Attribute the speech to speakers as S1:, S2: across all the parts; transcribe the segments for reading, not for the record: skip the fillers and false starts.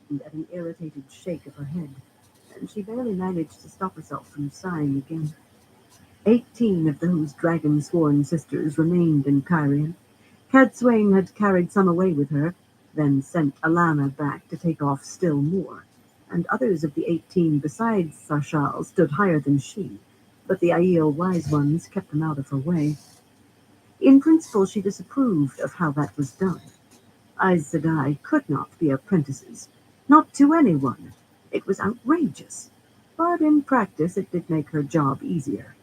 S1: straightened at an irritated shake of her head, and she barely managed to stop herself from sighing again. 18 of those dragon-sworn sisters remained in Kyrian. Cadsuane had carried some away with her, then sent Alana back to take off still more, and others of the 18 besides Sarshal stood higher than she, but the Aiel wise ones kept them out of her way. In principle, she disapproved of how that was done. Aes Sedai could not be apprentices, not to anyone. It was outrageous, but in practice it did make her job easier.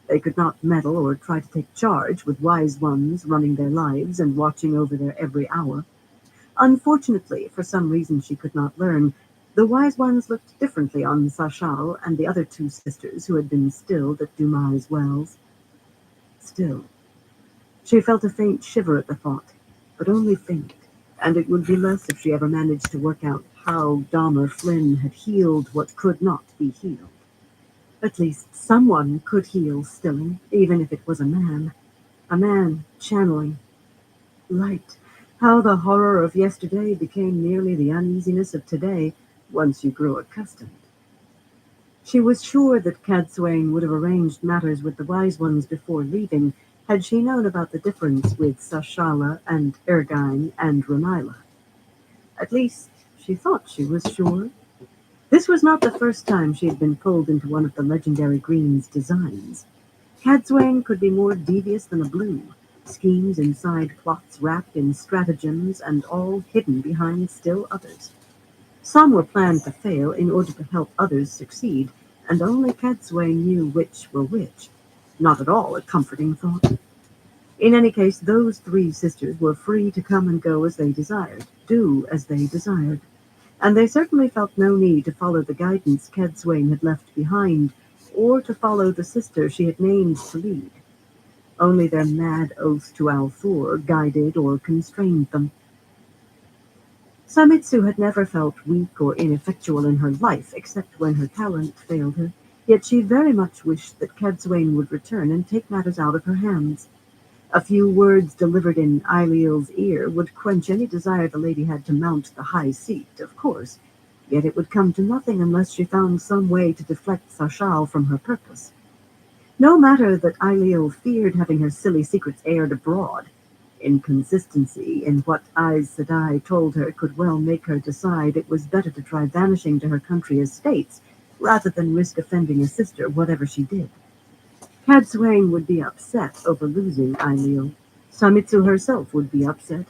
S1: They could not meddle or try to take charge with wise ones running their lives and watching over their every hour. Unfortunately, for some reason she could not learn, the wise ones looked differently on Sashal and the other two sisters who had been stilled at Dumai's wells. Still, she felt a faint shiver at the thought, but only faint, and it would be less if she ever managed to work out how Dahmer Flynn had healed what could not be healed. At least someone could heal Stilling, even if it was a man. A man channeling light. How the horror of yesterday became nearly the uneasiness of today once you grew accustomed. She was sure that Cadsuane would have arranged matters with the wise ones before leaving, had she known about the difference with Sashala and Ergine and Ranila. At least, she thought she was sure. This was not the first time she had been pulled into one of the legendary Green's designs. Cadsuane could be more devious than a blue, schemes inside plots wrapped in stratagems and all hidden behind still others. Some were planned to fail in order to help others succeed, and only Cadsuane knew which were which. Not at all a comforting thought. In any case, those three sisters were free to come and go as they desired, do as they desired, and they certainly felt no need to follow the guidance Cadsuane had left behind, or to follow the sister she had named to lead. Only their mad oath to Althor guided or constrained them. Samitsu had never felt weak or ineffectual in her life, except when her talent failed her, yet she very much wished that Cadsuane would return and take matters out of her hands. A few words delivered in Ailiel's ear would quench any desire the lady had to mount the high seat, of course, yet it would come to nothing unless she found some way to deflect Sashal from her purpose. No matter that Ailiel feared having her silly secrets aired abroad. Inconsistency in what Aes Sedai told her could well make her decide it was better to try vanishing to her country estates rather than risk offending a sister, whatever she did. Cadsuane would be upset over losing Ailiel. Samitsu herself would be upset.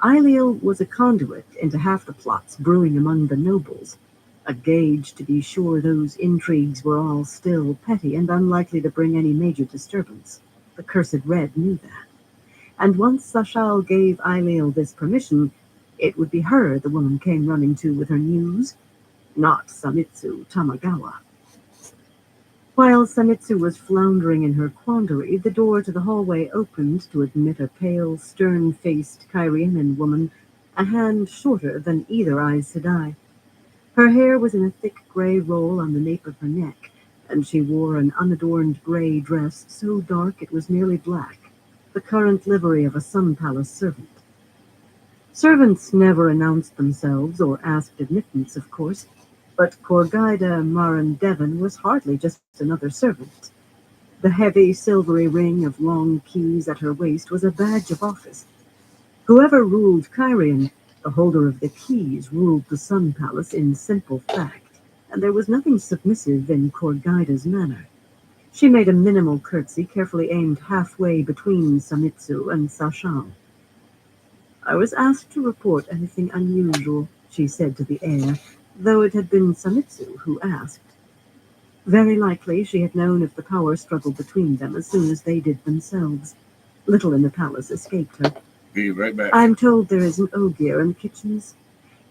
S1: Ailiel was a conduit into half the plots brewing among the nobles, a gauge to be sure those intrigues were all still petty and unlikely to bring any major disturbance. The cursed Red knew that. And once Sashal gave Ailiel this permission, it would be her the woman came running to with her news, not Samitsu Tamagawa. While Samitsu was floundering in her quandary, the door to the hallway opened to admit a pale, stern-faced Kyrianan woman, a hand shorter than either Aes Sedai. Her hair was in a thick gray roll on the nape of her neck, and she wore an unadorned gray dress so dark it was nearly black, the current livery of a Sun Palace servant. Servants never announced themselves or asked admittance, of course, but Corgaida Maran Devon was hardly just another servant. The heavy, silvery ring of long keys at her waist was a badge of office. Whoever ruled Kyrian, the holder of the keys ruled the Sun Palace in simple fact, and there was nothing submissive in Corgaida's manner. She made a minimal curtsy, carefully aimed halfway between Samitsu and Sashal. "I was asked to report anything unusual," she said to the heir, though it had been Samitsu who asked. Very likely she had known of the power struggle between them as soon as they did themselves. Little in the palace escaped her.
S2: "Be right back."
S1: "I'm told there is an Ogier in the kitchens.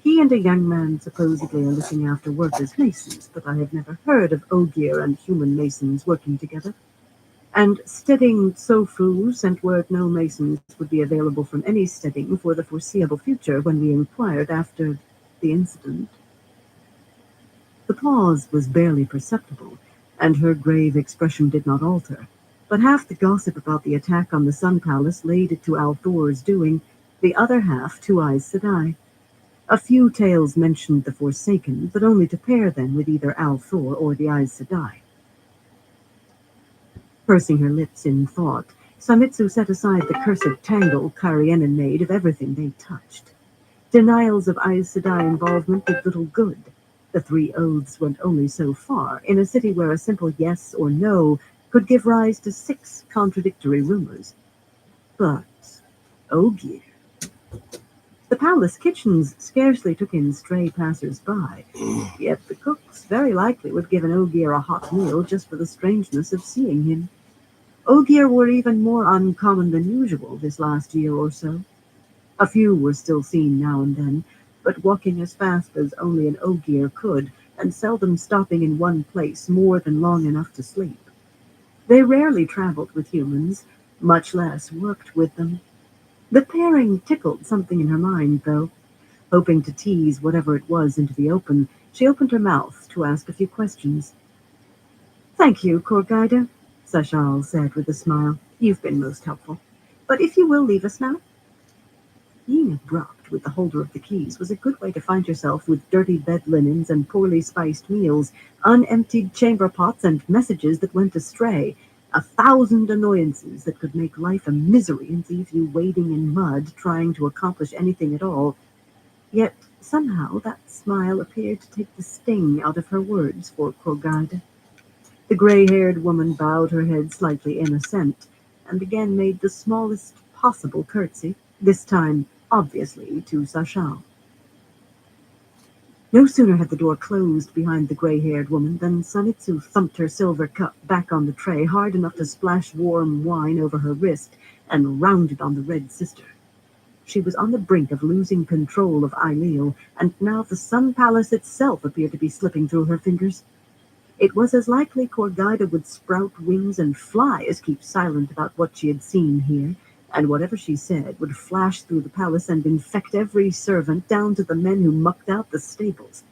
S1: He and a young man supposedly are looking after work as masons, but I have never heard of Ogier and human masons working together. And Stedding Sofu sent word no masons would be available from any Stedding for the foreseeable future when we inquired after the incident." The pause was barely perceptible, and her grave expression did not alter, but half the gossip about the attack on the Sun Palace laid it to Althor's doing, the other half to Aes Sedai. A few tales mentioned the Forsaken, but only to pair them with either Althor or the Aes Sedai. Pursing her lips in thought, Samitsu set aside the cursed tangle Karienin made of everything they touched. Denials of Aes Sedai involvement did little good. The three oaths went only so far, in a city where a simple yes or no could give rise to 6 contradictory rumors. But Ogier. The palace kitchens scarcely took in stray passers-by, yet the cooks very likely would give an Ogier a hot meal just for the strangeness of seeing him. Ogier were even more uncommon than usual this last year or so. A few were still seen now and then, but walking as fast as only an Ogier could, and seldom stopping in one place more than long enough to sleep. They rarely traveled with humans, much less worked with them. The pairing tickled something in her mind, though. Hoping to tease whatever it was into the open, she opened her mouth to ask a few questions. "Thank you, Korgaida," Sashal said with a smile. "You've been most helpful. But if you will leave us now." Being abrupt with the holder of the keys was a good way to find yourself with dirty bed linens and poorly spiced meals, unemptied chamber pots and messages that went astray, 1,000 annoyances that could make life a misery and leave you wading in mud trying to accomplish anything at all. Yet somehow that smile appeared to take the sting out of her words for Korgaida. The gray-haired woman bowed her head slightly in assent, and again made the smallest possible curtsy, this time obviously to Sashal. No sooner had the door closed behind the gray-haired woman than Sanitsu thumped her silver cup back on the tray hard enough to splash warm wine over her wrist and rounded on the Red Sister. She was on the brink of losing control of Ailil, and now the Sun Palace itself appeared to be slipping through her fingers. It was as likely Korgaida would sprout wings and fly as keep silent about what she had seen here, and whatever she said would flash through the palace and infect every servant down to the men who mucked out the stables.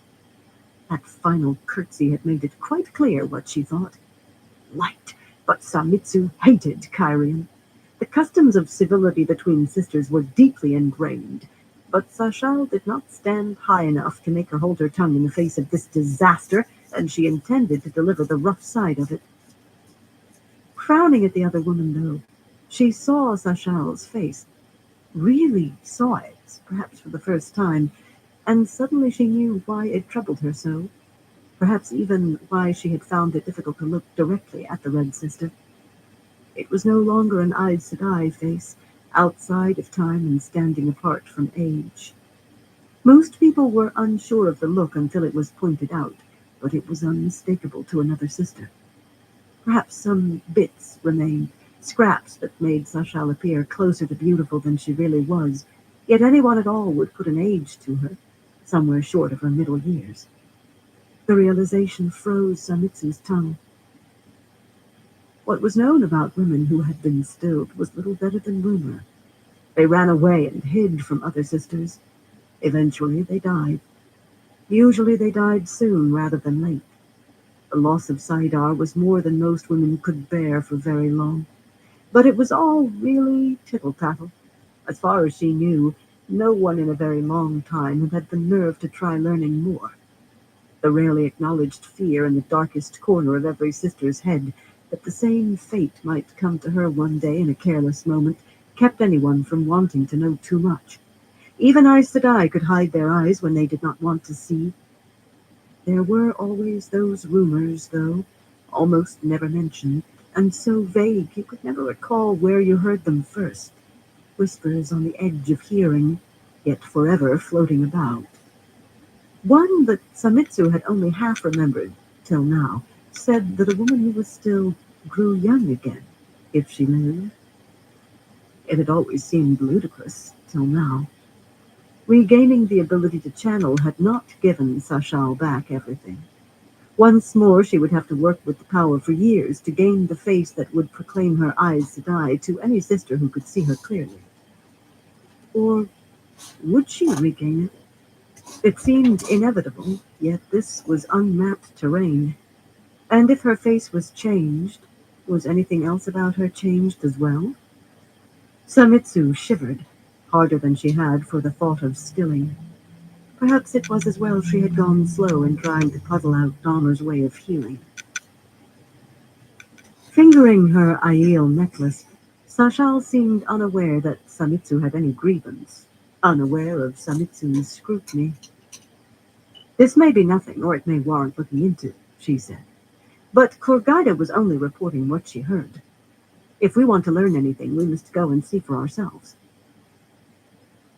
S1: That final curtsy had made it quite clear what she thought. Light, but Samitsu hated Kyrian. The customs of civility between sisters were deeply ingrained, but Sashal did not stand high enough to make her hold her tongue in the face of this disaster, and she intended to deliver the rough side of it. Frowning at the other woman, though, she saw Sashal's face, really saw it, perhaps for the first time, and suddenly she knew why it troubled her so, perhaps even why she had found it difficult to look directly at the Red Sister. It was no longer an Aes Sedai face, outside of time and standing apart from age. Most people were unsure of the look until it was pointed out, but it was unmistakable to another sister. Perhaps some bits remained, scraps that made Sashal appear closer to beautiful than she really was, yet anyone at all would put an age to her, somewhere short of her middle years. The realization froze Samitsu's tongue. What was known about women who had been stilled was little better than rumor. They ran away and hid from other sisters. Eventually they died. Usually they died soon rather than late. The loss of Saidar was more than most women could bear for very long. But it was all really tittle-tattle. As far as she knew, no one in a very long time had had the nerve to try learning more. The rarely acknowledged fear in the darkest corner of every sister's head that the same fate might come to her one day in a careless moment kept anyone from wanting to know too much. Even Aes Sedai could hide their eyes when they did not want to see. There were always those rumors, though, almost never mentioned, and so vague you could never recall where you heard them first. Whispers on the edge of hearing, yet forever floating about. One that Samitsu had only half remembered, till now, said that a woman who was still grew young again, if she lived. It had always seemed ludicrous, till now. Regaining the ability to channel had not given Sashal back everything. Once more she would have to work with the power for years to gain the face that would proclaim her Aes Sedai to any sister who could see her clearly. Or would she regain it? It seemed inevitable, yet this was unmapped terrain. And if her face was changed, was anything else about her changed as well? Samitsu shivered, harder than she had for the thought of stilling. Perhaps it was as well she had gone slow in trying to puzzle out Dahmer's way of healing. Fingering her Aiel necklace, Sashal seemed unaware that Samitsu had any grievance, unaware of Samitsu's scrutiny. This may be nothing, or it may warrant looking into, she said. But Kurgaida was only reporting what she heard. If we want to learn anything, we must go and see for ourselves.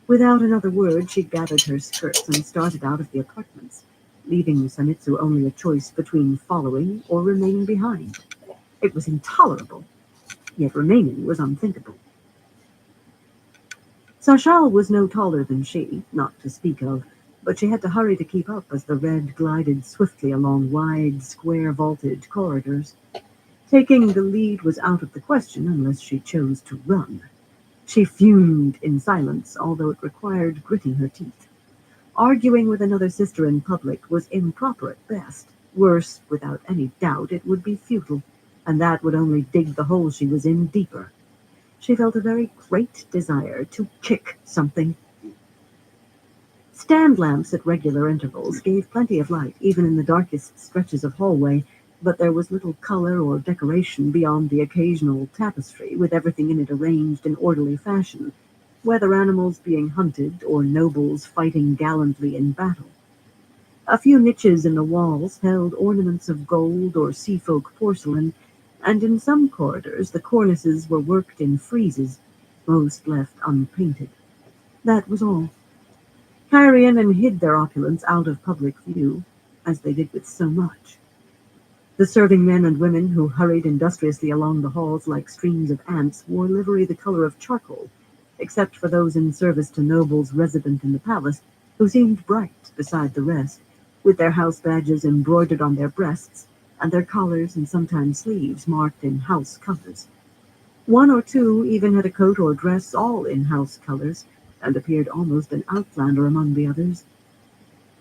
S1: Without another word, she gathered her skirts and started out of the apartments, leaving Samitsu only a choice between following or remaining behind. It was intolerable, yet remaining was unthinkable. Sashal was no taller than she, not to speak of, but she had to hurry to keep up as the red glided swiftly along wide, square-vaulted corridors. Taking the lead was out of the question unless she chose to run. She fumed in silence, although it required gritting her teeth. Arguing with another sister in public was improper at best. Worse, without any doubt, it would be futile, and that would only dig the hole she was in deeper. She felt a very great desire to kick something. Stand lamps at regular intervals gave plenty of light, even in the darkest stretches of hallway, but there was little color or decoration beyond the occasional tapestry, with everything in it arranged in orderly fashion, whether animals being hunted or nobles fighting gallantly in battle. A few niches in the walls held ornaments of gold or seafolk porcelain, and in some corridors the cornices were worked in friezes, most left unpainted. That was all. Carrion hid their opulence out of public view, as they did with so much. The serving men and women who hurried industriously along the halls like streams of ants wore livery the color of charcoal, except for those in service to nobles resident in the palace, who seemed bright beside the rest, with their house badges embroidered on their breasts, and their collars and sometimes sleeves marked in house colors. One or two even had a coat or dress all in house colors, and appeared almost an outlander among the others.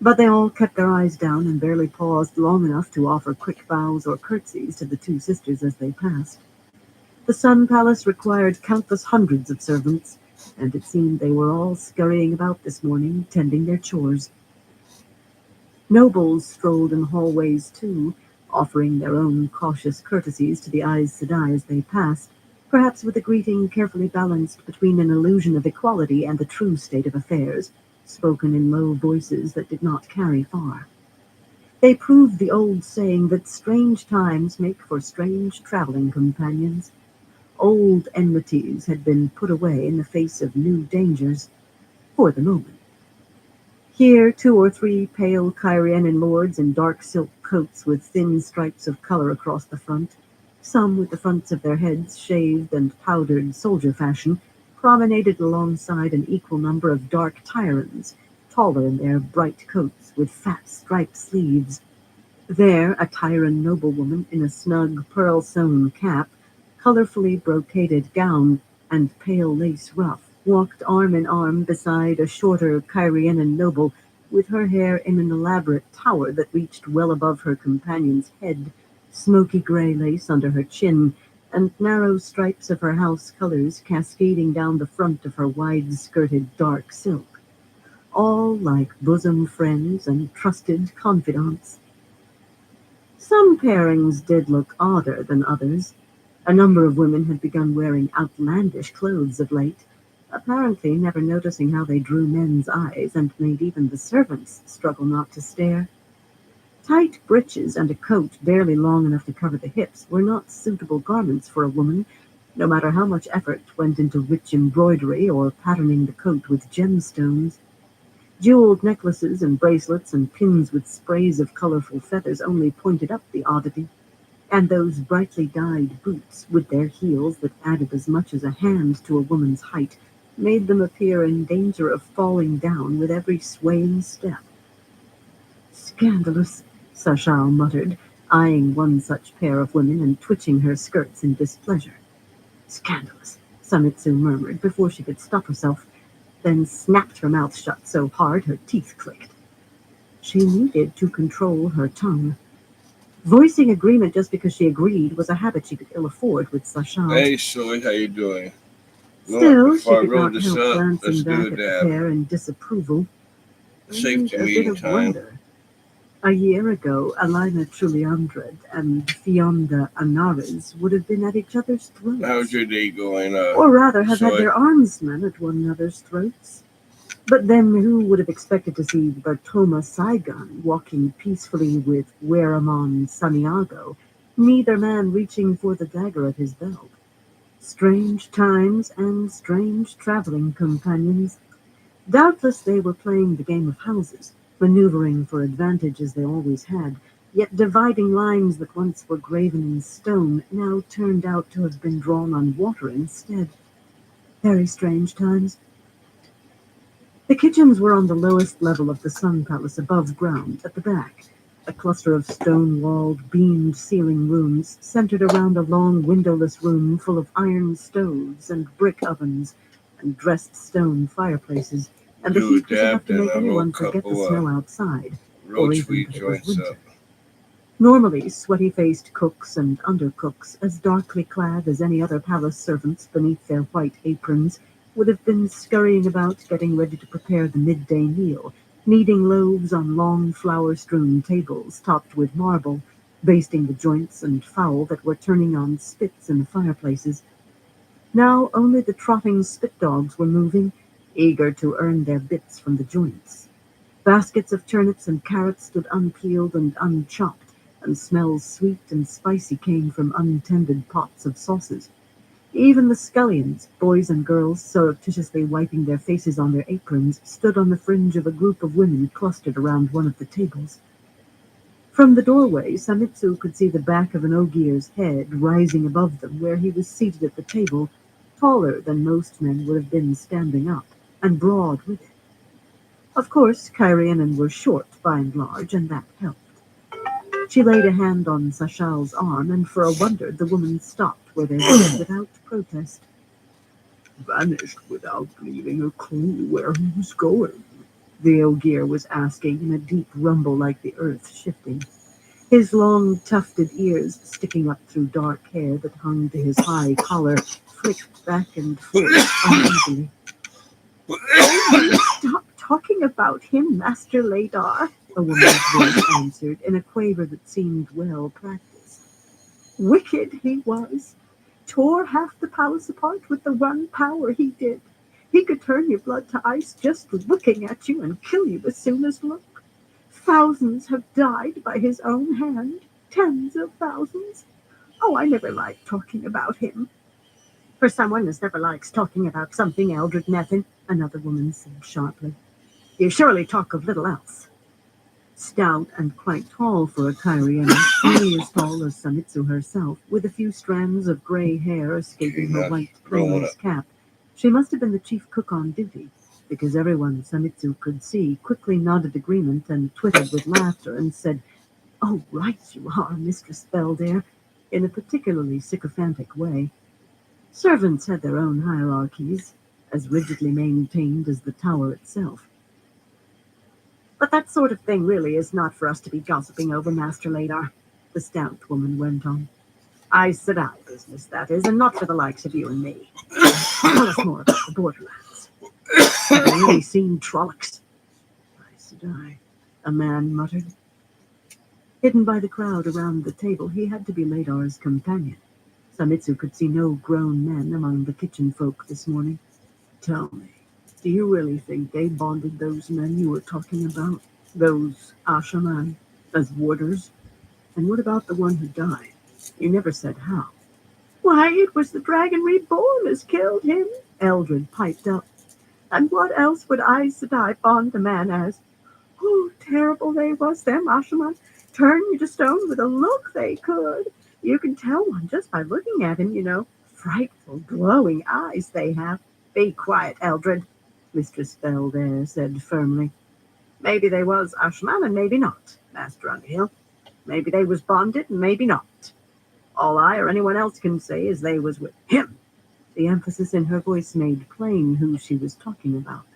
S1: But they all kept their eyes down and barely paused long enough to offer quick bows or curtsies to the two sisters as they passed. The Sun Palace required countless hundreds of servants, and it seemed they were all scurrying about this morning, tending their chores. Nobles strolled in the hallways too, offering their own cautious courtesies to the Aes Sedai as they passed, perhaps with a greeting carefully balanced between an illusion of equality and the true state of affairs, spoken in low voices that did not carry far. They proved the old saying that strange times make for strange traveling companions. Old enmities had been put away in the face of new dangers, for the moment. Here, two or three pale Kyrianan lords in dark silk coats with thin stripes of color across the front, some with the fronts of their heads shaved and powdered soldier fashion, promenaded alongside an equal number of dark Tyrans, taller in their bright coats with fat striped sleeves. There, a Tyran noblewoman in a snug pearl-sewn cap, colorfully brocaded gown, and pale lace ruff, walked arm in arm beside a shorter Kyrianan noble with her hair in an elaborate tower that reached well above her companion's head, smoky gray lace under her chin, and narrow stripes of her house colors cascading down the front of her wide-skirted dark silk, all like bosom friends and trusted confidants. Some pairings did look odder than others. A number of women had begun wearing outlandish clothes of late, apparently never noticing how they drew men's eyes and made even the servants struggle not to stare. Tight breeches and a coat barely long enough to cover the hips were not suitable garments for a woman, no matter how much effort went into rich embroidery or patterning the coat with gemstones. Jeweled necklaces and bracelets and pins with sprays of colorful feathers only pointed up the oddity, and those brightly dyed boots, with their heels that added as much as a hand to a woman's height, made them appear in danger of falling down with every swaying step. Scandalous, Sashal muttered, eyeing one such pair of women and twitching her skirts in displeasure. Scandalous, Samitsu murmured before she could stop herself, then snapped her mouth shut so hard her teeth clicked. She needed to control her tongue. Voicing agreement just because she agreed was a habit she could ill afford with Sashal.
S2: Hey, Soy, how you doing? Look,
S1: Still, she
S2: before I
S1: could
S2: roll
S1: not
S2: this
S1: help
S2: up,
S1: glancing
S2: let's do
S1: back
S2: a
S1: at the
S2: dab.
S1: pair in disapproval. and a bit of wonder. A year ago, Alina Truliandred and Fionda Anaris would have been at each other's throats.
S2: How's your day going?
S1: Or rather, have had their arms men at one another's throats. But then who would have expected to see Bertoma Saigon walking peacefully with Weramon Saniago, neither man reaching for the dagger at his belt? Strange times and strange traveling companions. Doubtless they were playing the game of houses, maneuvering for advantage as they always had, yet dividing lines that once were graven in stone now turned out to have been drawn on water instead. Very strange times. The kitchens were on the lowest level of the Sun Palace above ground, at the back, a cluster of stone-walled, beamed-ceiling rooms centered around a long windowless room full of iron stoves and brick ovens and dressed stone fireplaces, and the heat was enough to make anyone forget the snow outside, or even that it was winter. Normally, sweaty-faced cooks and undercooks, as darkly clad as any other palace servants beneath their white aprons, would have been scurrying about getting ready to prepare the midday meal, kneading loaves on long flour-strewn tables topped with marble, basting the joints and fowl that were turning on spits in the fireplaces. Now only the trotting spit dogs were moving, eager to earn their bits from the joints. Baskets of turnips and carrots stood unpeeled and unchopped, and smells sweet and spicy came from untended pots of sauces. Even the scullions, boys and girls surreptitiously wiping their faces on their aprons, stood on the fringe of a group of women clustered around one of the tables. From the doorway, Samitsu could see the back of an ogier's head rising above them where he was seated at the table, taller than most men would have been standing up, and broad with it. Of course, Kyrianen were short by and large, and that helped. She laid a hand on Sashal's arm, and for a wonder the woman stopped where they were without protest. "Vanished without leaving a clue where he was going?" the Ogier was asking in a deep rumble like the earth shifting. His long, tufted ears, sticking up through dark hair that hung to his high collar, flicked back and forth uneasily. "Stop talking about him, Master Ladar," a woman's voice answered in a quaver that seemed well practiced. "Wicked he was. Tore half the palace apart with the one power he did. He could turn your blood to ice just looking at you and kill you as soon as look. Thousands have died by his own hand. Tens of thousands. Oh, I never liked talking about him." "For someone who never likes talking about something, Eldred Nethin," another woman said sharply. "You surely talk of little else." Stout and quite tall for a Kyrian, only as tall as Samitsu herself, with a few strands of gray hair escaping her white player's cap, she must have been the chief cook on duty, because everyone Samitsu could see quickly nodded agreement and twittered with laughter and said, "Oh, right you are, Mistress Beldair," in a particularly sycophantic way. Servants had their own hierarchies, as rigidly maintained as the tower itself. "But that sort of thing really is not for us to be gossiping over, Master Ladar," the stout woman went on. "Aes Sedai business, that is, and not for the likes of you and me. Tell us more about the borderlands. Have you really seen Trollocs?" "Aes Sedai," a man muttered. Hidden by the crowd around the table, he had to be Ladar's companion. Samitsu could see no grown men among the kitchen folk this morning. "Tell me, do you really think they bonded those men you were talking about? Those Ashaman, as warders? And what about the one who died? You never said how." "Why, it was the Dragon Reborn as killed him," Eldred piped up. "And what else would Aes Sedai bond a man as? Oh, terrible they was, them Ashaman. Turn you to stone with a look they could. You can tell one just by looking at him, you know. Frightful, glowing eyes they have." "Be quiet, Eldred," Mistress Beldair said firmly. "Maybe they was Ashman and maybe not, Master Underhill. Maybe they was bonded and maybe not. All I or anyone else can say is they was with him." The emphasis in her voice made plain who she was talking about.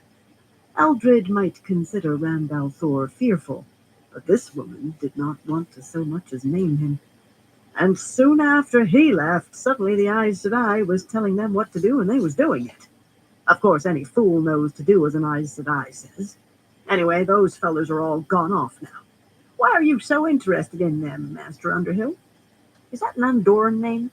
S1: Eldred might consider Randall Thor fearful, but this woman did not want to so much as name him. "And soon after he left, suddenly the Aes Sedai was telling them what to do and they was doing it. Of course, any fool knows to do as an Aes Sedai says. Anyway, those fellers are all gone off now. Why are you so interested in them, Master Underhill? Is that an Andorran name?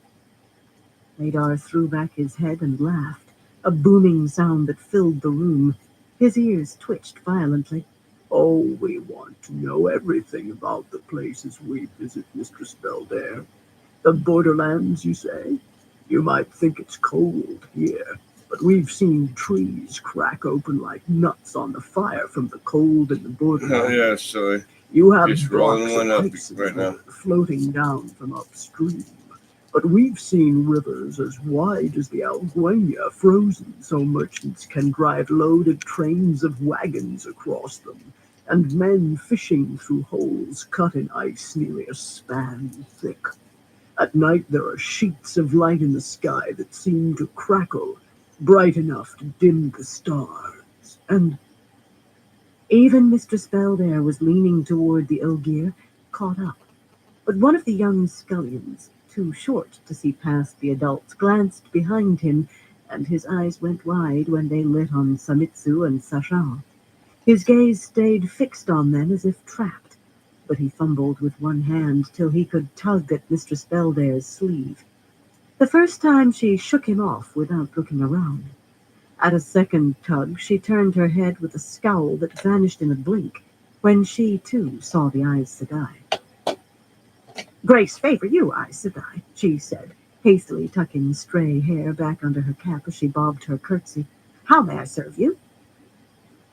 S1: Madar threw back his head and laughed, a booming sound that filled the room. His ears twitched violently.
S2: Oh, we want to know everything about the places we visit, Mistress Beldair. The borderlands, you say? You might think it's cold here, but we've seen trees crack open like nuts on the fire from the cold in the borderlands.
S3: Oh, yeah, sorry.
S2: You have
S3: Just
S2: blocks
S3: rolling one
S2: of
S3: up
S2: ice
S3: right now.
S2: floating down from upstream. But we've seen rivers as wide as the Alguenya frozen so merchants can drive loaded trains of wagons across them, and men fishing through holes cut in ice nearly a span thick. At night there are sheets of light in the sky that seem to crackle, bright enough to dim the stars, and
S1: even Mistress Beldair was leaning toward the Ogier, caught up. But one of the young scullions, too short to see past the adults, glanced behind him, and his eyes went wide when they lit on Samitsu and Sashal. His gaze stayed fixed on them as if trapped, but he fumbled with one hand till he could tug at Mistress Beldair's sleeve. The first time she shook him off without looking around. At a second tug, she turned her head with a scowl that vanished in a blink, when she, too, saw the Aes Sedai. "Grace favor you, Aes Sedai," she said, hastily tucking stray hair back under her cap as she bobbed her curtsy. "How may I serve you?"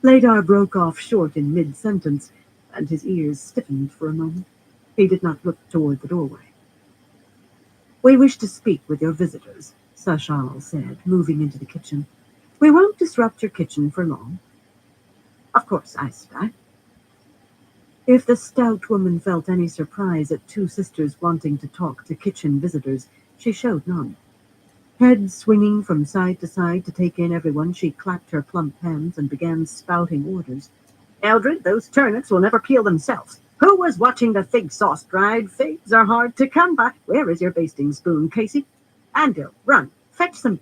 S1: Ladar broke off short in mid-sentence, and his ears stiffened for a moment. He did not look toward the doorway. "We wish to speak with your visitors," Sashal said, moving into the kitchen. "We won't disrupt your kitchen for long." "Of course, Aes Sedai." If the stout woman felt any surprise at two sisters wanting to talk to kitchen visitors, she showed none. Head swinging from side to side to take in everyone, she clapped her plump hands and began spouting orders. "Eldred, those turnips will never peel themselves. Who was watching the fig sauce? Dried figs are hard to come by. Where is your basting spoon, Casey? Andil, run, fetch some."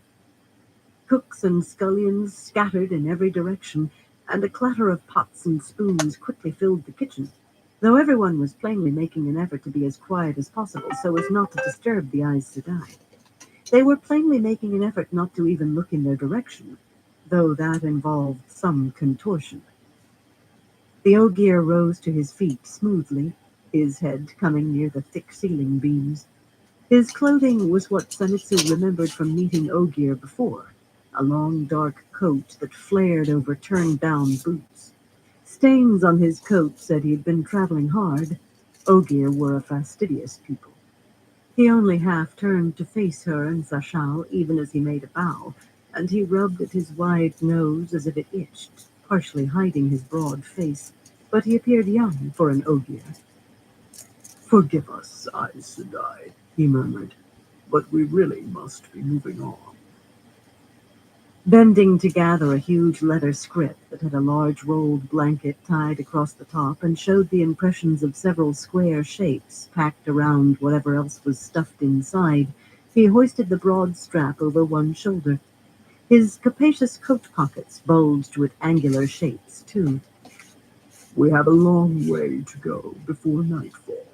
S1: Cooks and scullions scattered in every direction, and a clatter of pots and spoons quickly filled the kitchen, though everyone was plainly making an effort to be as quiet as possible so as not to disturb the Aes Sedai. They were plainly making an effort not to even look in their direction, though that involved some contortion. The Ogier rose to his feet smoothly, his head coming near the thick ceiling beams. His clothing was what Samitsu remembered from meeting Ogier before, a long dark coat that flared over turned-down boots. Stains on his coat said he had been traveling hard. Ogier were a fastidious people. He only half turned to face her and Sashal, even as he made a bow, and he rubbed at his wide nose as if it itched, partially hiding his broad face, but he appeared young for an Ogier.
S2: "Forgive us, Aes Sedai," he murmured, "but we really must be moving on."
S1: Bending to gather a huge leather script that had a large rolled blanket tied across the top and showed the impressions of several square shapes packed around whatever else was stuffed inside, he hoisted the broad strap over one shoulder. His capacious coat pockets bulged with angular shapes, too.
S2: "We have a long way to go before nightfall."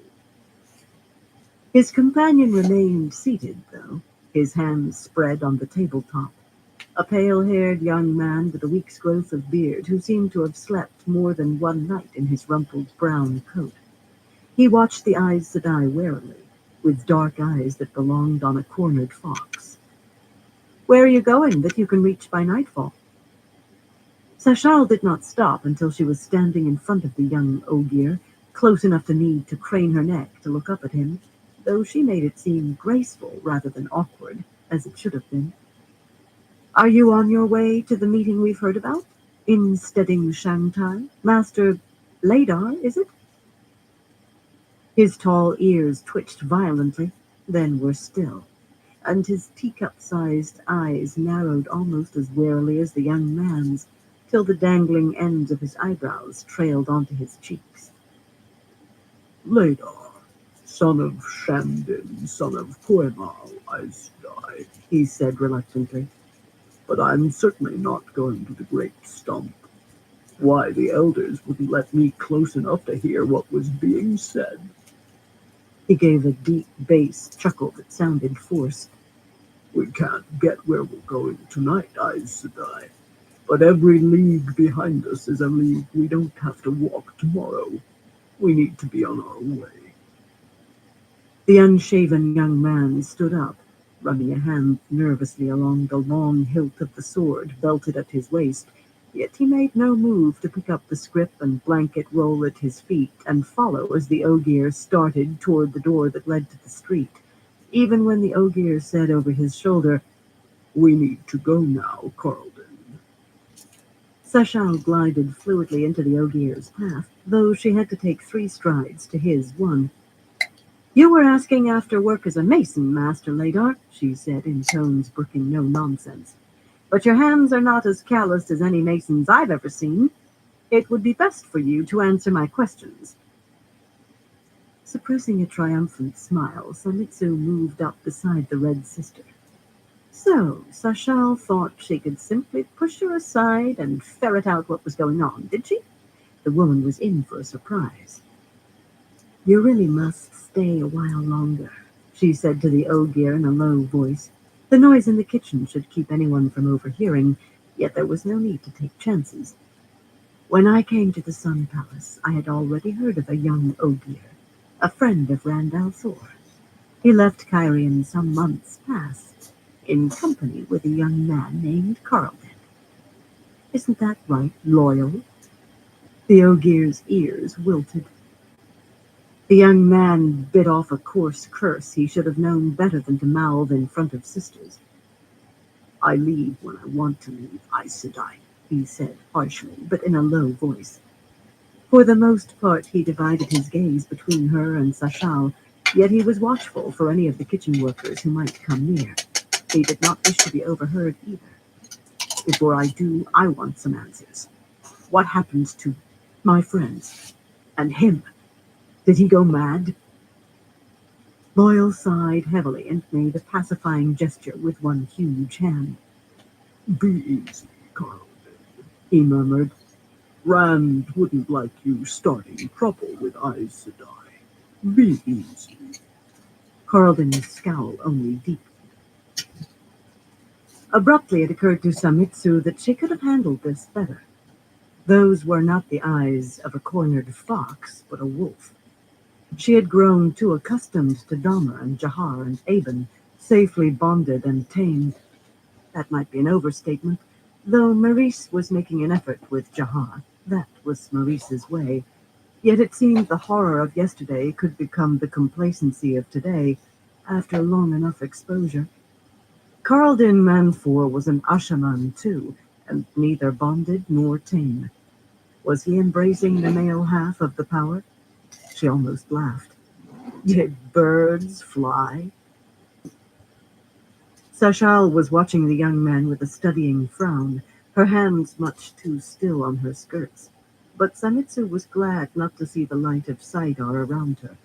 S1: His companion remained seated, though, his hands spread on the tabletop. A pale-haired young man with a week's growth of beard who seemed to have slept more than one night in his rumpled brown coat. He watched the Aes Sedai warily, with dark eyes that belonged on a cornered fox. "Where are you going that you can reach by nightfall?" Sashal did not stop until she was standing in front of the young Ogier, close enough to need to crane her neck to look up at him, though she made it seem graceful rather than awkward, as it should have been. "Are you on your way to the meeting we've heard about? In Stedding Shanghai? Master Ladar, is it?" His tall ears twitched violently, then were still, and his teacup-sized eyes narrowed almost as warily as the young man's, till the dangling ends of his eyebrows trailed onto his cheeks.
S2: "Ladar, son of Shandin, son of Koemal, Aes Sedai," he said reluctantly. "But I'm certainly not going to the Great Stump. Why, the elders wouldn't let me close enough to hear what was being said.
S1: He gave a deep bass chuckle that sounded forced.
S2: We can't get where we're going tonight, Aes Sedai. But every league behind us is a league we don't have to walk tomorrow. We need to be on our way.
S1: The unshaven young man stood up, running a hand nervously along the long hilt of the sword belted at his waist, yet he made no move to pick up the scrip and blanket roll at his feet and follow as the Ogier started toward the door that led to the street, even when the Ogier said over his shoulder,
S2: We need to go now, Carlden.
S1: Sashal glided fluidly into the Ogier's path, though she had to take 3 strides to his 1. You were asking after work as a mason, Master Ladar, she said in tones brooking no nonsense. But your hands are not as calloused as any masons I've ever seen. It would be best for you to answer my questions. Suppressing a triumphant smile, Samitsu moved up beside the Red Sister. So, Sashal thought she could simply push her aside and ferret out what was going on, did she? The woman was in for a surprise. You really must stay a while longer, she said to the Ogier in a low voice. The noise in the kitchen should keep anyone from overhearing, yet there was no need to take chances. When I came to the Sun Palace, I had already heard of a young Ogier, a friend of Randall Thor. He left Kyrian some months past, in company with a young man named Carlden. Isn't that right, loyal? The Ogier's ears wilted. The young man bit off a coarse curse he should have known better than to mouth in front of sisters.
S2: I leave when I want to leave, Aes Sedai,
S1: he said harshly, but in a low voice. For the most part, he divided his gaze between her and Sashal, yet he was watchful for any of the kitchen workers who might come near. He did not wish to be overheard either. Before I do, I want some answers. What happened to my friends? And him? Did he go mad? Loyal sighed heavily and made a pacifying gesture with one huge hand.
S2: Be easy, Carlden, he murmured. Rand wouldn't like you starting trouble with Aes Sedai. Be easy.
S1: Carlden's scowl only deepened. Abruptly, it occurred to Samitsu that she could have handled this better. Those were not the eyes of a cornered fox, but a wolf. She had grown too accustomed to Dahmer and Jahar and Aben, safely bonded and tamed. That might be an overstatement, though Maurice was making an effort with Jahar. That was Maurice's way. Yet it seemed the horror of yesterday could become the complacency of today, after long enough exposure. Carlden Manfor was an Ashaman, too, and neither bonded nor tame. Was he embracing the male half of the power? She almost laughed. Did birds fly? Sashal was watching the young man with a studying frown, her hands much too still on her skirts. But Samitsu was glad not to see the light of Saidar around her.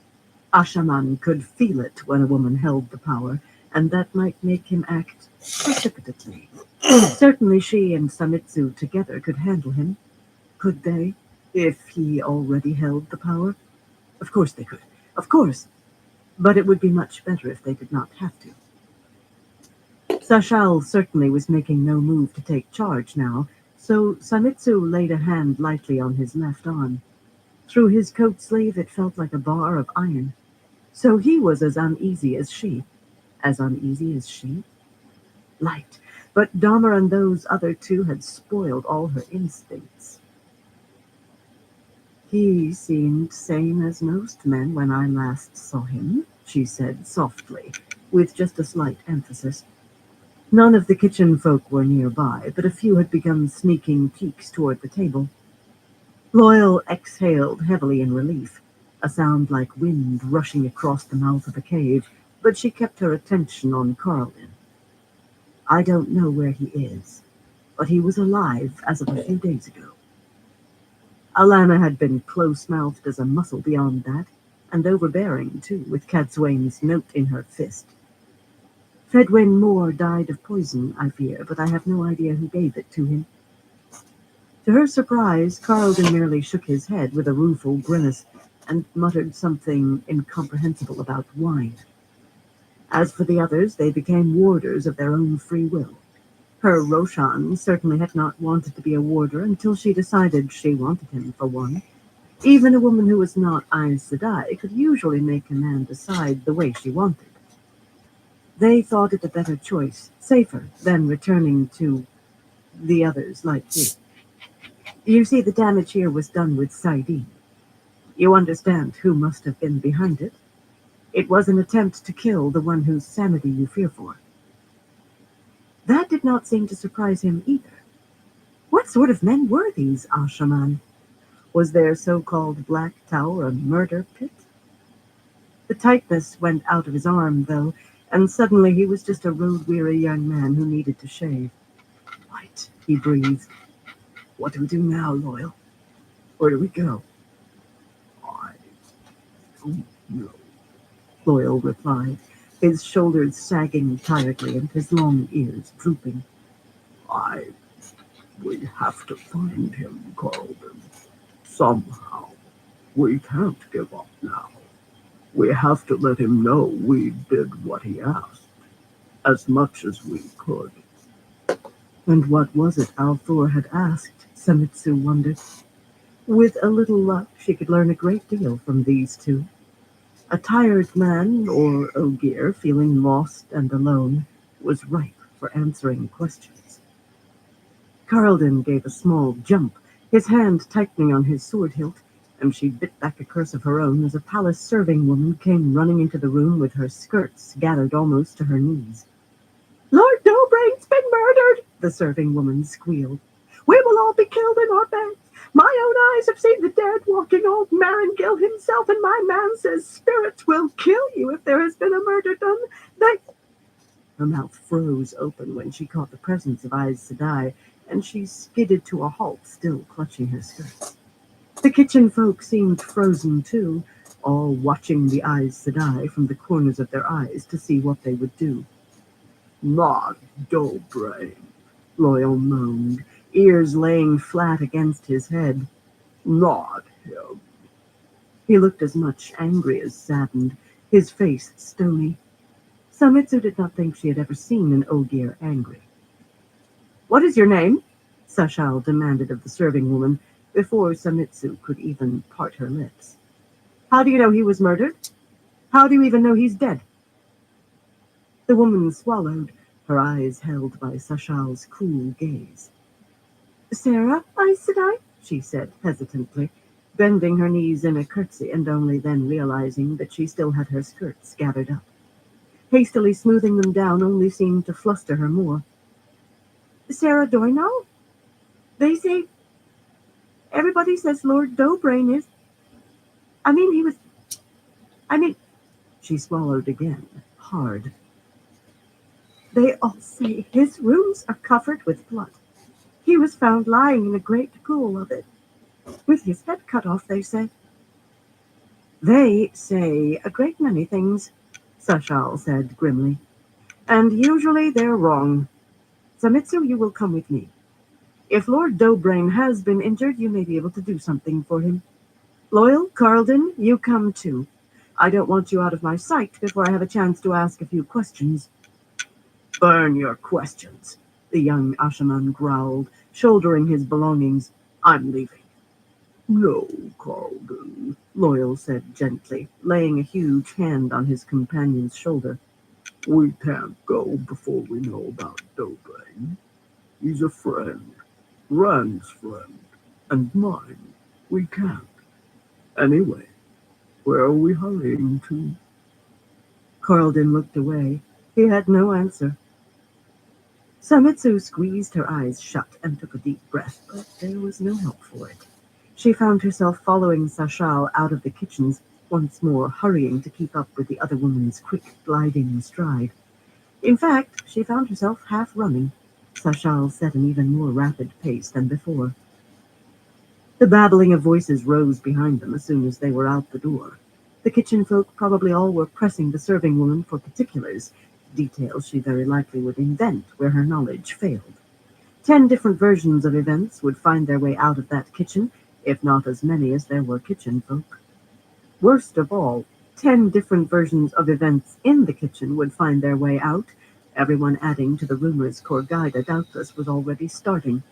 S1: Ashaman could feel it when a woman held the power, and that might make him act precipitately. Certainly she and Samitsu together could handle him. Could they, if he already held the power? Of course they could. Of course. But it would be much better if they did not have to. Sashal certainly was making no move to take charge now, so Samitsu laid a hand lightly on his left arm. Through his coat sleeve it felt like a bar of iron. So he was as uneasy as she. As uneasy as she? Light. But Dahmer and those other two had spoiled all her instincts. He seemed sane as most men when I last saw him, she said softly, with just a slight emphasis. None of the kitchen folk were nearby, but a few had begun sneaking peeks toward the table. Loyal exhaled heavily in relief, a sound like wind rushing across the mouth of a cave, but she kept her attention on Carlden. I don't know where he is, but he was alive as of a few days ago. Alana had been close-mouthed as a mussel beyond that, and overbearing, too, with Cadsuane's note in her fist. Fedwin Moore died of poison, I fear, but I have no idea who gave it to him. To her surprise, Carlton merely shook his head with a rueful grimace and muttered something incomprehensible about wine. As for the others, they became warders of their own free will. Her Roshan certainly had not wanted to be a warder until she decided she wanted him for one. Even a woman who was not Aes Sedai could usually make a man decide the way she wanted. They thought it a better choice, safer than returning to the others like you. You see, the damage here was done with Saidin. You understand who must have been behind it. It was an attempt to kill the one whose sanity you fear for. That did not seem to surprise him either. What sort of men were these Ashaman? Was their so-called Black Tower a murder pit? The tightness went out of his arm, though, and suddenly he was just a road-weary young man who needed to shave.
S2: Right, he breathed. What do we do now, Loyal? Where do we go? I don't know,
S1: Loyal replied, his shoulders sagging tiredly and his long ears drooping.
S2: We have to find him, Carlton. Somehow. We can't give up now. We have to let him know we did what he asked, as much as we could.
S1: And what was it Althor had asked, Samitsu wondered. With a little luck, she could learn a great deal from these two. A tired man, or Ogier, feeling lost and alone, was ripe for answering questions. Carlton gave a small jump, his hand tightening on his sword hilt, and she bit back a curse of her own as a palace serving woman came running into the room with her skirts gathered almost to her knees. "Lord Dobrain's been murdered!" the serving woman squealed. "We will all be killed in our beds. My own eyes have seen the dead walking old Marangil himself, and my man says spirits will kill you if there has been a murder done. Her mouth froze open when she caught the presence of Aes Sedai, and she skidded to a halt, still clutching her skirts. The kitchen folk seemed frozen too, all watching the Aes Sedai from the corners of their eyes to see what they would do.
S2: Not Dobrain,
S1: Loyal moaned, ears laying flat against his head.
S2: Not him.
S1: He looked as much angry as saddened, his face stony. Samitsu did not think she had ever seen an Ogier angry. "What is your name?" Sashal demanded of the serving woman, before Samitsu could even part her lips. "How do you know he was murdered? How do you even know he's dead?" The woman swallowed, her eyes held by Sashal's cool gaze. "Sarah, Aes Sedai," she said hesitantly, bending her knees in a curtsy and only then realizing that she still had her skirts gathered up. Hastily smoothing them down only seemed to fluster her more. "Sarah Doinal? They say... Everybody says Lord Dobrain is... She swallowed again, hard. "They all say his rooms are covered with blood. He was found lying in a great pool of it, with his head cut off, they say." "They say a great many things," Sashal said grimly, "and usually they're wrong. Samitsu, you will come with me. If Lord Dobrain has been injured, you may be able to do something for him. Loyal, Carlton, you come too. I don't want you out of my sight before I have a chance to ask a few questions."
S2: Burn your questions,
S1: the young Ashaman growled, shouldering his belongings.
S2: "I'm leaving." "No, Carlton,"
S1: Loyal said gently, laying a huge hand on his companion's shoulder.
S2: "We can't go before we know about Dobrain. He's a friend, Rand's friend, and mine. We can't. Anyway, where are we hurrying to?"
S1: Carlton looked away. He had no answer. Samitsu squeezed her eyes shut and took a deep breath, but there was no help for it. She found herself following Sashal out of the kitchens, once more hurrying to keep up with the other woman's quick, gliding stride. In fact, she found herself half running. Sashal set an even more rapid pace than before. The babbling of voices rose behind them as soon as they were out the door. The kitchen folk probably all were pressing the serving woman for particulars, details she very likely would invent where her knowledge failed. 10 different versions of events would find their way out of that kitchen, if not as many as there were kitchen folk. Worst of all, 10 different versions of events in the kitchen would find their way out, everyone adding to the rumors Corgaida doubtless was already starting.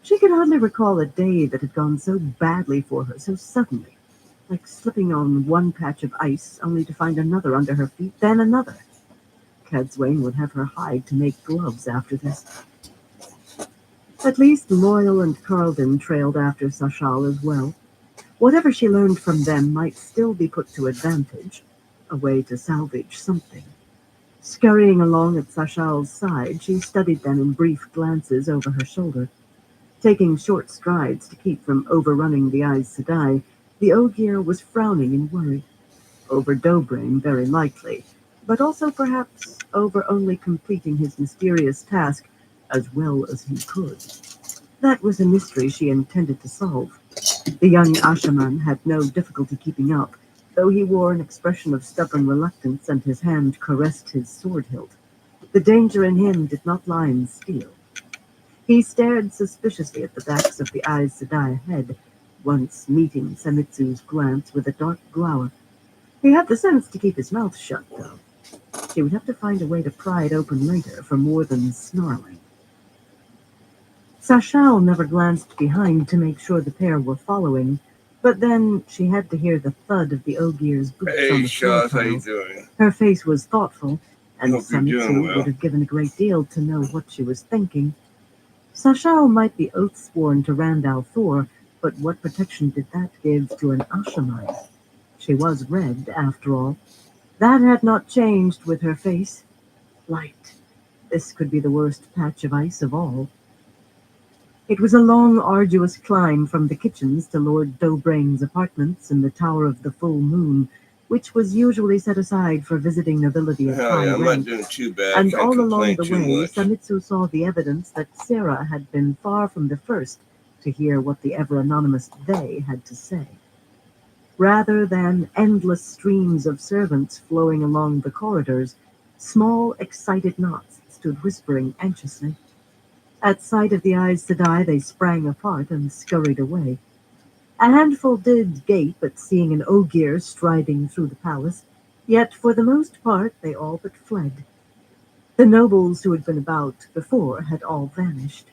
S1: She could hardly recall a day that had gone so badly for her so suddenly, like slipping on one patch of ice only to find another under her feet, then another. Cadswain would have her hide to make gloves after this. At least Loyal and Carlden trailed after Sashal as well. Whatever she learned from them might still be put to advantage, a way to salvage something. Scurrying along at Sashal's side, she studied them in brief glances over her shoulder. Taking short strides to keep from overrunning the Aes Sedai, the Ogier was frowning in worry. Over Dobrain, very likely, but also perhaps over only completing his mysterious task as well as he could. That was a mystery she intended to solve. The young Ashaman had no difficulty keeping up, though he wore an expression of stubborn reluctance and his hand caressed his sword hilt. The danger in him did not lie in steel. He stared suspiciously at the backs of the Aes Sedai ahead, once meeting Semitsu's glance with a dark glower. He had the sense to keep his mouth shut, though. She would have to find a way to pry it open later for more than snarling. Sashal never glanced behind to make sure the pair were following, but then she had to hear the thud of the Ogier's boots on the floor
S3: Shaz, how you
S1: tiles.
S3: doing?
S1: Her face was thoughtful, and
S3: Hope you're doing
S1: Samitsu
S3: well.
S1: would have given a great deal to know what she was thinking. Sashal might be oath-sworn to Randall Thor, but what protection did that give to an Ashamite? She was red, after all. That had not changed with her face. Light. This could be the worst patch of ice of all. It was a long, arduous climb from the kitchens to Lord Dobrain's apartments in the Tower of the Full Moon, which was usually set aside for visiting nobility of high
S3: I'm
S1: rank.
S3: not doing too bad.
S1: And
S3: Can't
S1: all along
S3: complain
S1: the
S3: too
S1: way,
S3: much.
S1: Samitsu saw the evidence that Sarah had been far from the first to hear what the ever-anonymous they had to say. Rather than endless streams of servants flowing along the corridors, small, excited knots stood whispering anxiously. At sight of the Aes Sedai, they sprang apart and scurried away. A handful did gape at seeing an Ogier striding through the palace, yet for the most part they all but fled. The nobles who had been about before had all vanished,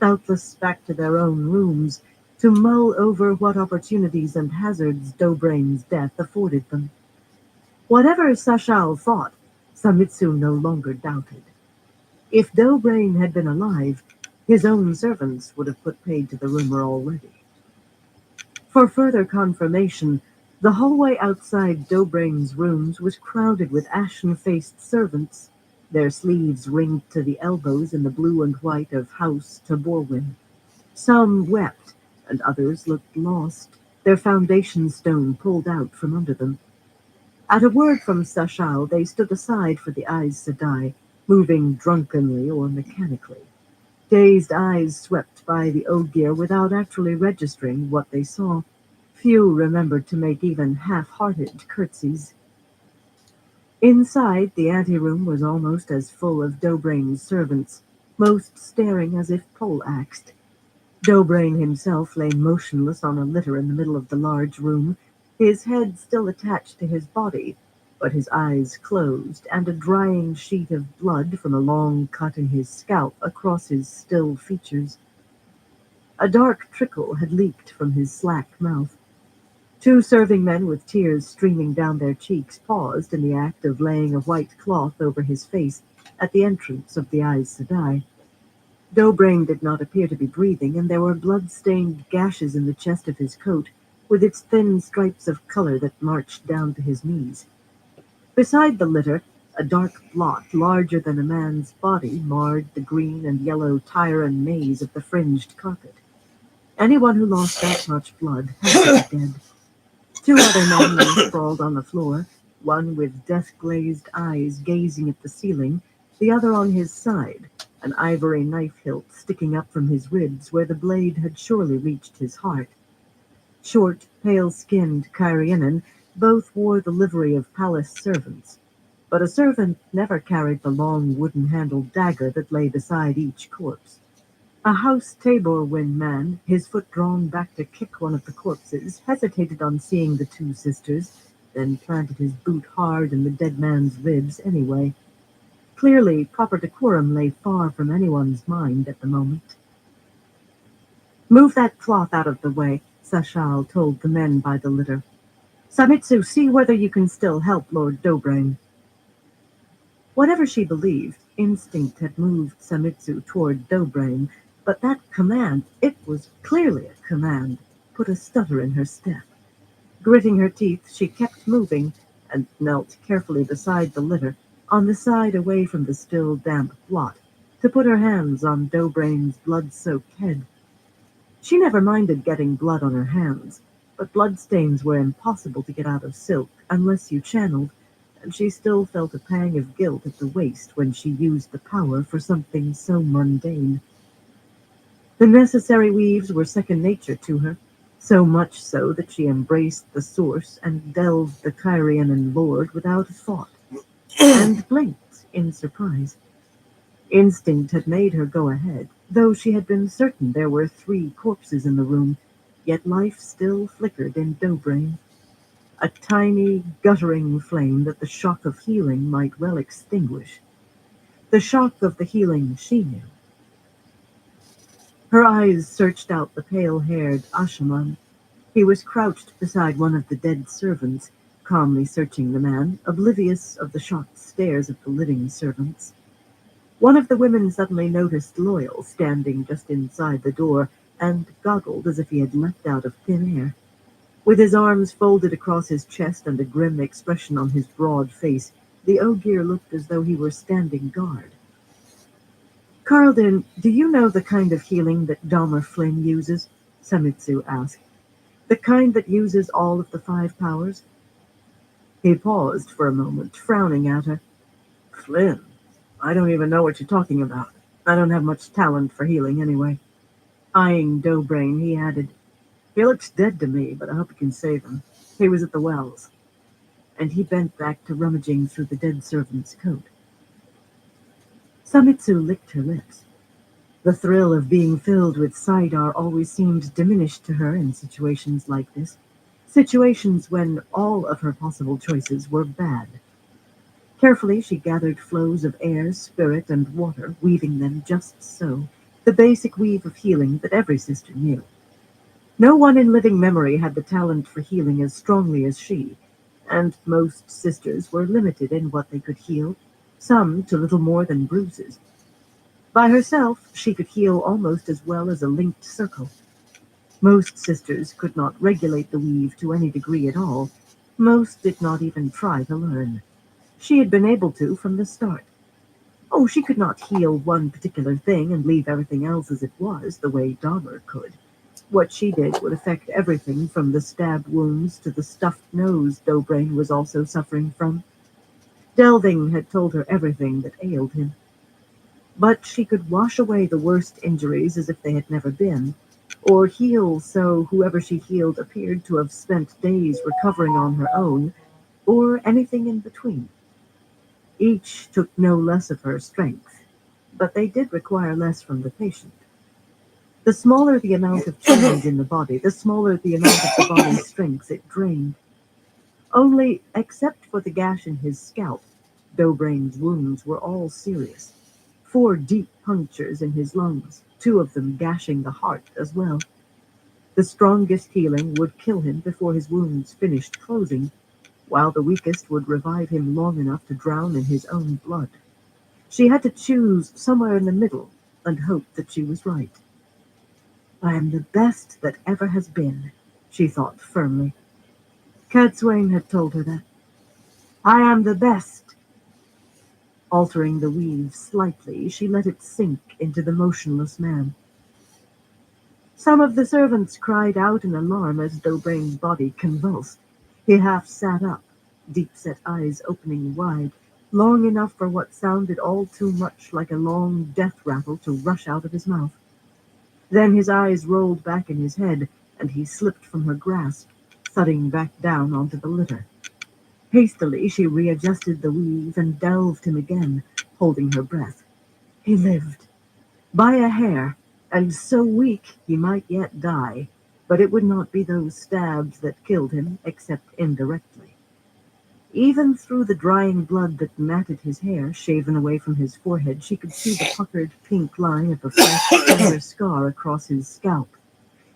S1: doubtless back to their own rooms, to mull over what opportunities and hazards Dobrain's death afforded them. Whatever Sashal thought, Samitsu no longer doubted. If Dobrain had been alive, his own servants would have put paid to the rumor already. For further confirmation, the hallway outside Dobrain's rooms was crowded with ashen-faced servants, their sleeves ringed to the elbows in the blue and white of House Taborwin. Some wept, and others looked lost, their foundation stone pulled out from under them. At a word from Sashal, they stood aside for the Aes Sedai, moving drunkenly or mechanically. Dazed eyes swept by the Ogier without actually registering what they saw. Few remembered to make even half-hearted curtsies. Inside, the anteroom was almost as full of Dobrain's servants, most staring as if poleaxed. Dobrain himself lay motionless on a litter in the middle of the large room, his head still attached to his body, but his eyes closed, and a drying sheet of blood from a long cut in his scalp across his still features. A dark trickle had leaked from his slack mouth. Two serving men with tears streaming down their cheeks paused in the act of laying a white cloth over his face at the entrance of the Aes Sedai. Dobrain did not appear to be breathing, and there were blood-stained gashes in the chest of his coat, with its thin stripes of color that marched down to his knees. Beside the litter, a dark blot larger than a man's body marred the green and yellow Tyran maze of the fringed carpet. Anyone who lost that much blood had to be dead. Two other men lay sprawled on the floor, one with death-glazed eyes gazing at the ceiling, the other on his side, an ivory knife hilt sticking up from his ribs where the blade had surely reached his heart. Short, pale-skinned Kyrianen both wore the livery of palace servants, but a servant never carried the long wooden-handled dagger that lay beside each corpse. A House Taborwin man, his foot drawn back to kick one of the corpses, hesitated on seeing the two sisters, then planted his boot hard in the dead man's ribs anyway. Clearly, proper decorum lay far from anyone's mind at the moment. "Move that cloth out of the way," Sashal told the men by the litter. "Samitsu, see whether you can still help Lord Dobrain." Whatever she believed, instinct had moved Samitsu toward Dobrain, but that command, it was clearly a command, put a stutter in her step. Gritting her teeth, she kept moving and knelt carefully beside the litter, on the side away from the still damp blot, to put her hands on Dobrain's blood-soaked head. She never minded getting blood on her hands, but bloodstains were impossible to get out of silk unless you channeled, and she still felt a pang of guilt at the waist when she used the power for something so mundane. The necessary weaves were second nature to her, so much so that she embraced the source and delved the Kyrianan lord without a thought, and blinked in surprise. Instinct had made her go ahead, though she had been certain there were 3 corpses in the room, yet life still flickered in Dobrain. A tiny, guttering flame that the shock of healing might well extinguish. The shock of the healing she knew. Her eyes searched out the pale-haired Ashaman. He was crouched beside one of the dead servants, calmly searching the man, oblivious of the shocked stares of the living servants. One of the women suddenly noticed Loyal standing just inside the door and goggled as if he had leapt out of thin air. With his arms folded across his chest and a grim expression on his broad face, the Ogier looked as though he were standing guard. "Carlden, do you know the kind of healing that Dahmer Flynn uses?" Samitsu asked. "The kind that uses all of the 5 powers?" He paused for a moment, frowning at her.
S2: Flynn? I don't even know what you're talking about. I don't have much talent for healing anyway.
S1: Eyeing Dobrain, he added,
S2: "He looks dead to me, but I hope you can save him. He was at the wells."
S1: And he bent back to rummaging through the dead servant's coat. Samitsu licked her lips. The thrill of being filled with Saidar always seemed diminished to her in situations like this, situations when all of her possible choices were bad. Carefully, she gathered flows of air, spirit, and water, weaving them just so, the basic weave of healing that every sister knew. No one in living memory had the talent for healing as strongly as she, and most sisters were limited in what they could heal, some to little more than bruises. By herself, she could heal almost as well as a linked circle. Most sisters could not regulate the weave to any degree at all. Most did not even try to learn. She had been able to from the start. Oh, she could not heal one particular thing and leave everything else as it was, the way Dahmer could. What she did would affect everything from the stab wounds to the stuffed nose Dobrain was also suffering from. Delving had told her everything that ailed him. But she could wash away the worst injuries as if they had never been, or heal so whoever she healed appeared to have spent days recovering on her own, or anything in between. Each took no less of her strength, but they did require less from the patient. The smaller the amount of change in the body, the smaller the amount of the body's strength it drained. Only, except for the gash in his scalp, Dobrain's wounds were all serious. 4 deep punctures in his lungs, 2 of them gashing the heart as well. The strongest healing would kill him before his wounds finished closing, while the weakest would revive him long enough to drown in his own blood. She had to choose somewhere in the middle and hope that she was right. "I am the best that ever has been," she thought firmly. Cadswain had told her that. "I am the best." Altering the weave slightly, she let it sink into the motionless man. Some of the servants cried out in alarm as Dobrain's body convulsed. He half sat up, deep-set eyes opening wide, long enough for what sounded all too much like a long death rattle to rush out of his mouth. Then his eyes rolled back in his head, and he slipped from her grasp, thudding back down onto the litter. Hastily, she readjusted the weave and delved him again, holding her breath. He lived. By a hair, and so weak he might yet die, but it would not be those stabs that killed him, except indirectly. Even through the drying blood that matted his hair, shaven away from his forehead, she could see the puckered pink line of a fresh, tender scar across his scalp.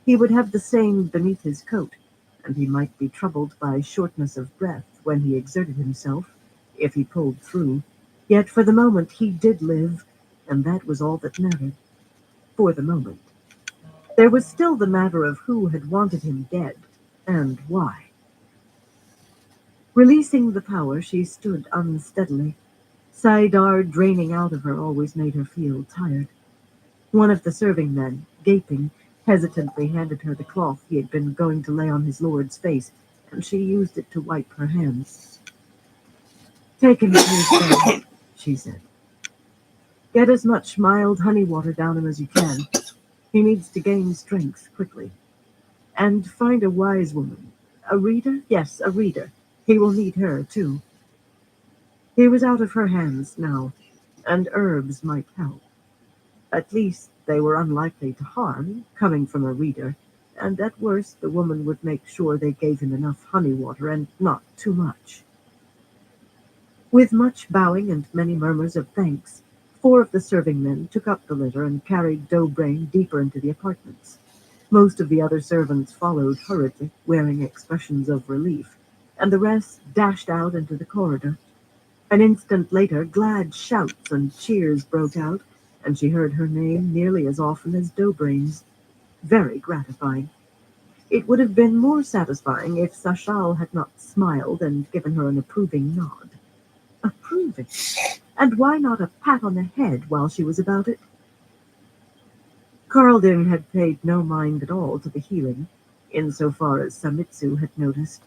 S1: He would have the same beneath his coat, and he might be troubled by shortness of breath when he exerted himself, if he pulled through. Yet for the moment he did live, and that was all that mattered. For the moment. There was still the matter of who had wanted him dead, and why. Releasing the power, she stood unsteadily. Saidar draining out of her always made her feel tired. One of the serving men, gaping, hesitantly handed her the cloth he had been going to lay on his lord's face, and she used it to wipe her hands. "Take him to his bed," she said. "Get as much mild honey water down him as you can. He needs to gain strength quickly. And find a wise woman. A reader? Yes, a reader. He will need her, too." He was out of her hands now, and herbs might help. At least they were unlikely to harm, coming from a reader, and at worst the woman would make sure they gave him enough honey water and not too much. With much bowing and many murmurs of thanks, 4 of the serving men took up the litter and carried Dough-Brain deeper into the apartments. Most of the other servants followed hurriedly, wearing expressions of relief, and the rest dashed out into the corridor. An instant later, glad shouts and cheers broke out, and she heard her name nearly as often as Dough-Brain's. Very gratifying. It would have been more satisfying if Sashal had not smiled and given her an approving nod. Approving? And why not a pat on the head while she was about it? Carlden had paid no mind at all to the healing, insofar as Samitsu had noticed.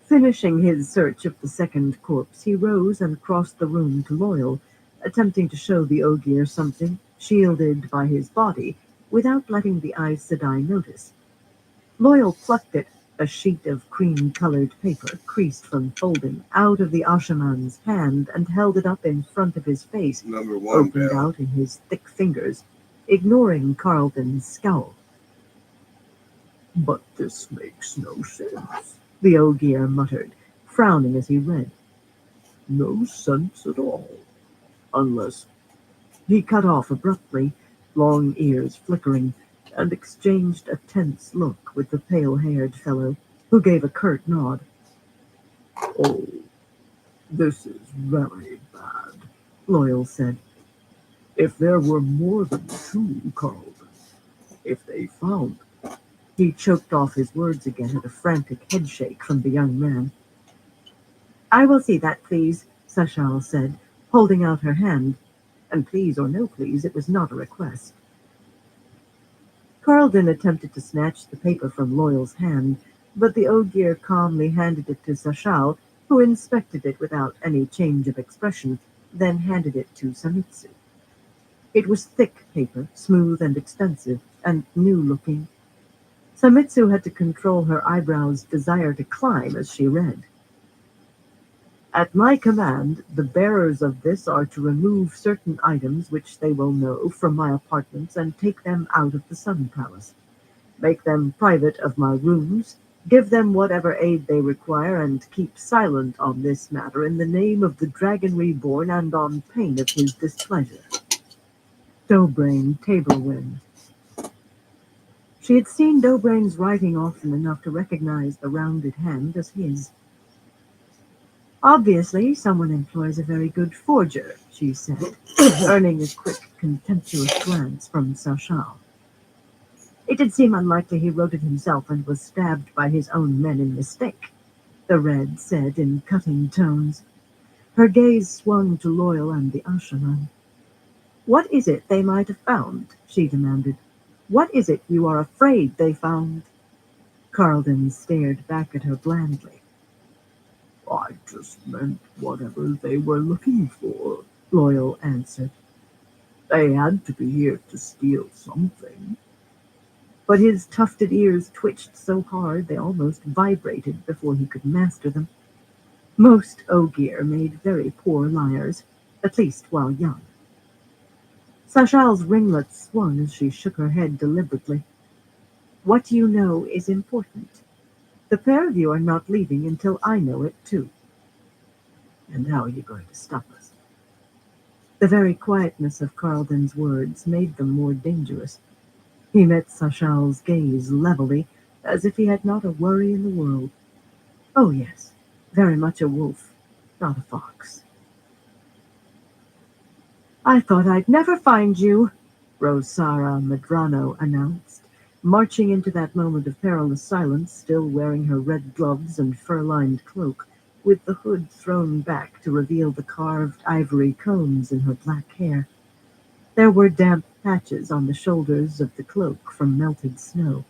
S1: Finishing his search of the second corpse, he rose and crossed the room to Loyal, attempting to show the Ogier something, shielded by his body, without letting the Aes Sedai notice. Loyal plucked it, a sheet of cream-colored paper, creased from folding, out of the Ashaman's hand and held it up in front of his face, opened out in his thick fingers, ignoring Carlden's scowl.
S2: "But this makes no sense,"
S1: the Ogier muttered, frowning as he read.
S2: "No sense at all. Unless—"
S1: He cut off abruptly, long ears flickering, and exchanged a tense look with the pale-haired fellow, who gave a curt nod.
S2: "Oh, this is very bad,"
S1: Loyal said.
S2: "If there were more than 2, Carlden, if they found—"
S1: He choked off his words again at a frantic headshake from the young man. "I will see that, please," Sashal said, holding out her hand. And please or no please, it was not a request. Carlden attempted to snatch the paper from Loyal's hand, but the Ogier calmly handed it to Sashal, who inspected it without any change of expression, then handed it to Samitsu. It was thick paper, smooth and expensive, and new-looking. Samitsu had to control her eyebrows' desire to climb as she read. "At my command, the bearers of this are to remove certain items which they will know from my apartments and take them out of the Sun Palace. Make them private of my rooms, give them whatever aid they require, and keep silent on this matter in the name of the Dragon Reborn and on pain of his displeasure. Dough-Brain Taborwin." She had seen Dough-Brain's writing often enough to recognize the rounded hand as his. "Obviously, someone employs a very good forger," she said, earning a quick, contemptuous glance from Sashal. "It did seem unlikely he wrote it himself and was stabbed by his own men in mistake," the Red said in cutting tones. Her gaze swung to Loyal and the Ashaman. "What is it they might have found?" she demanded. "What is it you are afraid they found?" Carlden stared back at her blandly.
S2: "I just meant whatever they were looking for,"
S1: Loyal answered.
S2: "They had to be here to steal something."
S1: But his tufted ears twitched so hard they almost vibrated before he could master them. Most Ogier made very poor liars, at least while young. Sachal's ringlets swung as she shook her head deliberately. What you know is important. The pair of you are not leaving until I know it, too. And how are you going to stop us? The very quietness of Carlden's words made them more dangerous. He met Sachal's gaze levelly, as if he had not a worry in the world. Oh, yes, very much a wolf, not a fox. I thought I'd never find you, Rosara Medrano announced, marching into that moment of perilous silence, still wearing her red gloves and fur-lined cloak, with the hood thrown back to reveal the carved ivory combs in her black hair. There were damp patches on the shoulders of the cloak from melted snow.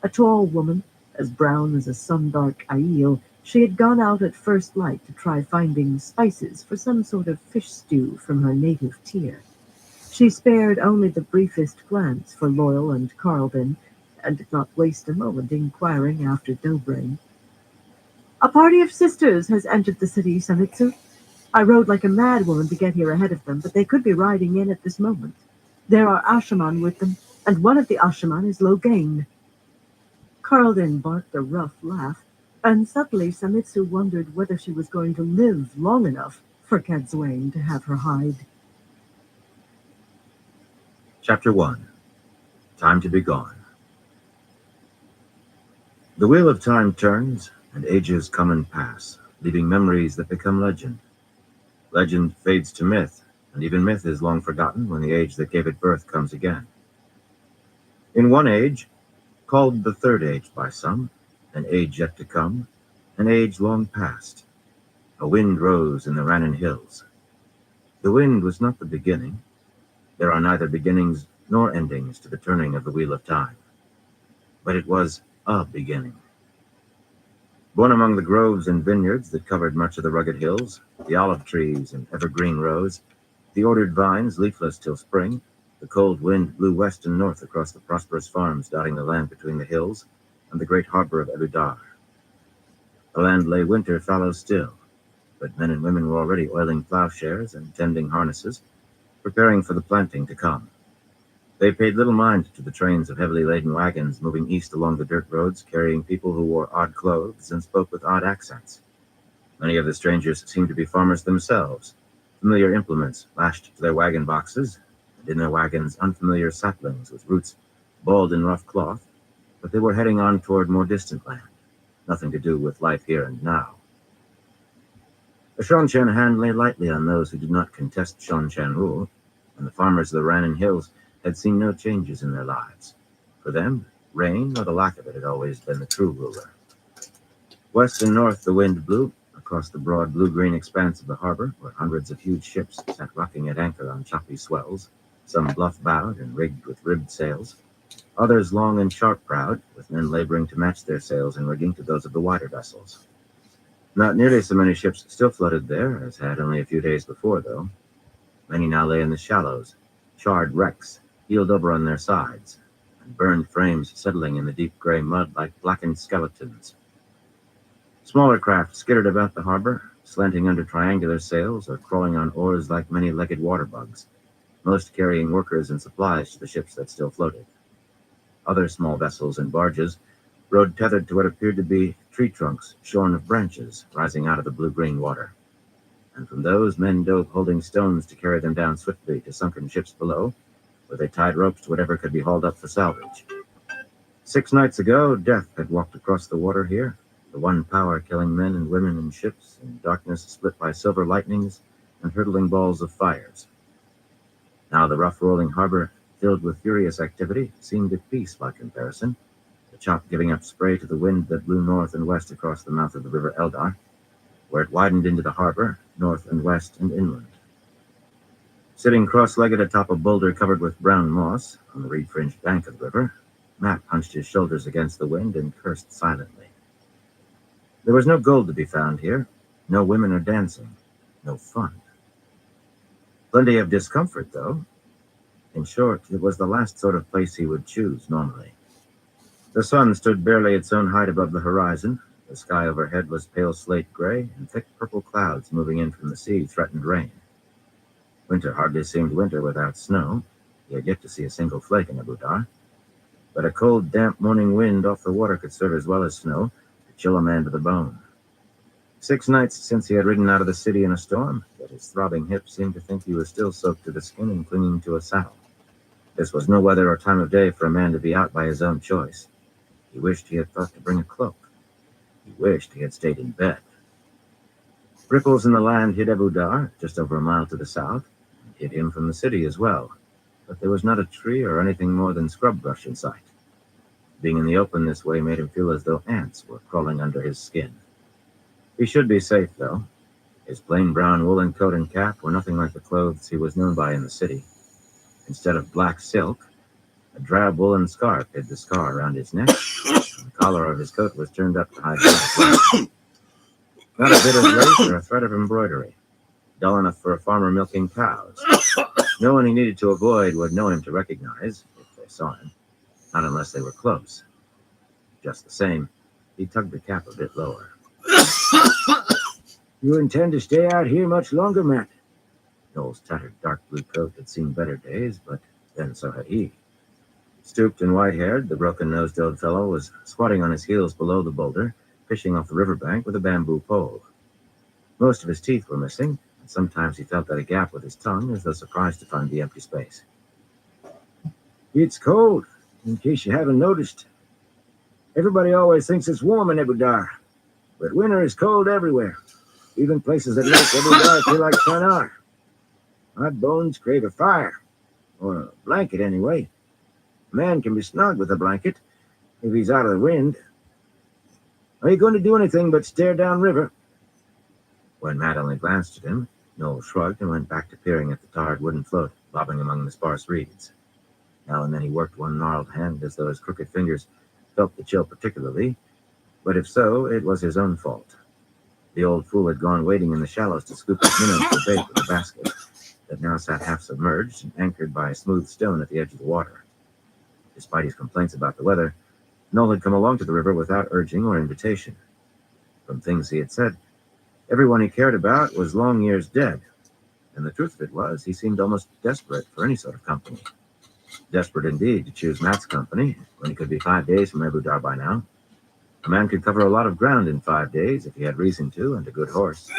S1: A tall woman, as brown as a sun-dark Aiel, she had gone out at first light to try finding spices for some sort of fish stew from her native tier. She spared only the briefest glance for Loyal and Carlden, and did not waste a moment inquiring after Dobrain. A party of sisters has entered the city, Samitsu. I rode like a madwoman to get here ahead of them, but they could be riding in at this moment. There are Ashaman with them, and one of the Ashaman is Logain. Carlden barked a rough laugh, and suddenly Samitsu wondered whether she was going to live long enough for Kadzwain to have her hide.
S3: Chapter 1. Time to be gone. The wheel of time turns, and ages come and pass, leaving memories that become legend. Legend fades to myth, and even myth is long forgotten when the age that gave it birth comes again. In one age, called the Third Age by some, an age yet to come, an age long past, a wind rose in the Rannon Hills. The wind was not the beginning. There are neither beginnings nor endings to the turning of the wheel of time. But it was a beginning. Born among the groves and vineyards that covered much of the rugged hills, the olive trees and evergreen rows, the ordered vines leafless till spring, the cold wind blew west and north across the prosperous farms dotting the land between the hills and the great harbor of Eludar. The land lay winter fallow still, but men and women were already oiling plowshares and tending harnesses, preparing for the planting to come. They paid little mind to the trains of heavily laden wagons moving east along the dirt roads, carrying people who wore odd clothes and spoke with odd accents. Many of the strangers seemed to be farmers themselves, familiar implements lashed to their wagon boxes, and in their wagons unfamiliar saplings with roots balled in rough cloth, but they were heading on toward more distant land, nothing to do with life here and now. The Shonchan hand lay lightly on those who did not contest Shonchan rule, and the farmers of the Rannon Hills had seen no changes in their lives. For them, rain, or the lack of it, had always been the true ruler. West and north the wind blew, across the broad blue-green expanse of the harbor, where hundreds of huge ships sat rocking at anchor on choppy swells, some bluff-bowed and rigged with ribbed sails, others long and sharp-prowed, with men laboring to match their sails and rigging to those of the wider vessels. Not nearly so many ships still floated there as had only a few days before, though. Many now lay in the shallows, charred wrecks, heeled over on their sides, and burned frames settling in the deep gray mud like blackened skeletons. Smaller craft skittered about the harbor, slanting under triangular sails or crawling on oars like many-legged water bugs, most carrying workers and supplies to the ships that still floated. Other small vessels and barges rode tethered to what appeared to be tree trunks shorn of branches rising out of the blue-green water. And from those, men dove holding stones to carry them down swiftly to sunken ships below, where they tied ropes to whatever could be hauled up for salvage. 6 nights ago, death had walked across the water here, the one power killing men and women and ships in darkness split by silver lightnings and hurtling balls of fires. Now the rough rolling harbor, filled with furious activity, seemed at peace by comparison, the chop giving up spray to the wind that blew north and west across the mouth of the river Eldar, where it widened into the harbor, north and west and inland. Sitting cross-legged atop a boulder covered with brown moss on the reed-fringed bank of the river, Matt hunched his shoulders against the wind and cursed silently. There was no gold to be found here, no women or dancing, no fun. Plenty of discomfort, though. In short, it was the last sort of place he would choose normally. The sun stood barely its own height above the horizon. The sky overhead was pale slate gray, and thick purple clouds moving in from the sea threatened rain. Winter hardly seemed winter without snow. He had yet to see a single flake in Abu Dhar. But a cold, damp morning wind off the water could serve as well as snow to chill a man to the bone. 6 nights since he had ridden out of the city in a storm, yet his throbbing hips seemed to think he was still soaked to the skin and clinging to a saddle. This was no weather or time of day for a man to be out by his own choice. He wished he had thought to bring a cloak. He wished he had stayed in bed. Ripples in the land hid Abu Dhar, just over a mile to the south, and hid him from the city as well, but there was not a tree or anything more than scrub brush in sight. Being in the open this way made him feel as though ants were crawling under his skin. He should be safe, though. His plain brown woolen coat and cap were nothing like the clothes he was known by in the city. Instead of black silk, a drab woolen scarf hid the scar around his neck, and the collar of his coat was turned up to hide his not a bit of lace or a thread of embroidery, dull enough for a farmer milking cows. No one he needed to avoid would know him to recognize, if they saw him, not unless they were close. Just the same, he tugged the cap a bit lower. You intend to stay out here much longer, Matt? Noel's tattered dark blue coat had seen better days, but then so had he. Stooped and white-haired, the broken-nosed old fellow was squatting on his heels below the boulder, fishing off the riverbank with a bamboo pole. Most of his teeth were missing, and sometimes he felt at a gap with his tongue, as though surprised to find the empty space. It's cold, in case you haven't noticed. Everybody always thinks it's warm in Abu Dhar, but winter is cold everywhere. Even places that like Abu Dhar feel like Sanar. My bones crave a fire, or a blanket anyway. A man can be snug with a blanket if he's out of the wind. Are you going to do anything but stare downriver? When Matt only glanced at him, Noel shrugged and went back to peering at the tarred wooden float bobbing among the sparse reeds. Now and then he worked one gnarled hand as though his crooked fingers felt the chill particularly, but if so, it was his own fault. The old fool had gone wading in the shallows to scoop up minnows for bait with a basket that now sat half submerged and anchored by a smooth stone at the edge of the water. Despite his complaints about the weather, Noel had come along to the river without urging or invitation. From things he had said, everyone he cared about was long years dead, and the truth of it was he seemed almost desperate for any sort of company. Desperate indeed to choose Matt's company when he could be 5 days from Abu Dhar by now. A man could cover a lot of ground in 5 days if he had reason to and a good horse.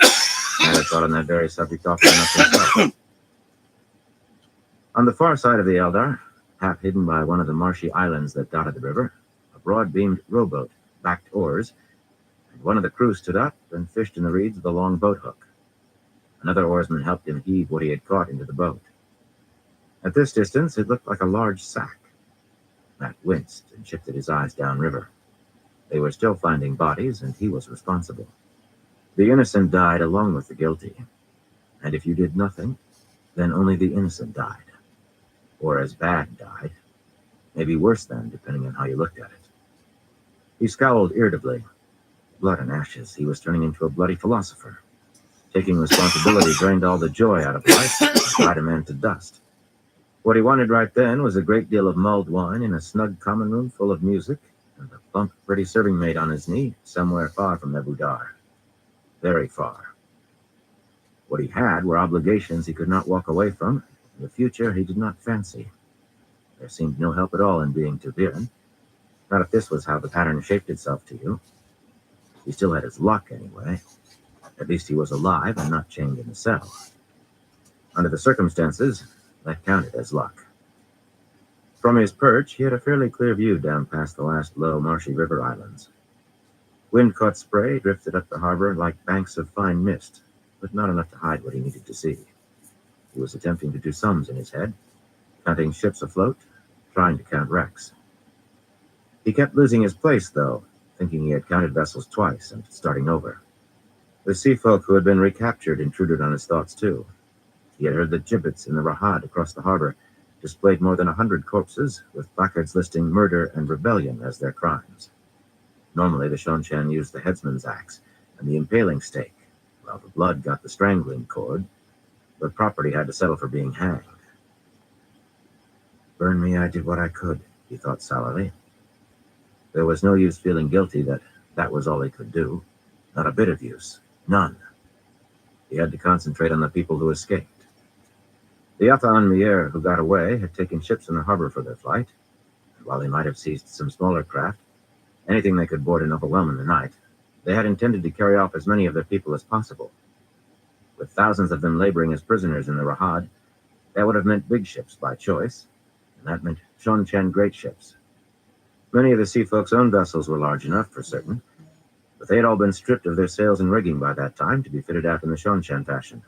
S3: Matt had thought on that very subject often enough himself. On the far side of the Eldar, half hidden by one of the marshy islands that dotted the river, a broad-beamed rowboat backed oars, and one of the crew stood up and fished in the reeds with a long boat hook. Another oarsman helped him heave what he had caught into the boat. At this distance, it looked like a large sack. Matt winced and shifted his eyes downriver. They were still finding bodies, and he was responsible. The innocent died along with the guilty. And if you did nothing, then only the innocent died. Or as bad died. Maybe worse than, depending on how you looked at it. He scowled irritably. Blood and ashes, he was turning into a bloody philosopher. Taking responsibility drained all the joy out of life and tied a man to dust. What he wanted right then was a great deal of mulled wine in a snug common room full of music, and a plump, pretty serving maid on his knee, somewhere far from Abu Dhar. Very far. What he had were obligations he could not walk away from, and the future he did not fancy. There seemed no help at all in being Tubiran. Not if this was how the pattern shaped itself to you. He still had his luck, anyway. At least he was alive and not chained in a cell. Under the circumstances, that counted as luck. From his perch, he had a fairly clear view down past the last low, marshy river islands. Wind-caught spray drifted up the harbor like banks of fine mist, but not enough to hide what he needed to see. He was attempting to do sums in his head, counting ships afloat, trying to count wrecks. He kept losing his place, though, thinking he had counted vessels twice and starting over. The sea folk who had been recaptured intruded on his thoughts, too. He had heard that gibbets in the Rahad across the harbor displayed more than 100 corpses, with placards listing murder and rebellion as their crimes. Normally, the Shonchan used the headsman's axe and the impaling stake, while the blood got the strangling cord, but property had to settle for being hanged. Burn me, I did what I could, he thought sourly. There was no use feeling guilty that was all he could do. Not a bit of use. None. He had to concentrate on the people who escaped. The Atha-an-Mier who got away had taken ships in the harbor for their flight, and while they might have seized some smaller craft, anything they could board and overwhelm in the night, they had intended to carry off as many of their people as possible. With thousands of them laboring as prisoners in the Rahad, that would have meant big ships by choice, and that meant Shon-Chen great ships. Many of the sea folks' own vessels were large enough, for certain, but they had all been stripped of their sails and rigging by that time to be fitted out in the Shon-Chen fashion.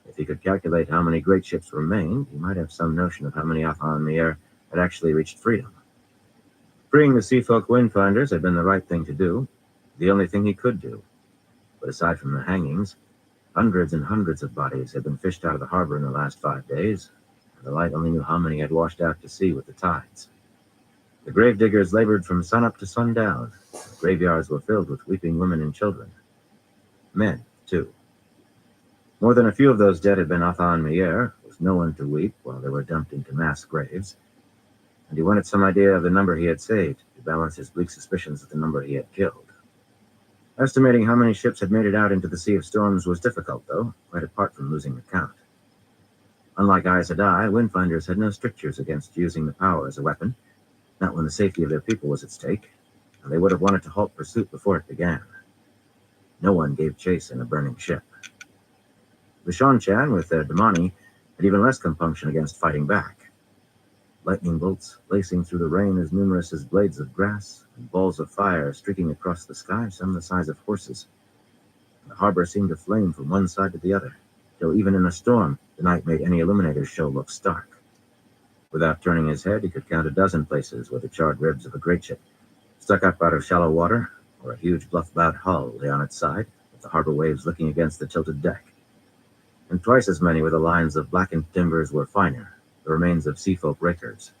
S3: If he could calculate how many great ships remained, he might have some notion of how many Atha-an-Mier had actually reached freedom. Freeing the Seafolk Windfinders had been the right thing to do, the only thing he could do. But aside from the hangings, hundreds and hundreds of bodies had been fished out of the harbor in the last 5 days, and the light only knew how many had washed out to sea with the tides. The gravediggers labored from sunup to sundown. The graveyards were filled with weeping women and children. Men, too. More than a few of those dead had been Atha-an-Mier, with no one to weep while they were dumped into mass graves, and he wanted some idea of the number he had saved to balance his bleak suspicions of the number he had killed. Estimating how many ships had made it out into the Sea of Storms was difficult, though, quite apart from losing the count. Unlike Aes Sedai, Windfinders had no strictures against using the power as a weapon, not when the safety of their people was at stake, and they would have wanted to halt pursuit before it began. No one gave chase in a burning ship. The Shon-Chen, with their Damani, had even less compunction against fighting back. Lightning bolts lacing through the rain as numerous as blades of grass, and balls of fire streaking across the sky, some the size of horses. The harbor seemed to flame from one side to the other, till even in a storm, the night made any illuminator's show look stark. Without turning his head, he could count a dozen places where the charred ribs of a great ship stuck up out of shallow water, or a huge bluff-bowed hull lay on its side, with the harbor waves licking against the tilted deck. And twice as many where the lines of blackened timbers were finer, the remains of seafolk rakers.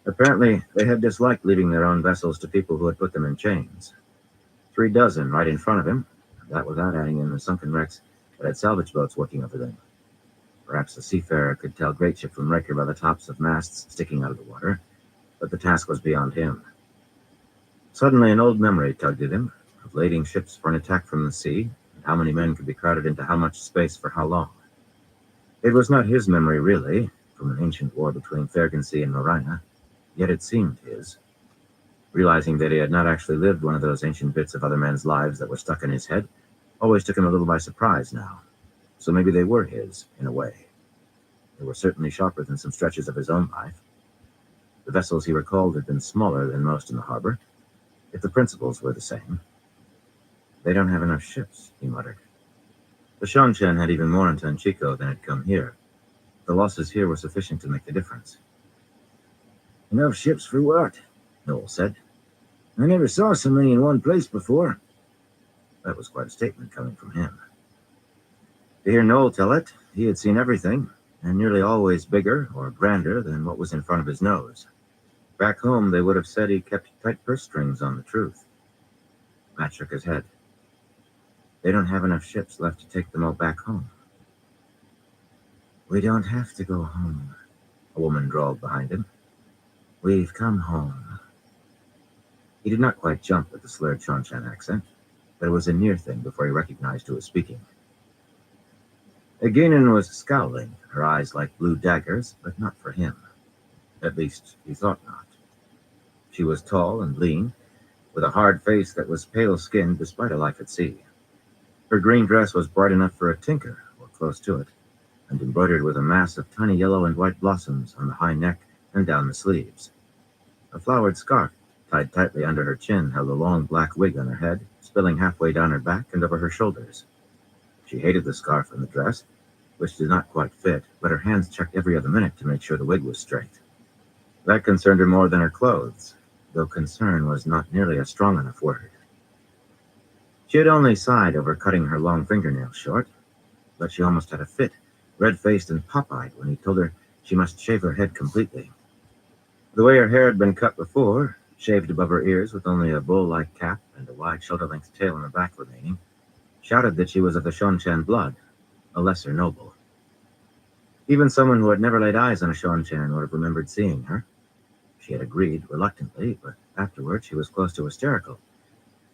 S3: Apparently, they had disliked leaving their own vessels to people who had put them in chains. 3 dozen right in front of him, that without adding in the sunken wrecks that had salvage boats working over them. Perhaps the seafarer could tell great ship from raker by the tops of masts sticking out of the water, but the task was beyond him. Suddenly an old memory tugged at him, of lading ships for an attack from the sea, and how many men could be crowded into how much space for how long. It was not his memory, really, from an ancient war between Fergensea and Morina, yet it seemed his. Realizing that he had not actually lived one of those ancient bits of other men's lives that were stuck in his head always took him a little by surprise now. So maybe they were his, in a way. They were certainly sharper than some stretches of his own life. The vessels he recalled had been smaller than most in the harbor, if the principles were the same. They don't have enough ships, he muttered. The Shon-Chen had even more in Tanchico than had come here. The losses here were sufficient to make the difference. Enough ships for what? Noel said. I never saw so many in one place before. That was quite a statement coming from him. To hear Noel tell it, he had seen everything, and nearly always bigger or grander than what was in front of his nose. Back home, they would have said he kept tight purse strings on the truth. Matt shook his head. They don't have enough ships left to take them all back home. We don't have to go home, a woman drawled behind him. We've come home. He did not quite jump at the slurred Shon-Chen accent, but it was a near thing before he recognized who was speaking. Eginin was scowling, her eyes like blue daggers, but not for him. At least, he thought not. She was tall and lean, with a hard face that was pale-skinned despite a life at sea. Her green dress was bright enough for a tinker, or close to it, and embroidered with a mass of tiny yellow and white blossoms on the high neck and down the sleeves. A flowered scarf, tied tightly under her chin, held a long black wig on her head, spilling halfway down her back and over her shoulders. She hated the scarf and the dress, which did not quite fit, but her hands checked every other minute to make sure the wig was straight. That concerned her more than her clothes, though concern was not nearly a strong enough word. She had only sighed over cutting her long fingernails short, but she almost had a fit, red-faced and pop-eyed when he told her she must shave her head completely. The way her hair had been cut before, shaved above her ears with only a bull-like cap and a wide shoulder-length tail in the back remaining, shouted that she was of the Shon-Chen blood, a lesser noble. Even someone who had never laid eyes on a Shon-Chen would have remembered seeing her. She had agreed, reluctantly, but afterward she was close to hysterical,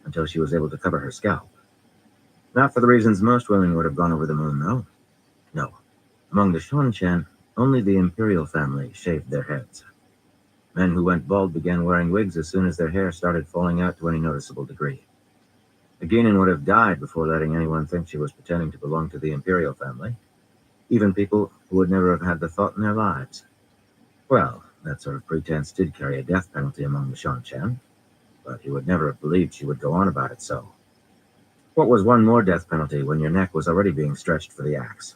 S3: until she was able to cover her scalp. Not for the reasons most women would have gone over the moon, though. No, Among the Shanshan, only the imperial family shaved their heads. Men who went bald began wearing wigs as soon as their hair started falling out to any noticeable degree. Aginin would have died before letting anyone think she was pretending to belong to the imperial family, even people who would never have had the thought in their lives. Well, that sort of pretense did carry a death penalty among the Shanshan, but he would never have believed she would go on about it so. What was one more death penalty when your neck was already being stretched for the axe?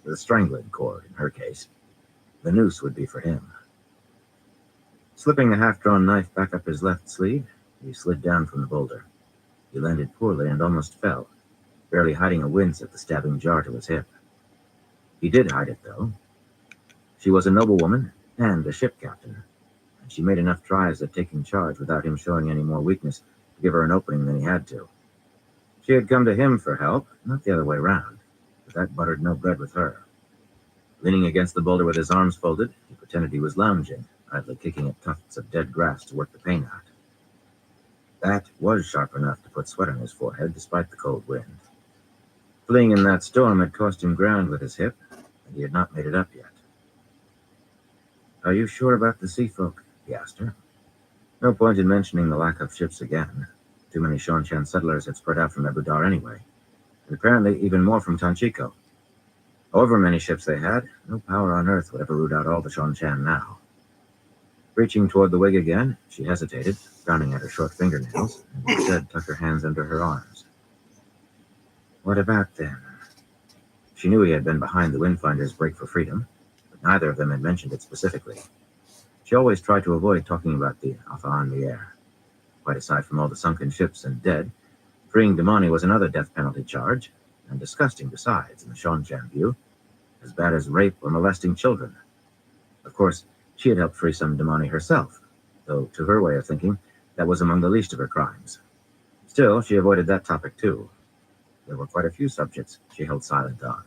S3: The strangling cord, in her case. The noose would be for him. Slipping the half-drawn knife back up his left sleeve, he slid down from the boulder. He landed poorly and almost fell, barely hiding a wince at the stabbing jar to his hip. He did hide it, though. She was a noblewoman and a ship captain, and she made enough tries at taking charge without him showing any more weakness to give her an opening than he had to. She had come to him for help, not the other way round, but that buttered no bread with her. Leaning against the boulder with his arms folded, he pretended he was lounging, idly kicking at tufts of dead grass to work the pain out. That was sharp enough to put sweat on his forehead despite the cold wind. Fleeing in that storm had cost him ground with his hip, and he had not made it up yet. "Are you sure about the sea folk?" he asked her. No point in mentioning the lack of ships again. Too many Shanshan settlers had spread out from Ebudar anyway, and apparently even more from Tanchico. However many ships they had, no power on earth would ever root out all the Shanshan now. Reaching toward the wig again, she hesitated, frowning at her short fingernails, and instead tucked her hands under her arms. What about them? She knew he had been behind the Windfinder's break for freedom, but neither of them had mentioned it specifically. She always tried to avoid talking about the Afa in the air. Quite aside from all the sunken ships and dead, freeing Damani was another death penalty charge, and disgusting besides, in the Shanshan view, as bad as rape or molesting children. Of course, she had helped free some Damani herself, though to her way of thinking, that was among the least of her crimes. Still, she avoided that topic too. There were quite a few subjects she held silent on.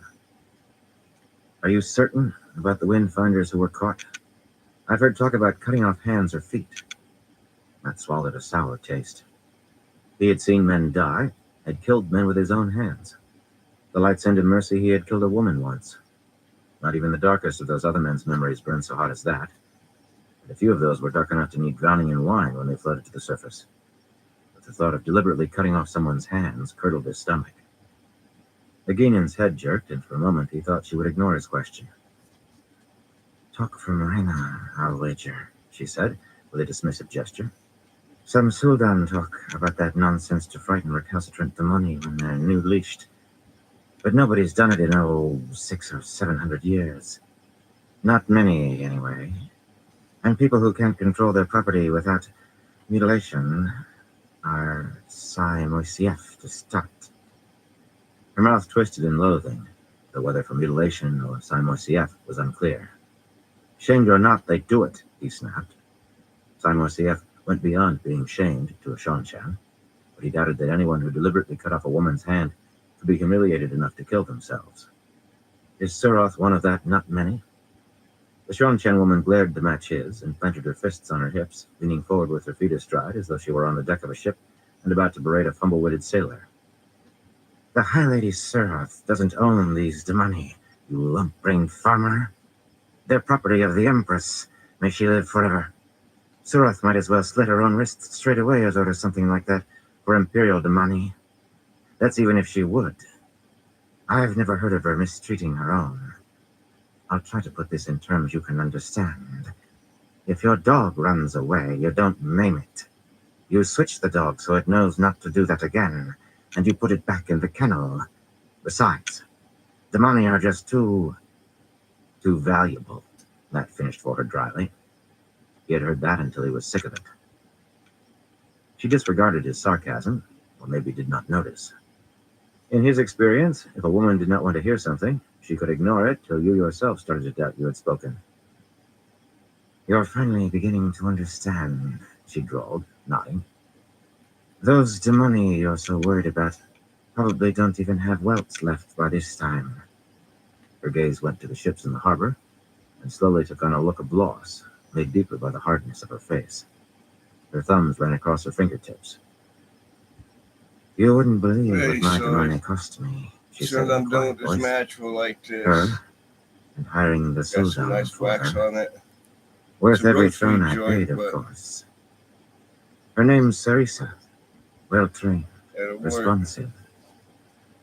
S3: Are you certain about the Windfinders who were caught? I've heard talk about cutting off hands or feet. Matt swallowed a sour taste. He had seen men die, had killed men with his own hands. The Light's End of Mercy, he had killed a woman once. Not even the darkest of those other men's memories burned so hot as that. And a few of those were dark enough to need drowning in wine when they floated to the surface. But the thought of deliberately cutting off someone's hands curdled his stomach. Aginion's head jerked, and for a moment he thought she would ignore his question. Talk from Marina, I'll wager, she said, with a dismissive gesture. Some Suldan talk about that nonsense to frighten recalcitrant Damani when they're new-leashed. But nobody's done it in, 600 or 700 years. Not many, anyway. And people who can't control their property without mutilation are Sai Moisief to start. Her mouth twisted in loathing, though whether for mutilation or Sai Moisief was unclear. Shamed or not, they do it, he snapped. Sai Moisief went beyond being shamed to a Shanshan, but he doubted that anyone who deliberately cut off a woman's hand could be humiliated enough to kill themselves. Is Suroth one of that not many? The Shanshan woman glared to match his and planted her fists on her hips, leaning forward with her feet astride as though she were on the deck of a ship and about to berate a fumble-witted sailor. The High Lady Suroth doesn't own these Damani, you lump-brained farmer. They're property of the Empress. May she live forever. Suroth might as well slit her own wrists straight away as order something like that for Imperial Damani. That's even if she would. I've never heard of her mistreating her own. I'll try to put this in terms you can understand. If your dog runs away, you don't maim it. You switch the dog so it knows not to do that again, and you put it back in the kennel. Besides, Damani are just too valuable. Matt finished for her dryly. He had heard that until he was sick of it. She disregarded his sarcasm, or maybe did not notice. In his experience, if a woman did not want to hear something, she could ignore it till you yourself started to doubt you had spoken. You're finally beginning to understand, she drawled, nodding. Those Damani you're so worried about probably don't even have welts left by this time. Her gaze went to the ships in the harbor, and slowly took on a look of loss, made deeper by the hardness of her face. Her thumbs ran across her fingertips. You wouldn't believe what my Damani cost me, she said.
S4: I'm done with this match, we'll like this.
S3: Her and hiring the
S4: Got some
S3: Sultan
S4: nice
S3: for
S4: wax
S3: her.
S4: on it.
S3: Worth
S4: It's a
S3: every
S4: roast
S3: throne
S4: meat
S3: I
S4: joint,
S3: paid, of
S4: but-
S3: course. Her name's Sarisa. Well trained,
S4: And it worked.
S3: responsive.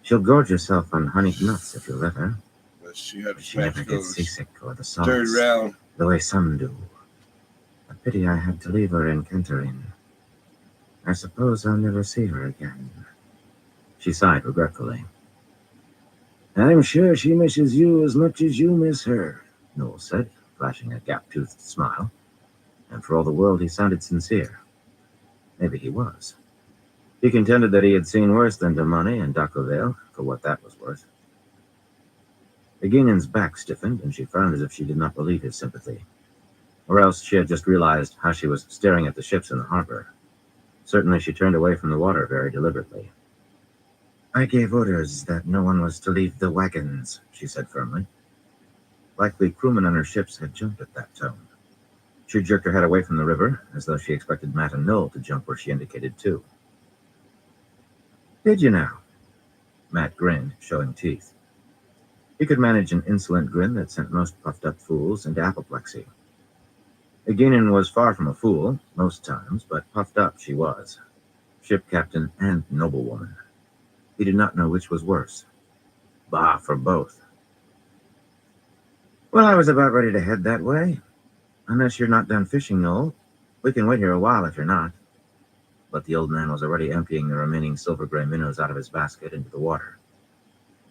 S3: She'll gorge herself on honeyed nuts if you let her,
S4: But she had
S3: but she never gets
S4: Mexico's
S3: seasick or the
S4: third
S3: sauce,
S4: round.
S3: the way some do. A pity I had to leave her in Kenterin. I suppose I'll never see her again. She sighed regretfully. I'm sure she misses you as much as you miss her, Noel said, flashing a gap-toothed smile. And for all the world, he sounded sincere. Maybe he was. He contended that he had seen worse than Damani and Dakovale, for what that was worth. Eginen's back stiffened, and she frowned as if she did not believe his sympathy. Or else she had just realized how she was staring at the ships in the harbor. Certainly she turned away from the water very deliberately. I gave orders that no one was to leave the wagons, she said firmly. Likely crewmen on her ships had jumped at that tone. She jerked her head away from the river, as though she expected Matt and Noel to jump where she indicated too. Did you now? Matt grinned, showing teeth. He could manage an insolent grin that sent most puffed-up fools into apoplexy. Eginen was far from a fool, most times, but puffed up she was. Ship captain and noblewoman. He did not know which was worse. Bah, for both. Well, I was about ready to head that way. Unless you're not done fishing, Noel. We can wait here a while if you're not. But the old man was already emptying the remaining silver-gray minnows out of his basket into the water.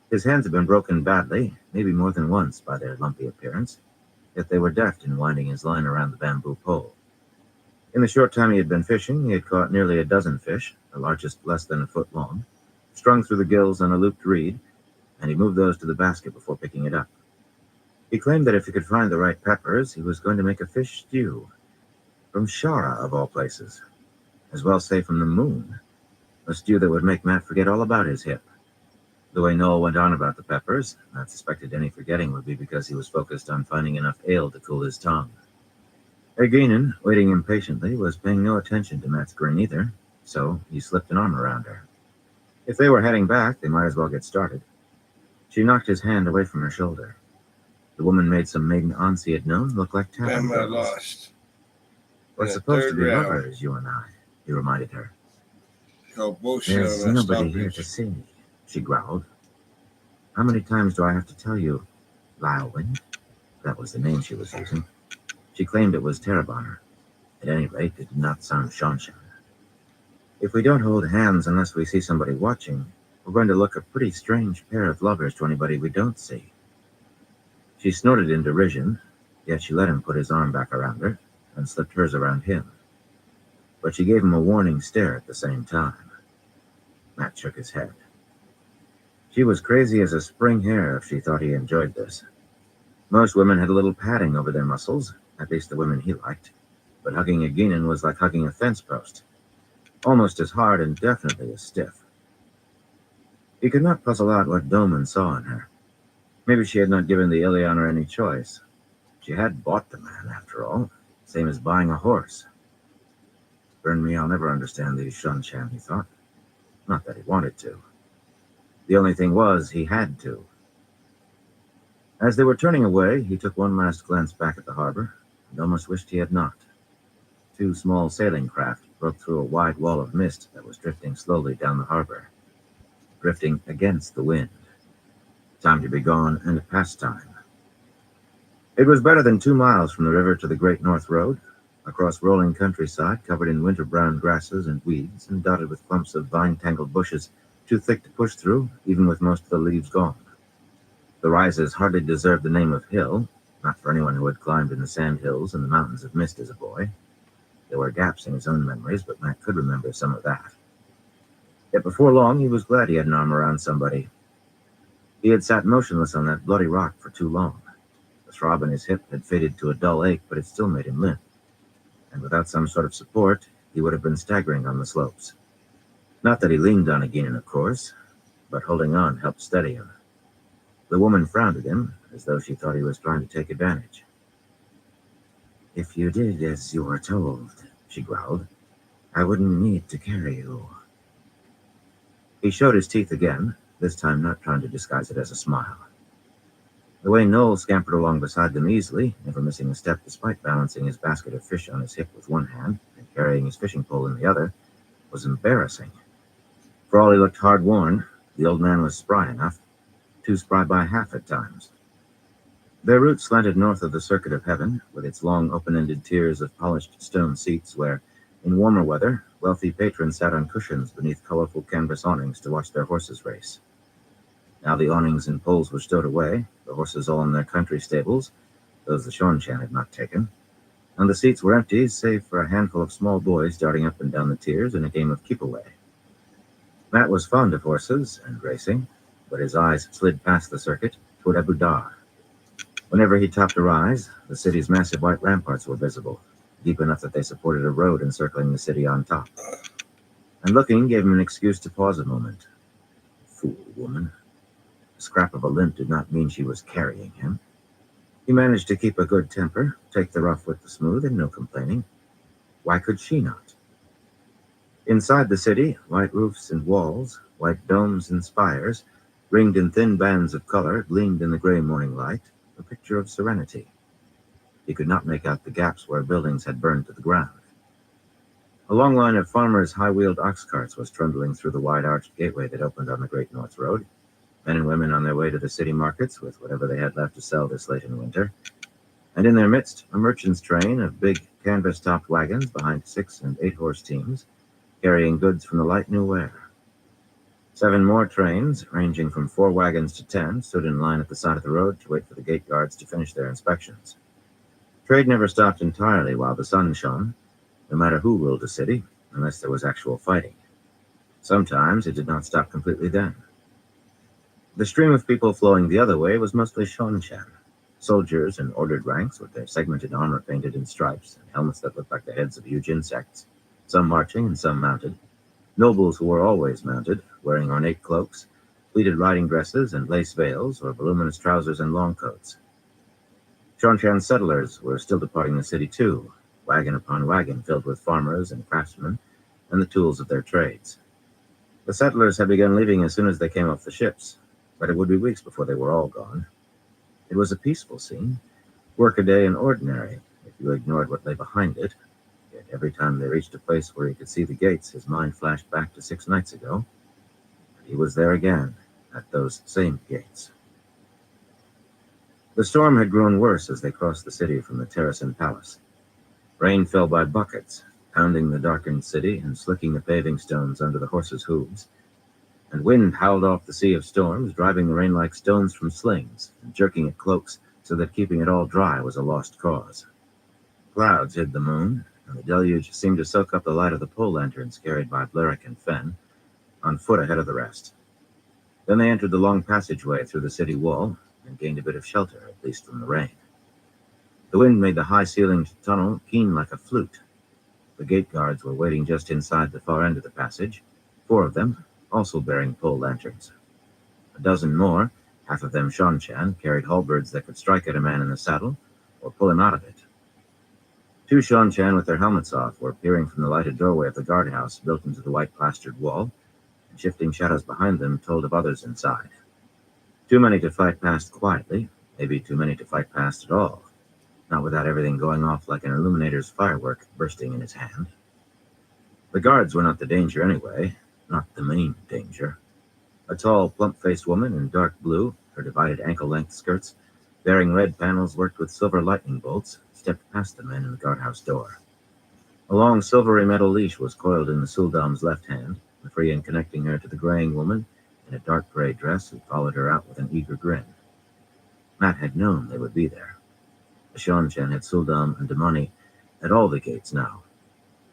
S3: His hands had been broken badly, maybe more than once, by their lumpy appearance, yet they were deft in winding his line around the bamboo pole. In the short time he had been fishing, he had caught nearly a dozen fish, the largest less than a foot long, strung through the gills on a looped reed, and he moved those to the basket before picking it up. He claimed that if he could find the right peppers, he was going to make a fish stew. From Shara, of all places. As well say from the moon. A stew that would make Matt forget all about his hip. The way Noel went on about the peppers, Matt suspected any forgetting would be because he was focused on finding enough ale to cool his tongue. Eginen, waiting impatiently, was paying no attention to Matt's grin either, so he slipped an arm around her. If they were heading back, they might as well get started. She knocked his hand away from her shoulder. The woman made some maiden aunts he had known look like tavern
S4: Damn, I
S3: girls.
S4: lost.
S3: We're
S4: In the
S3: supposed to
S4: third
S3: be
S4: round.
S3: lovers, you and I, he reminded her.
S4: Called bullshit
S3: There's
S4: on that
S3: nobody here to
S4: stoppage.
S3: see, she growled. How many times do I have to tell you, Lylewind? That was the name she was using. She claimed it was Terabonner. At any rate, it did not sound Shanshan. If we don't hold hands unless we see somebody watching, we're going to look a pretty strange pair of lovers to anybody we don't see. She snorted in derision, yet she let him put his arm back around her and slipped hers around him. But she gave him a warning stare at the same time. Matt shook his head. She was crazy as a spring hare if she thought he enjoyed this. Most women had a little padding over their muscles, at least the women he liked, but hugging Eginen was like hugging a fence post, almost as hard and definitely as stiff. He could not puzzle out what Doman saw in her. Maybe she had not given the Ileana any choice. She had bought the man, after all, same as buying a horse. Burn me, I'll never understand these Shanshan, he thought. Not that he wanted to. The only thing was, he had to. As they were turning away, he took one last glance back at the harbor, and almost wished he had not. 2 small sailing craft broke through a wide wall of mist that was drifting slowly down the harbor. Drifting against the wind. Time to be gone and past time. It was better than 2 miles from the river to the Great North Road, across rolling countryside covered in winter-brown grasses and weeds and dotted with clumps of vine-tangled bushes, too thick to push through, even with most of the leaves gone. The rises hardly deserved the name of hill, not for anyone who had climbed in the sand hills and the mountains of mist as a boy. There were gaps in his own memories, but Matt could remember some of that. Yet before long, he was glad he had an arm around somebody. He had sat motionless on that bloody rock for too long. The throb in his hip had faded to a dull ache, but it still made him limp. And without some sort of support, he would have been staggering on the slopes. Not that he leaned on Eginen, of course, but holding on helped steady him. The woman frowned at him, as though she thought he was trying to take advantage. If you did as you were told, she growled, I wouldn't need to carry you. He showed his teeth again, this time not trying to disguise it as a smile. The way Noel scampered along beside them easily, never missing a step despite balancing his basket of fish on his hip with one hand and carrying his fishing pole in the other, was embarrassing. For all he looked hard-worn, the old man was spry enough, too spry by half at times. Their route slanted north of the Circuit of Heaven, with its long open-ended tiers of polished stone seats where, in warmer weather, wealthy patrons sat on cushions beneath colorful canvas awnings to watch their horses race. Now the awnings and poles were stowed away, the horses all in their country stables, those the Seanchan had not taken, and the seats were empty save for a handful of small boys darting up and down the tiers in a game of keep-away. Matt was fond of horses and racing, but his eyes slid past the circuit toward Abu Dar. Whenever he topped a rise, the city's massive white ramparts were visible, deep enough that they supported a road encircling the city on top. And looking gave him an excuse to pause a moment. Fool woman. The scrap of a limp did not mean she was carrying him. He managed to keep a good temper, take the rough with the smooth, and no complaining. Why could she not? Inside the city, white roofs and walls, white domes and spires, ringed in thin bands of color, gleamed in the gray morning light, a picture of serenity. He could not make out the gaps where buildings had burned to the ground. A long line of farmers' high-wheeled ox carts was trundling through the wide-arched gateway that opened on the Great North Road, men and women on their way to the city markets with whatever they had left to sell this late in winter, and in their midst a merchant's train of big canvas-topped wagons behind 6- and 8-horse teams, carrying goods from the light new wear. 7 more trains, ranging from 4 wagons to 10, stood in line at the side of the road to wait for the gate guards to finish their inspections. Trade never stopped entirely while the sun shone, no matter who ruled the city, unless there was actual fighting. Sometimes it did not stop completely then. The stream of people flowing the other way was mostly Seanchan, soldiers in ordered ranks with their segmented armor painted in stripes and helmets that looked like the heads of huge insects, some marching and some mounted, nobles who were always mounted, wearing ornate cloaks, pleated riding dresses and lace veils or voluminous trousers and long coats. Seanchan settlers were still departing the city too, wagon upon wagon filled with farmers and craftsmen and the tools of their trades. The settlers had begun leaving as soon as they came off the ships, but it would be weeks before they were all gone. It was a peaceful scene, workaday and ordinary, if you ignored what lay behind it. Yet every time they reached a place where he could see the gates, his mind flashed back to 6 nights ago. And he was there again, at those same gates. The storm had grown worse as they crossed the city from the terrace and palace. Rain fell by buckets, pounding the darkened city and slicking the paving stones under the horses' hooves, and wind howled off the sea of storms, driving the rain like stones from slings and jerking at cloaks so that keeping it all dry was a lost cause. Clouds hid the moon, and the deluge seemed to soak up the light of the pole lanterns carried by Blerick and Fenn, on foot ahead of the rest. Then they entered the long passageway through the city wall and gained a bit of shelter, at least from the rain. The wind made the high-ceilinged tunnel keen like a flute. The gate guards were waiting just inside the far end of the passage, 4 of them, also bearing pole lanterns. A dozen more, half of them Seanchan, carried halberds that could strike at a man in the saddle or pull him out of it. 2 Seanchan with their helmets off were peering from the lighted doorway of the guardhouse built into the white plastered wall, and shifting shadows behind them told of others inside. Too many to fight past quietly, maybe too many to fight past at all, not without everything going off like an illuminator's firework bursting in his hand. The guards were not the danger anyway, not the main danger. A tall, plump-faced woman in dark blue, her divided ankle-length skirts bearing red panels worked with silver lightning bolts, stepped past the men in the guardhouse door. A long silvery metal leash was coiled in the Sul'dam's left hand, free and connecting her to the graying woman in a dark gray dress who followed her out with an eager grin. Matt had known they would be there. The Seanchan had Sul'dam and Damani at all the gates now.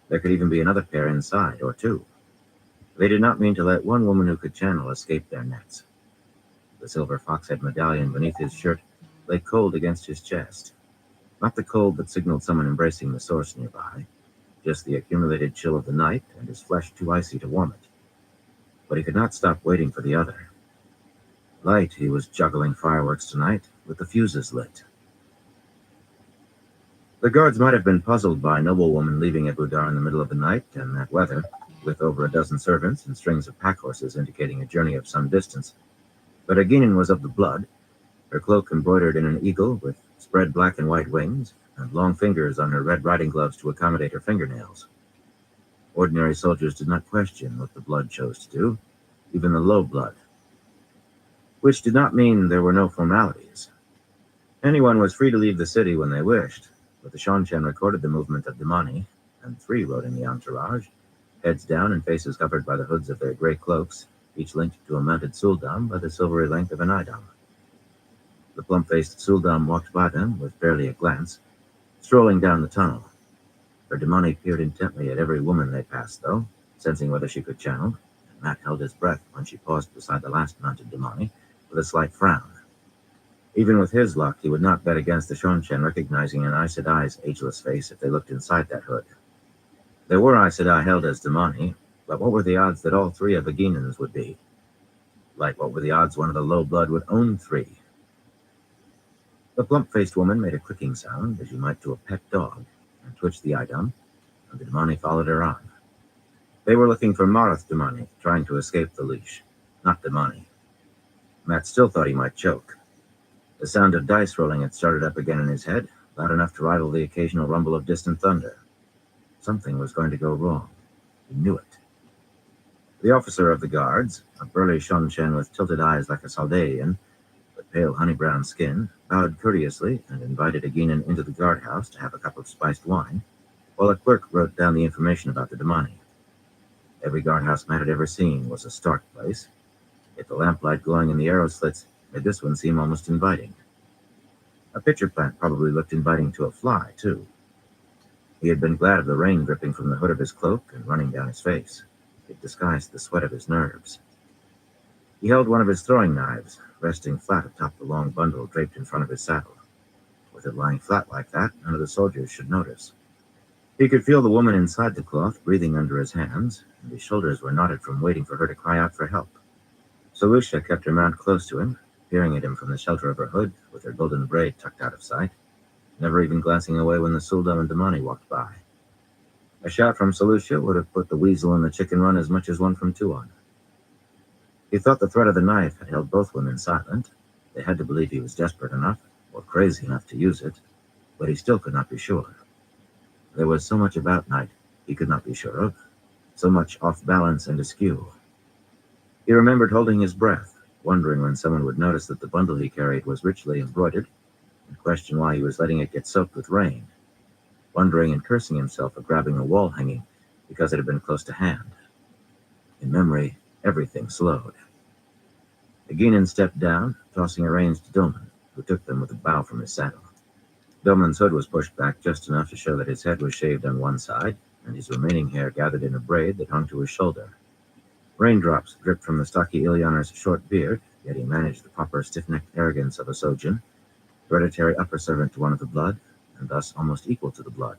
S3: There could even be another pair inside, or 2. They did not mean to let one woman who could channel escape their nets. The silver fox-head medallion beneath his shirt lay cold against his chest. Not the cold that signaled someone embracing the source nearby, just the accumulated chill of the night and his flesh too icy to warm it. But he could not stop waiting for the other. Light, he was juggling fireworks tonight, with the fuses lit. The guards might have been puzzled by a noblewoman leaving Abu Dar in the middle of the night and that weather, with over a dozen servants and strings of pack horses indicating a journey of some distance. But Aguinan was of the blood, her cloak embroidered in an eagle with spread black and white wings, and long fingers on her red riding gloves to accommodate her fingernails. Ordinary soldiers did not question what the blood chose to do, even the low blood. Which did not mean there were no formalities. Anyone was free to leave the city when they wished, but the Shanshan recorded the movement of Damani, and 3 rode in the entourage, heads down and faces covered by the hoods of their gray cloaks, each linked to a mounted Suldam by the silvery length of an Idam. The plump-faced Suldam walked by them with barely a glance, strolling down the tunnel. Her Damani peered intently at every woman they passed, though, sensing whether she could channel, and Matt held his breath when she paused beside the last mounted Damani, with a slight frown. Even with his luck, he would not bet against the Shanshan recognizing an Aes Sedai's ageless face if they looked inside that hood. There were Aes Sedai held as Damani, but what were the odds that all 3 of Aginans would be? Like what were the odds one of the low blood would own 3? The plump-faced woman made a clicking sound, as you might to a pet dog, and twitched the Idam, and the Damani followed her on. They were looking for Marath Damani, trying to escape the leash, not Damani. Matt still thought he might choke. The sound of dice rolling had started up again in his head, loud enough to rival the occasional rumble of distant thunder. Something was going to go wrong. He knew it. The officer of the guards, a burly Shanshan with tilted eyes like a Saldaean, but pale honey-brown skin, bowed courteously and invited Aginan into the guardhouse to have a cup of spiced wine, while a clerk wrote down the information about the Damani. Every guardhouse Matt had ever seen was a stark place, yet the lamplight glowing in the arrow slits made this one seem almost inviting. A pitcher plant probably looked inviting to a fly, too. He had been glad of the rain dripping from the hood of his cloak and running down his face. It disguised the sweat of his nerves. He held one of his throwing knives, resting flat atop the long bundle draped in front of his saddle. With it lying flat like that, none of the soldiers should notice. He could feel the woman inside the cloth breathing under his hands, and his shoulders were knotted from waiting for her to cry out for help. So Lucia kept her mount close to him, peering at him from the shelter of her hood, with her golden braid tucked out of sight, never even glancing away when the Suldam and Damani walked by. A shout from Selucia would have put the weasel in the chicken run as much as one from Tuon. He thought the threat of the knife had held both women silent. They had to believe he was desperate enough, or crazy enough to use it, but he still could not be sure. There was so much about Night he could not be sure of, so much off balance and askew. He remembered holding his breath, wondering when someone would notice that the bundle he carried was richly embroidered, and question why he was letting it get soaked with rain, wondering and cursing himself for grabbing a wall hanging because it had been close to hand. In memory, everything slowed. Aginan stepped down, tossing her reins to Doman, who took them with a bow from his saddle. Doman's hood was pushed back just enough to show that his head was shaved on one side, and his remaining hair gathered in a braid that hung to his shoulder. Raindrops dripped from the stocky Ilyaner's short beard, yet he managed the proper stiff-necked arrogance of a Sojin, hereditary upper servant to one of the blood, and thus almost equal to the blood.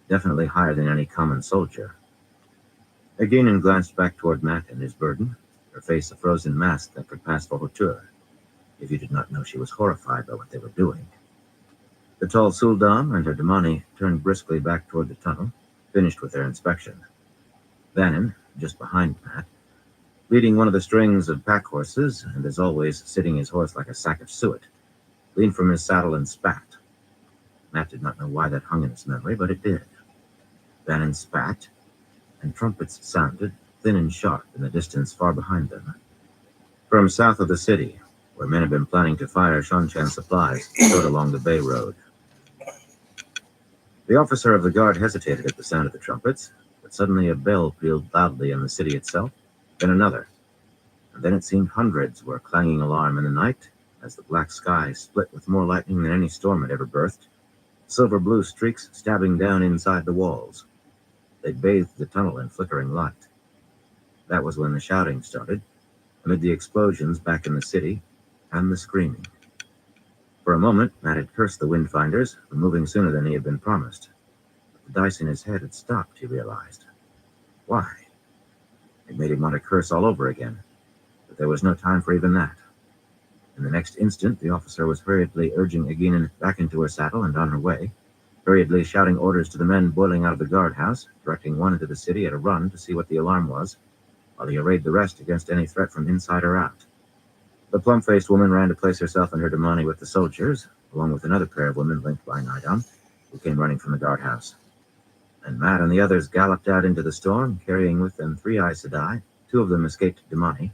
S3: Definitely higher than any common soldier. Aginan glanced back toward Matt and his burden, her face a frozen mask that could pass for hauteur, if you did not know she was horrified by what they were doing. The tall Suldam and her Damani turned briskly back toward the tunnel, finished with their inspection. Vannin, just behind Matt, leading one of the strings of pack horses, and as always sitting his horse like a sack of suet, leaned from his saddle and spat. Matt did not know why that hung in his memory, but it did. Vannin spat, and trumpets sounded, thin and sharp, in the distance far behind them. From south of the city, where men had been planning to fire Shanshan supplies, stood along the Bay Road. The officer of the guard hesitated at the sound of the trumpets, but suddenly a bell pealed loudly in the city itself, then another, and then it seemed hundreds were clanging alarm in the night, as the black sky split with more lightning than any storm had ever birthed, silver-blue streaks stabbing down inside the walls. They bathed the tunnel in flickering light. That was when the shouting started, amid the explosions back in the city, and the screaming. For a moment, Matt had cursed the Windfinders for moving sooner than he had been promised. But the dice in his head had stopped, he realized. Why? It made him want to curse all over again, but there was no time for even that. In the next instant, the officer was hurriedly urging Aginan back into her saddle and on her way, hurriedly shouting orders to the men boiling out of the guardhouse, directing one into the city at a run to see what the alarm was, while he arrayed the rest against any threat from inside or out. The plum-faced woman ran to place herself and her Damani with the soldiers, along with another pair of women linked by Nidam, who came running from the guardhouse. And Matt and the others galloped out into the storm, carrying with them 3 Aes Sedai. 2 of them escaped Damani,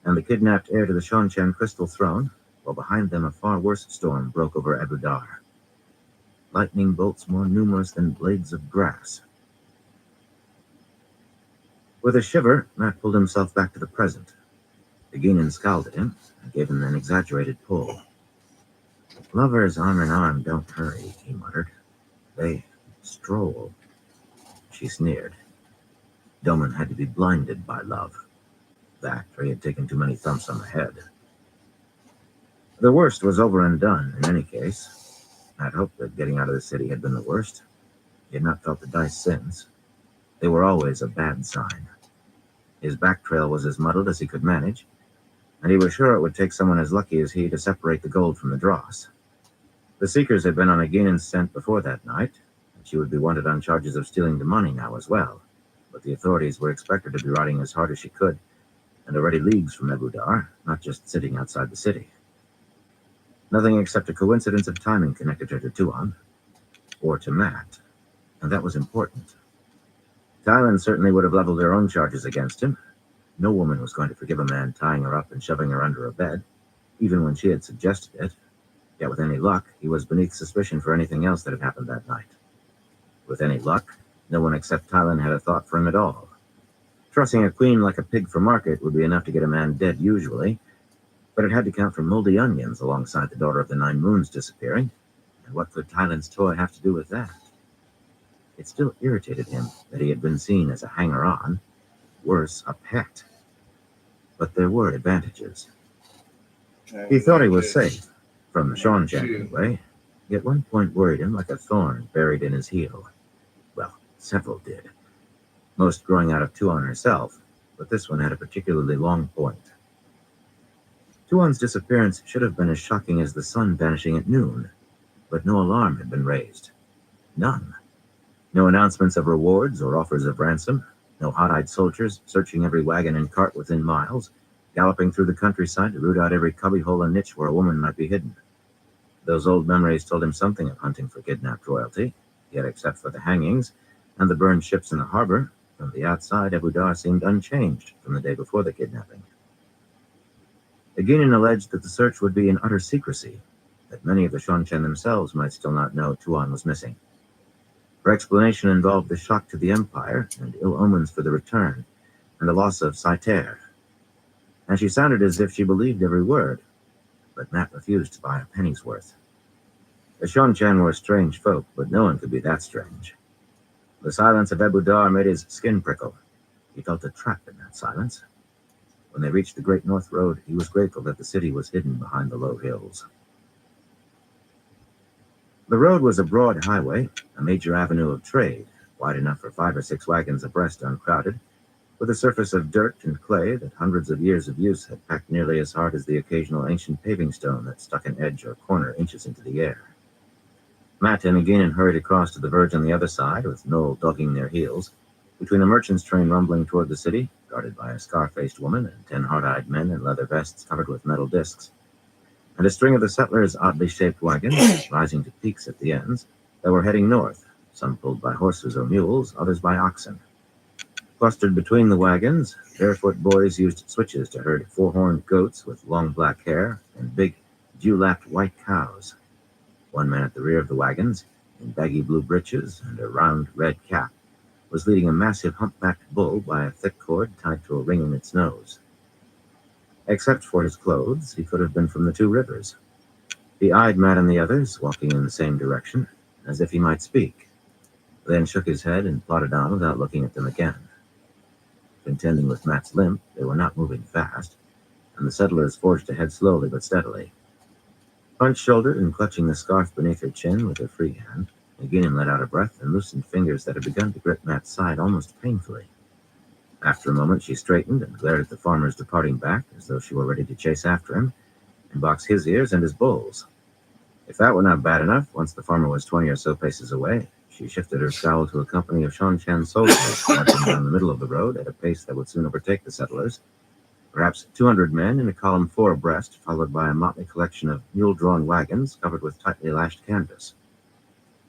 S3: and the kidnapped heir to the Shonchan crystal throne, while behind them a far worse storm broke over Abu Dar. Lightning bolts more numerous than blades of grass. With a shiver, Matt pulled himself back to the present. Beginning scowled at him and gave him an exaggerated pull. Lovers arm in arm don't hurry, he muttered. They stroll. She sneered. Doman had to be blinded by love. That, or he had taken too many thumps on the head. The worst was over and done, in any case. Matt hoped that getting out of the city had been the worst. He had not felt the dice since. They were always a bad sign. His back trail was as muddled as he could manage, and he was sure it would take someone as lucky as he to separate the gold from the dross. The Seekers had been on Aginan's scent before that night, and she would be wanted on charges of stealing the money now as well, but the authorities were expected to be riding as hard as she could, and already leagues from Abu Dar, not just sitting outside the city. Nothing except a coincidence of timing connected her to Tuan, or to Matt, and that was important. Thailand certainly would have leveled her own charges against him. No woman was going to forgive a man tying her up and shoving her under a bed, even when she had suggested it. Yet with any luck, he was beneath suspicion for anything else that had happened that night. With any luck, no one except Thailand had a thought for him at all. Trussing a queen like a pig for market would be enough to get a man dead usually, but it had to count for moldy onions alongside the daughter of the 9 moons disappearing, and what could Thailand's toy have to do with that? It still irritated him that he had been seen as a hanger-on, worse, a pet. But there were advantages. He thought he was safe, from the Shonchan anyway, yet one point worried him like a thorn buried in his heel. Well, several did. Most growing out of Tuan herself, but this one had a particularly long point. Tuan's disappearance should have been as shocking as the sun vanishing at noon, but no alarm had been raised. None. No announcements of rewards or offers of ransom, no hot-eyed soldiers searching every wagon and cart within miles, galloping through the countryside to root out every cubbyhole and niche where a woman might be hidden. Those old memories told him something of hunting for kidnapped royalty, yet except for the hangings and the burned ships in the harbor, from the outside Abu Dar seemed unchanged from the day before the kidnapping. Aginan alleged that the search would be in utter secrecy, that many of the Shonchan themselves might still not know Tuan was missing. Her explanation involved the shock to the Empire and ill omens for the return, and the loss of Saiter. And she sounded as if she believed every word, but Matt refused to buy a penny's worth. The Shonchan were strange folk, but no one could be that strange. The silence of Abu Dar made his skin prickle. He felt a trap in that silence. When they reached the Great North Road, he was grateful that the city was hidden behind the low hills. The road was a broad highway, a major avenue of trade, wide enough for 5 or 6 wagons abreast uncrowded, with a surface of dirt and clay that hundreds of years of use had packed nearly as hard as the occasional ancient paving stone that stuck an edge or corner inches into the air. Matt and Aginan hurried across to the verge on the other side, with Noel dogging their heels, between a merchant's train rumbling toward the city, guarded by a scar-faced woman and 10 hard-eyed men in leather vests covered with metal discs, and a string of the settlers' oddly shaped wagons, rising to peaks at the ends, that were heading north, some pulled by horses or mules, others by oxen. Clustered between the wagons, barefoot boys used switches to herd 4-horned goats with long black hair and big, dew-lapped white cows. One man at the rear of the wagons, in baggy blue breeches and a round red cap, was leading a massive humpbacked bull by a thick cord tied to a ring in its nose. Except for his clothes, he could have been from the 2 rivers. He eyed Matt and the others, walking in the same direction, as if he might speak, then shook his head and plodded on without looking at them again. Contending with Matt's limp, they were not moving fast, and the settlers forged ahead slowly but steadily. Hunch-shouldered and clutching the scarf beneath her chin with her free hand, Aginan let out a breath and loosened fingers that had begun to grip Matt's side almost painfully. After a moment, she straightened and glared at the farmer's departing back as though she were ready to chase after him and box his ears and his bulls. If that were not bad enough, once the farmer was 20 or so paces away, she shifted her scowl to a company of Shonchan soldiers marching down the middle of the road at a pace that would soon overtake the settlers, Perhaps 200 men in a column 4 abreast, followed by a motley collection of mule-drawn wagons covered with tightly lashed canvas.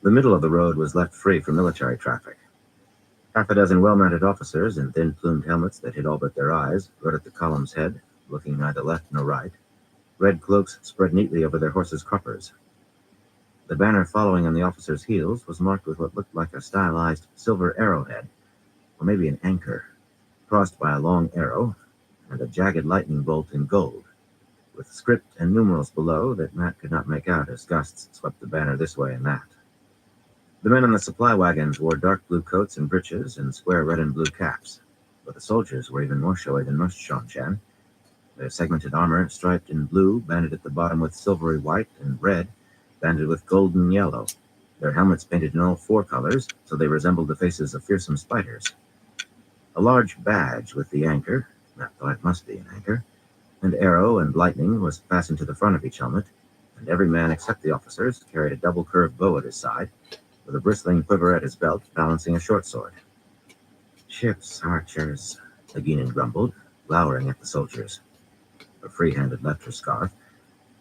S3: The middle of the road was left free for military traffic. Half a dozen well-mounted officers in thin plumed helmets that hid all but their eyes rode at the column's head, looking neither left nor right, red cloaks spread neatly over their horses' cruppers. The banner following on the officers' heels was marked with what looked like a stylized silver arrowhead, or maybe an anchor, crossed by a long arrow and a jagged lightning bolt in gold, with script and numerals below that Matt could not make out as gusts swept the banner this way and that. The men on the supply wagons wore dark blue coats and breeches and square red and blue caps, but the soldiers were even more showy than most Shanshan. Their segmented armor, striped in blue, banded at the bottom with silvery white, and red, banded with golden yellow. Their helmets painted in all 4 colors, so they resembled the faces of fearsome spiders. A large badge with the anchor, Matt thought it must be an anchor, and arrow and lightning was fastened to the front of each helmet, and every man except the officers carried a double-curved bow at his side, with a bristling quiver at his belt, balancing a short sword. "Ship's archers," Naginin grumbled, glowering at the soldiers. Her free hand had left her scarf,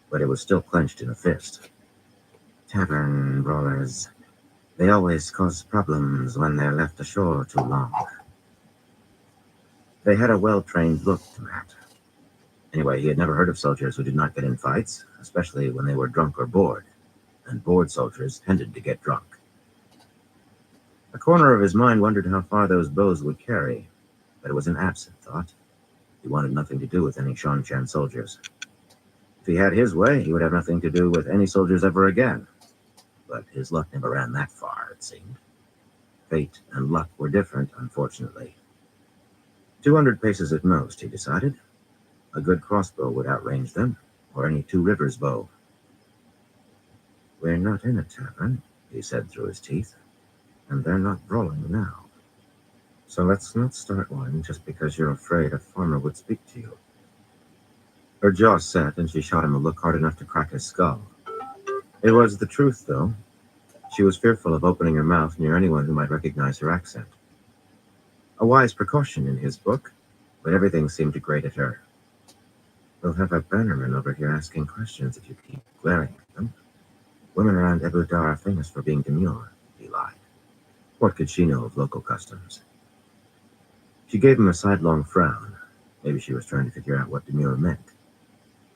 S3: but it was still clenched in a fist. "Tavern brawlers. They always cause problems when they're left ashore too long." They had a well-trained look to Matt. Anyway, he had never heard of soldiers who did not get in fights, especially when they were drunk or bored, and bored soldiers tended to get drunk. A corner of his mind wondered how far those bows would carry, but it was an absent thought. He wanted nothing to do with any Shanshan soldiers. If he had his way, he would have nothing to do with any soldiers ever again. But his luck never ran that far, it seemed. Fate and luck were different, unfortunately. 200 paces at most, he decided. A good crossbow would outrange them, or any 2 Rivers bow. "We're not in a tavern," he said through his teeth, "and they're not brawling now. So let's not start one just because you're afraid a farmer would speak to you." Her jaw set, and she shot him a look hard enough to crack his skull. It was the truth, though. She was fearful of opening her mouth near anyone who might recognize her accent. A wise precaution in his book, but everything seemed to grate at her. "We'll have a bannerman over here asking questions if you keep glaring at them. Women around Abu Dar are famous for being demure," he lied. What could she know of local customs? She gave him a sidelong frown. Maybe she was trying to figure out what demure meant.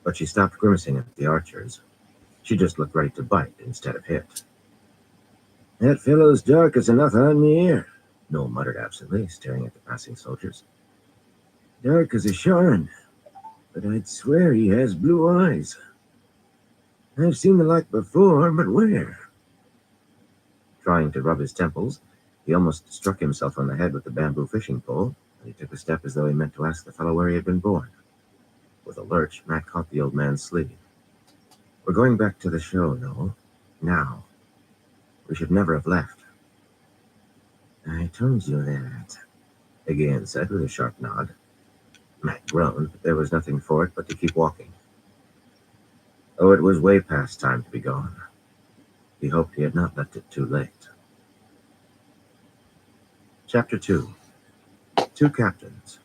S3: But she stopped grimacing at the archers. She just looked ready to bite instead of hit. "That fellow's dark as enough on me here," Noel muttered absently, staring at the passing soldiers. "Dark as a Sharn, but I'd swear he has blue eyes. I've seen the like before, but where?" Trying to rub his temples, he almost struck himself on the head with the bamboo fishing pole, and he took a step as though he meant to ask the fellow where he had been born. With a lurch, Matt caught the old man's sleeve. "We're going back to the show, Noel. Now. We should never have left." "I told you that," Again said with a sharp nod. Matt groaned, but there was nothing for it but to keep walking. Oh, it was way past time to be gone. He hoped he had not left it too late. Chapter 2. 2 Captains.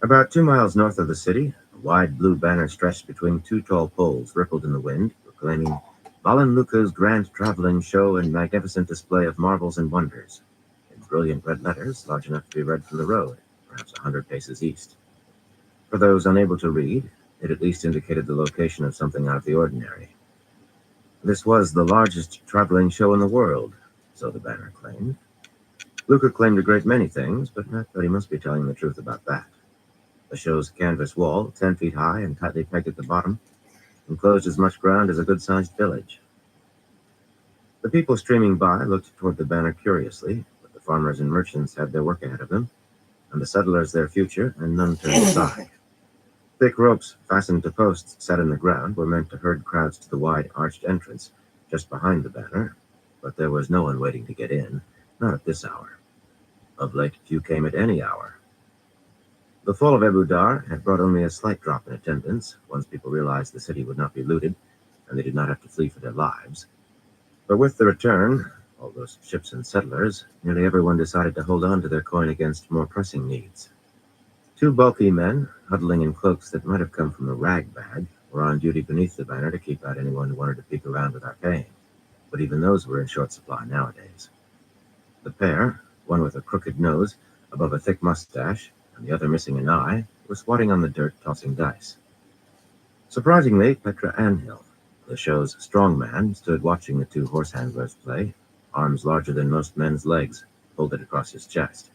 S3: About 2 miles north of the city, a wide blue banner stretched between 2 tall poles rippled in the wind, proclaiming Balan Luca's grand traveling show and magnificent display of marvels and wonders, in brilliant red letters large enough to be read from the road, perhaps 100 paces east. For those unable to read, it at least indicated the location of something out of the ordinary. This was the largest traveling show in the world, so the banner claimed. Luca claimed a great many things, but Matt thought he must be telling the truth about that. The show's canvas wall, 10 feet high and tightly pegged at the bottom, enclosed as much ground as a good-sized village. The people streaming by looked toward the banner curiously, but the farmers and merchants had their work ahead of them, and the settlers their future, and none turned aside. Thick ropes fastened to posts set in the ground were meant to herd crowds to the wide arched entrance just behind the banner, but there was no one waiting to get in, not at this hour. Of late, few came at any hour. The fall of Abu Dar had brought only a slight drop in attendance, once people realized the city would not be looted, and they did not have to flee for their lives. But with the return, all those ships and settlers, nearly everyone decided to hold on to their coin against more pressing needs. Two bulky men, huddling in cloaks that might have come from a rag bag, were on duty beneath the banner to keep out anyone who wanted to peek around without paying, but even those were in short supply nowadays. The pair, one with a crooked nose above a thick mustache, and the other missing an eye, were squatting on the dirt tossing dice. Surprisingly, Petra Anhill, the show's strong man, stood watching the two horse handlers play, arms larger than most men's legs, folded across his chest.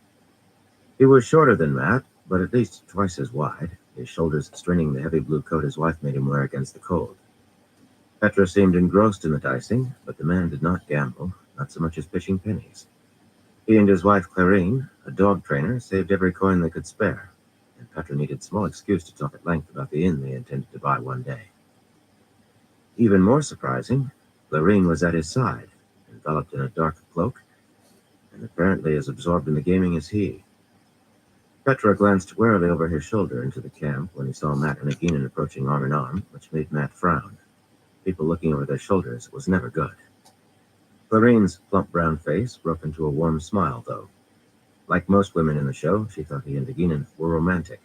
S3: He was shorter than Matt, but at least twice as wide, his shoulders straining the heavy blue coat his wife made him wear against the cold. Petra seemed engrossed in the dicing, but the man did not gamble, not so much as pitching pennies. He and his wife Clarine, a dog trainer, saved every coin they could spare, and Petra needed small excuse to talk at length about the inn they intended to buy one day. Even more surprising, Clarine was at his side, enveloped in a dark cloak, and apparently as absorbed in the gaming as he. Petra glanced warily over his shoulder into the camp when he saw Matt and Aginin approaching arm in arm, which made Matt frown. People looking over their shoulders was never good. Clarine's plump brown face broke into a warm smile, though. Like most women in the show, she thought he and Aginin were romantic.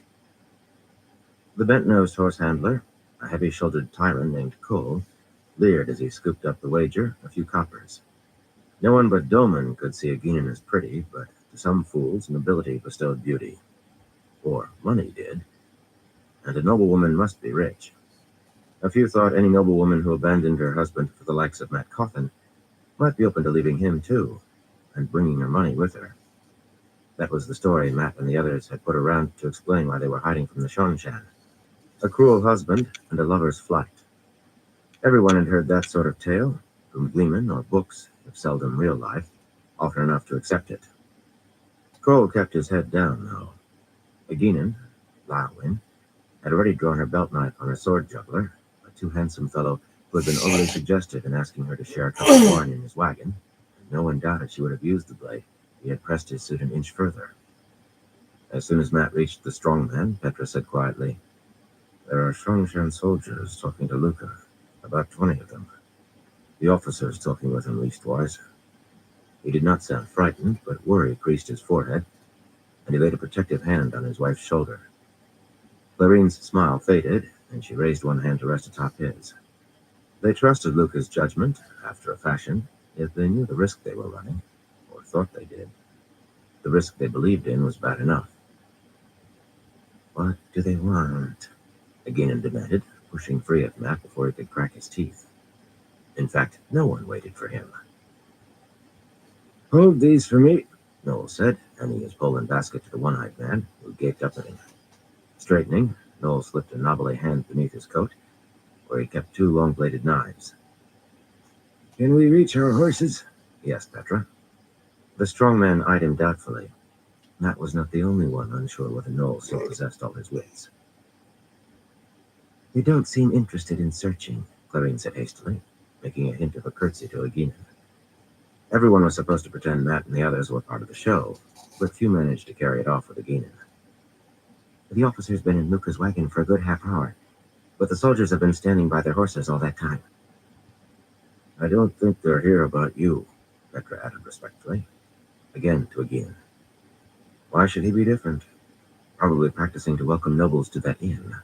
S3: The bent-nosed horse handler, a heavy-shouldered tyrant named Cole, leered as he scooped up the wager, a few coppers. No one but Dolman could see Aginin as pretty, but to some fools, nobility bestowed beauty. Or money did. And a noblewoman must be rich. A few thought any noblewoman who abandoned her husband for the likes of Matt Coffin might be open to leaving him too, and bringing her money with her. That was the story Matt and the others had put around to explain why they were hiding from the Shongshan. A cruel husband and a lover's flight. Everyone had heard that sort of tale, from gleemen or books, if seldom real life, often enough to accept it. Cole kept his head down, though. Aginin, Lawin, had already drawn her belt knife on a sword juggler, a too handsome fellow who had been overly suggestive in asking her to share a cup of wine in his wagon, and no one doubted she would have used the blade. He had pressed his suit an inch further. As soon as Matt reached the strong man, Petra said quietly, "There are Shongshan soldiers talking to Luca, about 20 of them. The officer's talking with him leastwise." He did not sound frightened, but worry creased his forehead, and he laid a protective hand on his wife's shoulder. Clarine's smile faded, and she raised one hand to rest atop his. They trusted Luca's judgment, after a fashion, yet they knew the risk they were running, or thought they did. The risk they believed in was bad enough. "What do they want?" Aginin demanded, pushing free of Matt before he could crack his teeth. In fact, no one waited for him. "Hold these for me," Noel said, handing his Poland basket to the one-eyed man, who gaped up at him. Straightening, Noel slipped a knobbly hand beneath his coat, where he kept two long-bladed knives. "Can we reach our horses?" he asked Petra. The strong man eyed him doubtfully. Matt was not the only one unsure whether Noel still possessed all his wits. "They don't seem interested in searching," Clarine said hastily, making a hint of a curtsy to Aginin. Everyone was supposed to pretend Matt and the others were part of the show, but few managed to carry it off with Aginin. "The officer's been in Luca's wagon for a good half hour, but the soldiers have been standing by their horses all that time." "I don't think they're here about you," Petra added respectfully. Again to Aginin. "Why should he be different? Probably practicing to welcome nobles to that inn.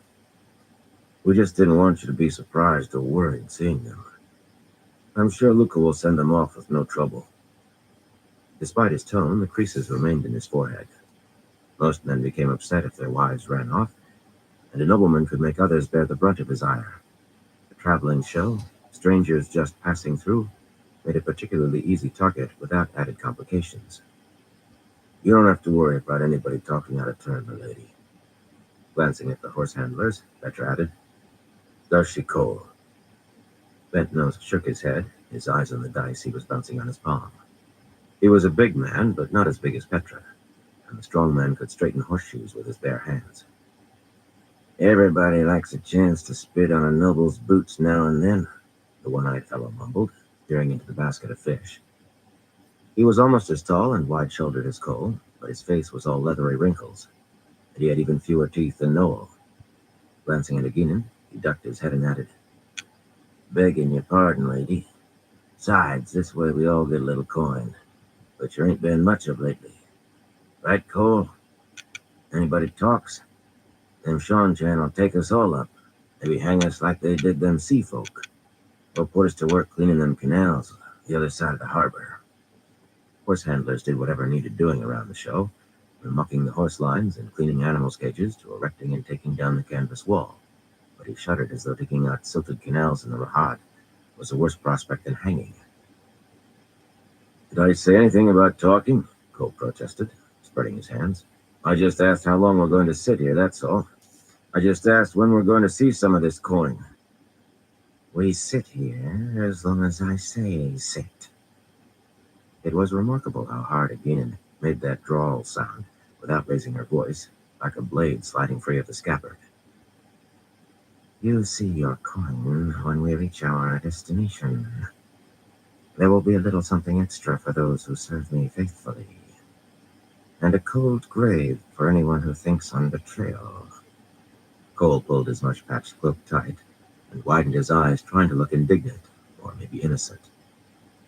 S3: We just didn't want you to be surprised or worried seeing them. I'm sure Luca will send them off with no trouble." Despite his tone, the creases remained in his forehead. Most men became upset if their wives ran off, and a nobleman could make others bear the brunt of his ire. A traveling show, strangers just passing through, made a particularly easy target without added complications. "You don't have to worry about anybody talking out of turn, milady." Glancing at the horse handlers, Petra added, "Does she, Cole?" Bent-Nose shook his head, his eyes on the dice he was bouncing on his palm. He was a big man, but not as big as Petra, and the strong man could straighten horseshoes with his bare hands. "Everybody likes a chance to spit on a noble's boots now and then," the one-eyed fellow mumbled, peering into the basket of fish. He was almost as tall and wide-shouldered as Cole, but his face was all leathery wrinkles, and he had even fewer teeth than Noel. Glancing at Aginin, he ducked his head and added, "Begging your pardon, lady. Besides, this way we all get a little coin, but you ain't been much of lately. Right, Cole?" Anybody talks, them Sean-Chan will take us all up. Maybe hang us like they did them sea folk. Or put us to work cleaning them canals the other side of the harbor. Horse handlers did whatever needed doing around the show, from mucking the horse lines and cleaning animals' cages to erecting and taking down the canvas wall. But he shuddered as though digging out silted canals in the Rahad was a worse prospect than hanging. Did I say anything about talking? Cole protested, spreading his hands. I just asked how long we're going to sit here, that's all. I just asked when we're going to see some of this coin. We sit here as long as I say sit. It was remarkable how hard Aginin made that drawl sound without raising her voice, like a blade sliding free of the scabbard. You'll see your coin when we reach our destination. There will be a little something extra for those who serve me faithfully, and a cold grave for anyone who thinks on betrayal. Cole pulled his much-patched cloak tight and widened his eyes, trying to look indignant, or maybe innocent.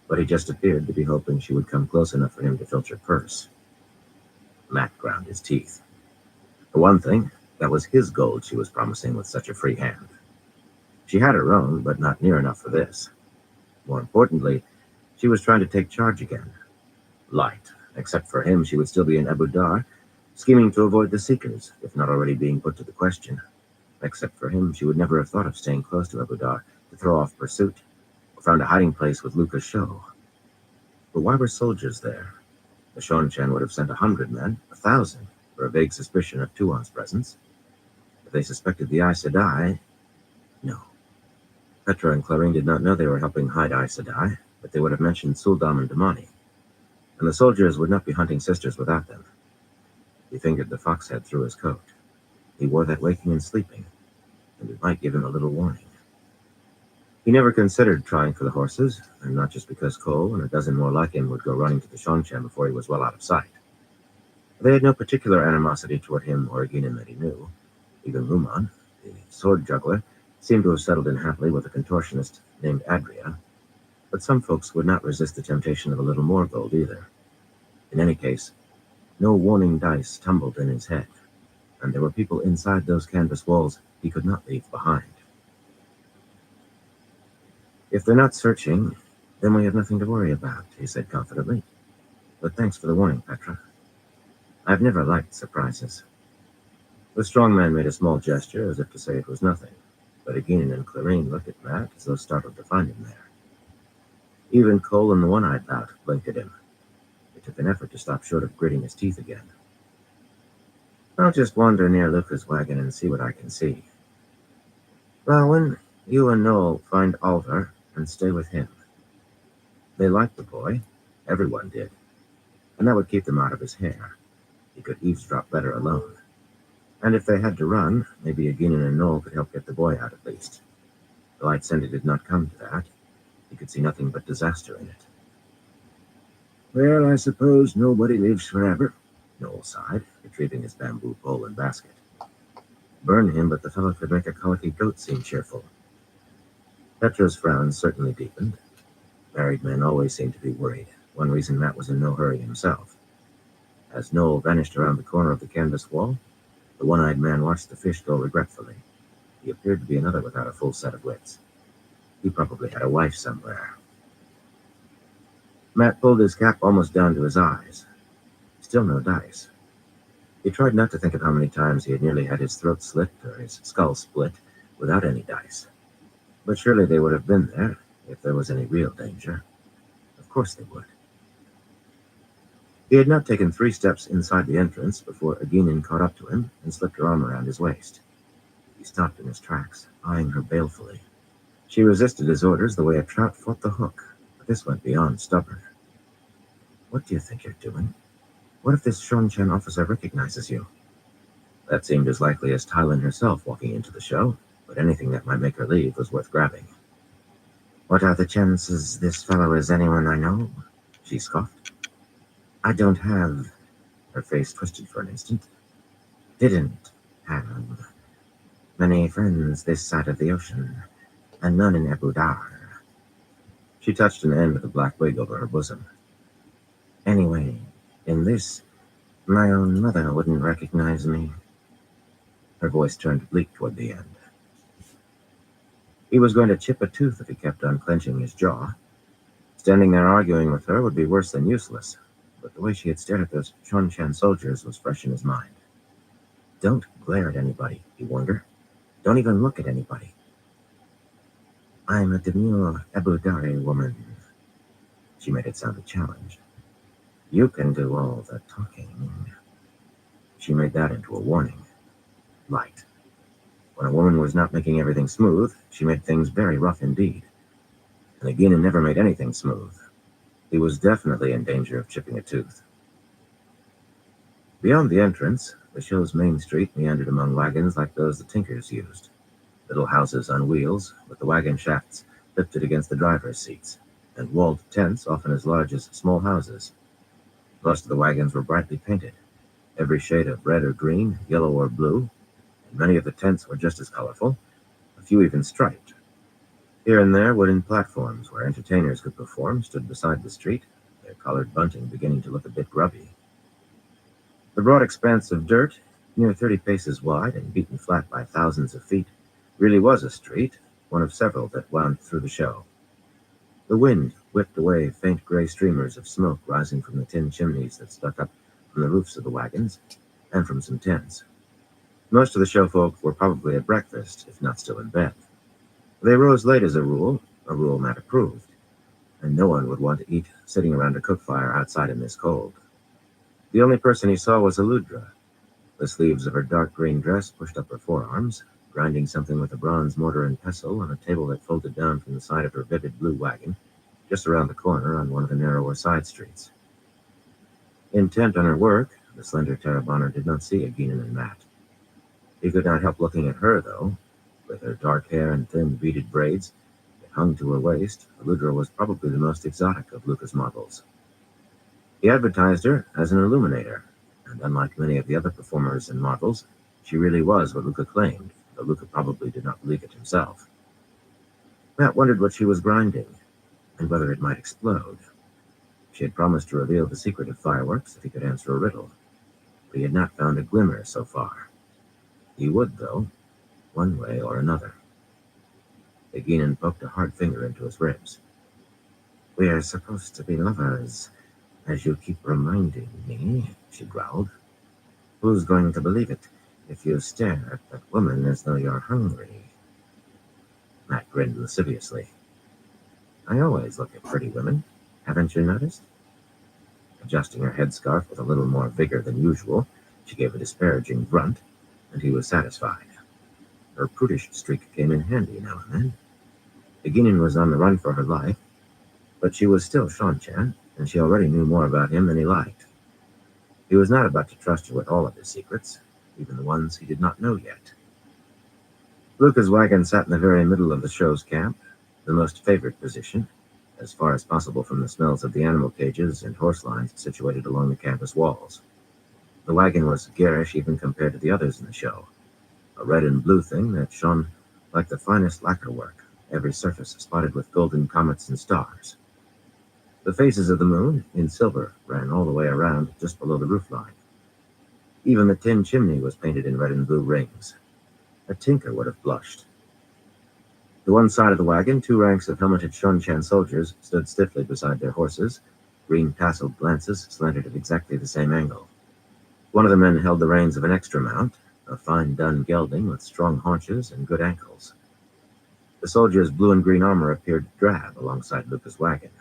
S3: But he just appeared to be hoping she would come close enough for him to filch her purse. Matt ground his teeth. For one thing, that was his gold she was promising with such a free hand. She had her own, but not near enough for this. More importantly, she was trying to take charge again. Light. Except for him, she would still be in Abu Dar, scheming to avoid the Seekers, if not already being put to the question. Except for him, she would never have thought of staying close to Abu Dar to throw off pursuit, or found a hiding place with Luca's show. But why were soldiers there? The Shonchan would have sent 100 men, 1,000, for a vague suspicion of Tuon's presence. If they suspected the Aes Sedai, no. Petra and Clarine did not know they were helping hide Aes Sedai, but they would have mentioned Suldam and Damani. And the soldiers would not be hunting sisters without them. He fingered the fox head through his coat. He wore that waking and sleeping, and it might give him a little warning. He never considered trying for the horses, and not just because Cole and a dozen more like him would go running to the Shonchan before he was well out of sight. They had no particular animosity toward him or Aginin that he knew. Even Luman, the sword juggler, seemed to have settled in happily with a contortionist named Adria, but some folks would not resist the temptation of a little more gold either. In any case, no warning dice tumbled in his head, and there were people inside those canvas walls he could not leave behind. If they're not searching, then we have nothing to worry about, he said confidently. But thanks for the warning, Petra. I've never liked surprises. The strong man made a small gesture as if to say it was nothing, but Aginin and Clarine looked at Matt as though startled to find him there. Even Cole and the one-eyed lout blinked at him. It took an effort to stop short of gritting his teeth again. I'll just wander near Luca's wagon and see what I can see. Rowan, you and Noel find Alvar and stay with him. They liked the boy. Everyone did. And that would keep them out of his hair. He could eavesdrop better alone. And if they had to run, maybe Aginin and Noel could help get the boy out at least. The light sender did not come to that. He could see nothing but disaster in it. Well, I suppose nobody lives forever, Noel sighed, retrieving his bamboo pole and basket. Burn him, but the fellow could make a colicky goat seem cheerful. Petra's frown certainly deepened. Married men always seemed to be worried, one reason Matt was in no hurry himself. As Noel vanished around the corner of the canvas wall, the one-eyed man watched the fish go regretfully. He appeared to be another without a full set of wits. He probably had a wife somewhere. Matt pulled his cap almost down to his eyes. Still no dice. He tried not to think of how many times he had nearly had his throat slit or his skull split without any dice. But surely they would have been there if there was any real danger. Of course they would. He had not taken 3 steps inside the entrance before Aginin caught up to him and slipped her arm around his waist. He stopped in his tracks, eyeing her balefully. She resisted his orders the way a trout fought the hook, but this went beyond stubborn. What do you think you're doing? What if this Shonchan officer recognizes you? That seemed as likely as Tylin herself walking into the show, but anything that might make her leave was worth grabbing. What are the chances this fellow is anyone I know? She scoffed. I don't have... Her face twisted for an instant. Didn't have many friends this side of the ocean, and none in Abu Dar. She touched an end of the black wig over her bosom. Anyway, in this, My own mother wouldn't recognize me. Her voice turned bleak toward the end. He was going to chip a tooth if he kept unclenching his jaw. Standing there arguing with her would be worse than useless, but the way she had stared at those Shonchan soldiers was fresh in his mind. Don't glare at anybody, he warned her. Don't even look at anybody. I'm a demure Ebudari woman. She made it sound a challenge. You can do all the talking. She made that into a warning. Light. When a woman was not making everything smooth, she made things very rough indeed. And Agina never made anything smooth. He was definitely in danger of chipping a tooth. Beyond the entrance, the show's main street meandered among wagons like those the Tinkers used. Little houses on wheels, with the wagon shafts lifted against the driver's seats, and walled tents often as large as small houses. Most of the wagons were brightly painted, every shade of red or green, yellow or blue, and many of the tents were just as colorful, a few even striped. Here and there, wooden platforms where entertainers could perform stood beside the street, their colored bunting beginning to look a bit grubby. The broad expanse of dirt, near 30 paces wide and beaten flat by thousands of feet, really was a street, one of several that wound through the show. The wind whipped away faint gray streamers of smoke rising from the tin chimneys that stuck up from the roofs of the wagons, and from some tents. Most of the show folk were probably at breakfast, if not still in bed. They rose late as a rule Matt approved, and no one would want to eat sitting around a cook fire outside in this cold. The only person he saw was Eludra, the sleeves of her dark green dress pushed up her forearms, grinding something with a bronze mortar and pestle on a table that folded down from the side of her vivid blue wagon, just around the corner on one of the narrower side streets. Intent on her work, the slender Tarabana did not see Agina and Matt. He could not help looking at her, though. With her dark hair and thin beaded braids that hung to her waist, Eludra was probably the most exotic of Luca's models. He advertised her as an illuminator, and unlike many of the other performers and models, she really was what Luca claimed, though Luca probably did not believe it himself. Matt wondered what she was grinding, and whether it might explode. She had promised to reveal the secret of fireworks if he could answer a riddle, but he had not found a glimmer so far. He would, though, one way or another. Agina poked a hard finger into his ribs. We are supposed to be lovers, as you keep reminding me, she growled. Who's going to believe it if you stare at that woman as though you're hungry? Matt grinned lasciviously. I always look at pretty women, haven't you noticed? Adjusting her headscarf with a little more vigor than usual, she gave a disparaging grunt, and he was satisfied. Her prudish streak came in handy now and then. Agina was on the run for her life, but she was still Shonchan, and she already knew more about him than he liked. He was not about to trust her with all of his secrets, even the ones he did not know yet. Luca's wagon sat in the very middle of the show's camp, the most favored position, as far as possible from the smells of the animal cages and horse lines situated along the campus walls. The wagon was garish even compared to the others in the show, a red and blue thing that shone like the finest lacquer work, every surface spotted with golden comets and stars. The phases of the moon, in silver, ran all the way around just below the roofline. Even the tin chimney was painted in red and blue rings. A tinker would have blushed. To one side of the wagon, 2 ranks of helmeted Shonchan soldiers stood stiffly beside their horses, green tasseled lances slanted at exactly the same angle. One of the men held the reins of an extra mount, a fine dun gelding with strong haunches and good ankles. The soldier's blue and green armor appeared drab alongside Luca's wagon.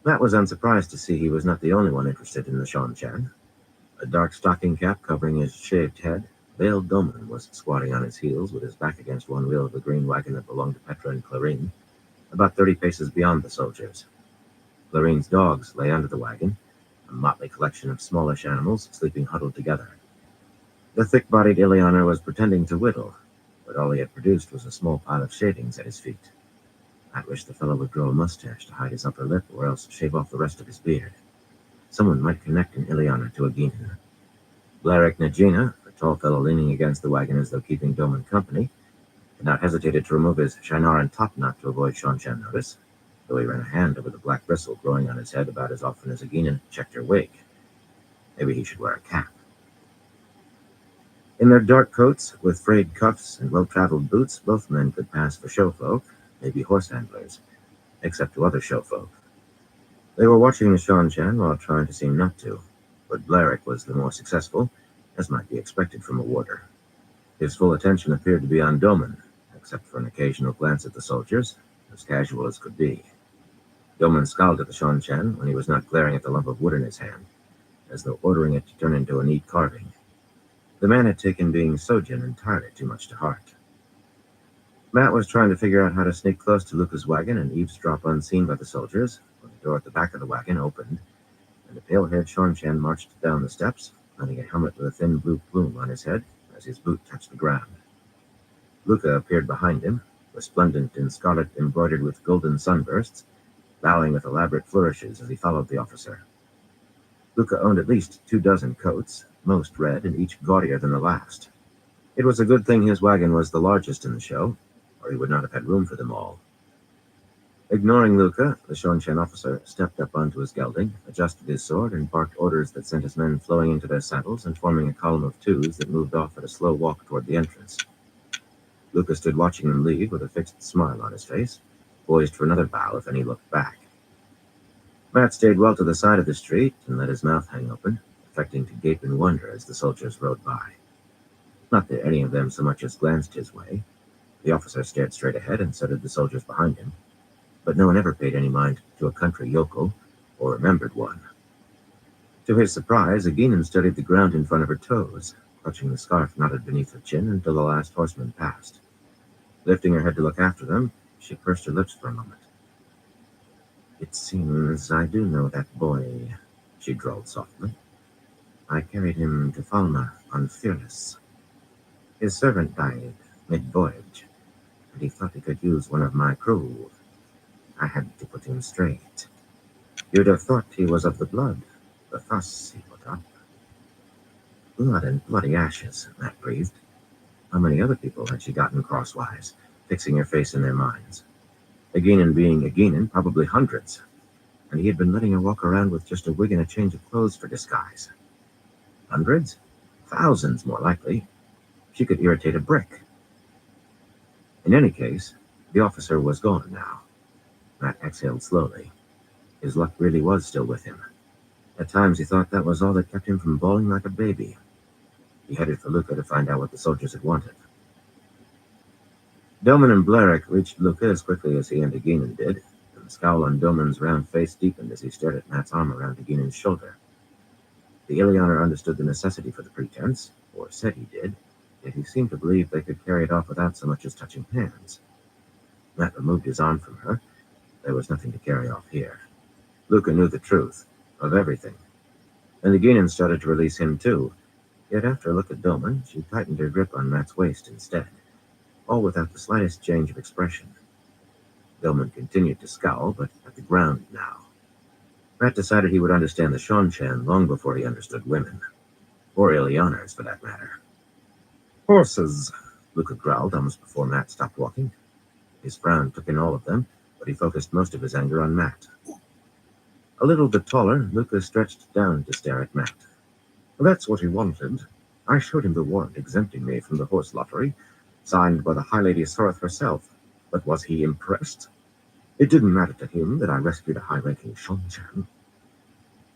S3: Matt was unsurprised to see he was not the only one interested in the Shonchan. A dark stocking cap covering his shaved head, veiled Doman was squatting on his heels with his back against one wheel of the green wagon that belonged to Petra and Clarine, about 30 paces beyond the soldiers. Clarine's dogs lay under the wagon, a motley collection of smallish animals sleeping huddled together. The thick-bodied Ileana was pretending to whittle, but all he had produced was a small pile of shavings at his feet. I wish the fellow would grow a mustache to hide his upper lip, or else shave off the rest of his beard. Someone might connect an Ileana to Agina. Blaric Najina, a tall fellow leaning against the wagon as though keeping Doman company, had not hesitated to remove his Shinaran topknot to avoid Shonchan notice, though he ran a hand over the black bristle growing on his head about as often as Agina checked her wig. Maybe he should wear a cap. In their dark coats, with frayed cuffs and well-traveled boots, both men could pass for showfolk, maybe horse handlers, except to other showfolk. They were watching the Shanshan while trying to seem not to, but Blarick was the more successful, as might be expected from a warder. His full attention appeared to be on Doman, except for an occasional glance at the soldiers, as casual as could be. Doman scowled at the Shanshan when he was not glaring at the lump of wood in his hand, as though ordering it to turn into a neat carving. The man had taken being Sojin entirely too much to heart. Matt was trying to figure out how to sneak close to Luca's wagon and eavesdrop unseen by the soldiers when the door at the back of the wagon opened, and a pale-haired Shanshan marched down the steps, landing a helmet with a thin blue plume on his head as his boot touched the ground. Luca appeared behind him, resplendent in scarlet embroidered with golden sunbursts, bowing with elaborate flourishes as he followed the officer. Luca owned at least 24 coats, most red and each gaudier than the last. It was a good thing his wagon was the largest in the show, or he would not have had room for them all. Ignoring Luca, the Shanshan officer stepped up onto his gelding, adjusted his sword, and barked orders that sent his men flowing into their saddles and forming a column of twos that moved off at a slow walk toward the entrance. Luca stood watching them leave with a fixed smile on his face, poised for another bow if any looked back. Matt stayed well to the side of the street and let his mouth hang open, affecting to gape in wonder as the soldiers rode by. Not that any of them so much as glanced his way. The officer stared straight ahead, and so did the soldiers behind him. But no one ever paid any mind to a country yokel, or remembered one. To his surprise, Aginin studied the ground in front of her toes, clutching the scarf knotted beneath her chin until the last horseman passed. Lifting her head to look after them, she pursed her lips for a moment. "It seems I do know that boy," she drawled softly. "I carried him to Falma on Fearless. His servant died mid-voyage, and he thought he could use one of my crew. I had to put him straight. You'd have thought he was of the blood, the fuss he put up." "Blood and bloody ashes," Matt breathed. How many other people had she gotten crosswise, fixing her face in their minds? Aginin being Aginin, probably hundreds. And he had been letting her walk around with just a wig and a change of clothes for disguise. Hundreds? Thousands, more likely. She could irritate a brick. In any case, the officer was gone now. Matt exhaled slowly. His luck really was still with him. At times he thought that was all that kept him from bawling like a baby. He headed for Luca to find out what the soldiers had wanted. Doman and Blarick reached Luca as quickly as he and Aginin did, and the scowl on Doman's round face deepened as he stared at Matt's arm around Aginin's shoulder. The Illianer understood the necessity for the pretense, or said he did, yet he seemed to believe they could carry it off without so much as touching hands. Matt removed his arm from her. There was nothing to carry off here. Luca knew the truth, of everything. And Aginin started to release him too, yet after a look at Doman, she tightened her grip on Matt's waist instead, all without the slightest change of expression. Doman continued to scowl, but at the ground now. Matt decided he would understand the Shanshan long before he understood women. Or Illianers, for that matter. "Horses," Luca growled almost before Matt stopped walking. His frown took in all of them, but he focused most of his anger on Matt. A little bit taller, Luca stretched down to stare at Matt. "That's what he wanted. I showed him the warrant exempting me from the horse lottery, signed by the High Lady Soreth herself. But was he impressed? It didn't matter to him that I rescued a high-ranking Shanshan."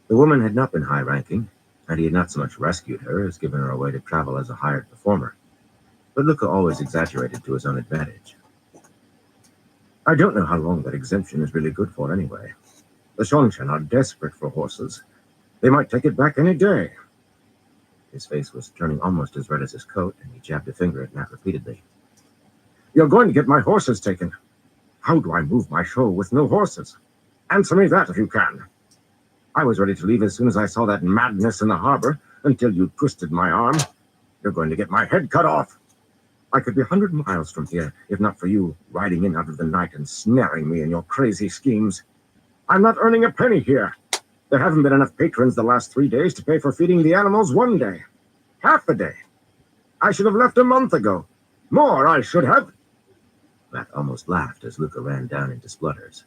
S3: The woman had not been high-ranking, and he had not so much rescued her as given her a way to travel as a hired performer. But Luca always exaggerated to his own advantage. "I don't know how long that exemption is really good for anyway. The Shanshan are desperate for horses. They might take it back any day." His face was turning almost as red as his coat, and he jabbed a finger at Matt repeatedly. "You're going to get my horses taken. How do I move my show with no horses? Answer me that if you can. I was ready to leave as soon as I saw that madness in the harbor, until you twisted my arm. You're going to get my head cut off. I could be 100 miles from here, if not for you riding in out of the night and snaring me in your crazy schemes. I'm not earning a penny here. There haven't been enough patrons the last 3 days to pay for feeding the animals one day. Half a day. I should have left a month ago. More, I should have." Matt almost laughed as Luca ran down into splutters.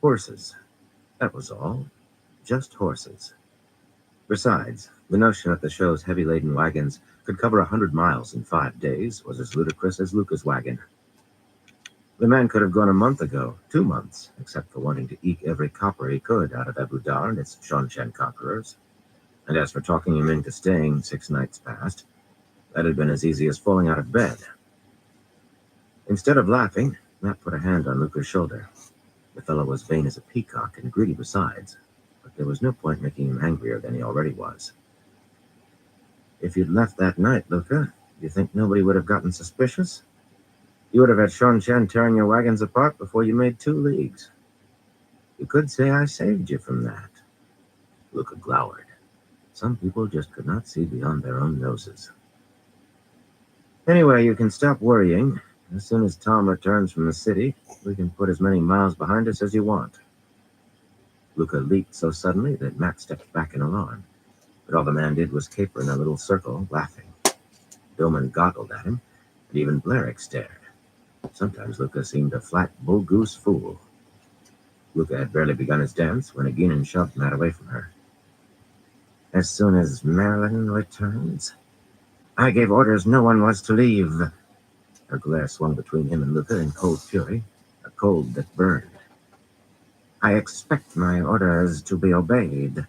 S3: Horses. That was all. Just horses. Besides, the notion that the show's heavy-laden wagons could cover 100 miles in 5 days was as ludicrous as Luca's wagon. The man could have gone a month ago, 2 months, except for wanting to eke every copper he could out of Abu Dar and its Shan conquerors. And as for talking him into staying 6 nights past, that had been as easy as falling out of bed. Instead of laughing, Matt put a hand on Luca's shoulder. The fellow was vain as a peacock and greedy besides, but there was no point making him angrier than he already was. If you'd left that night, Luca, you think nobody would have gotten suspicious? You would have had Shan tearing your wagons apart before you made 2 leagues. You could say I saved you from that. Luca glowered. Some people just could not see beyond their own noses. Anyway, you can stop worrying. As soon as Tom returns from the city, we can put as many miles behind us as you want. Luca leaped so suddenly that Matt stepped back in alarm, but all the man did was caper in a little circle, laughing. Billman goggled at him, and even Blerick stared. Sometimes Luca seemed a flat bull-goose fool. Luca had barely begun his dance when Aginin shoved Matt away from her. As soon as Marilyn returns? I gave orders no one was to leave. Her glare swung between him and Luca in cold fury, a cold that burned. I expect my orders to be obeyed.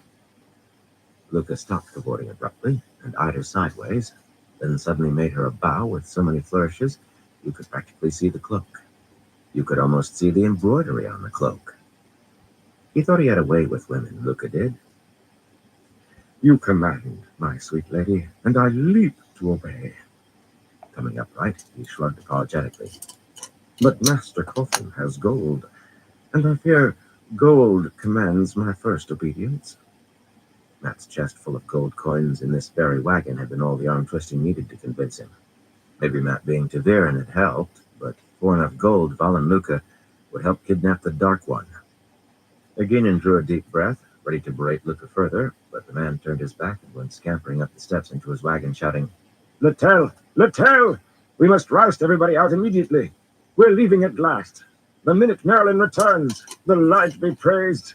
S3: Luca stopped cavorting abruptly and eyed her sideways, then suddenly made her a bow with so many flourishes you could practically see the cloak. You could almost see the embroidery on the cloak. He thought he had a way with women, Luca did. You command, my sweet lady, and I leap to obey. Coming upright, he shrugged apologetically. But Master Coffin has gold, and I fear gold commands my first obedience. Matt's chest full of gold coins in this very wagon had been all the arm-twisting needed to convince him. Maybe Matt being Taviran had helped, but for enough gold, Val and Luca would help kidnap the Dark One. Aginin drew a deep breath, ready to berate Luca further, but the man turned his back and went scampering up the steps into his wagon, shouting, Littell! Littell! We must roust everybody out immediately. We're leaving at last. The minute Marilyn returns, the light be praised.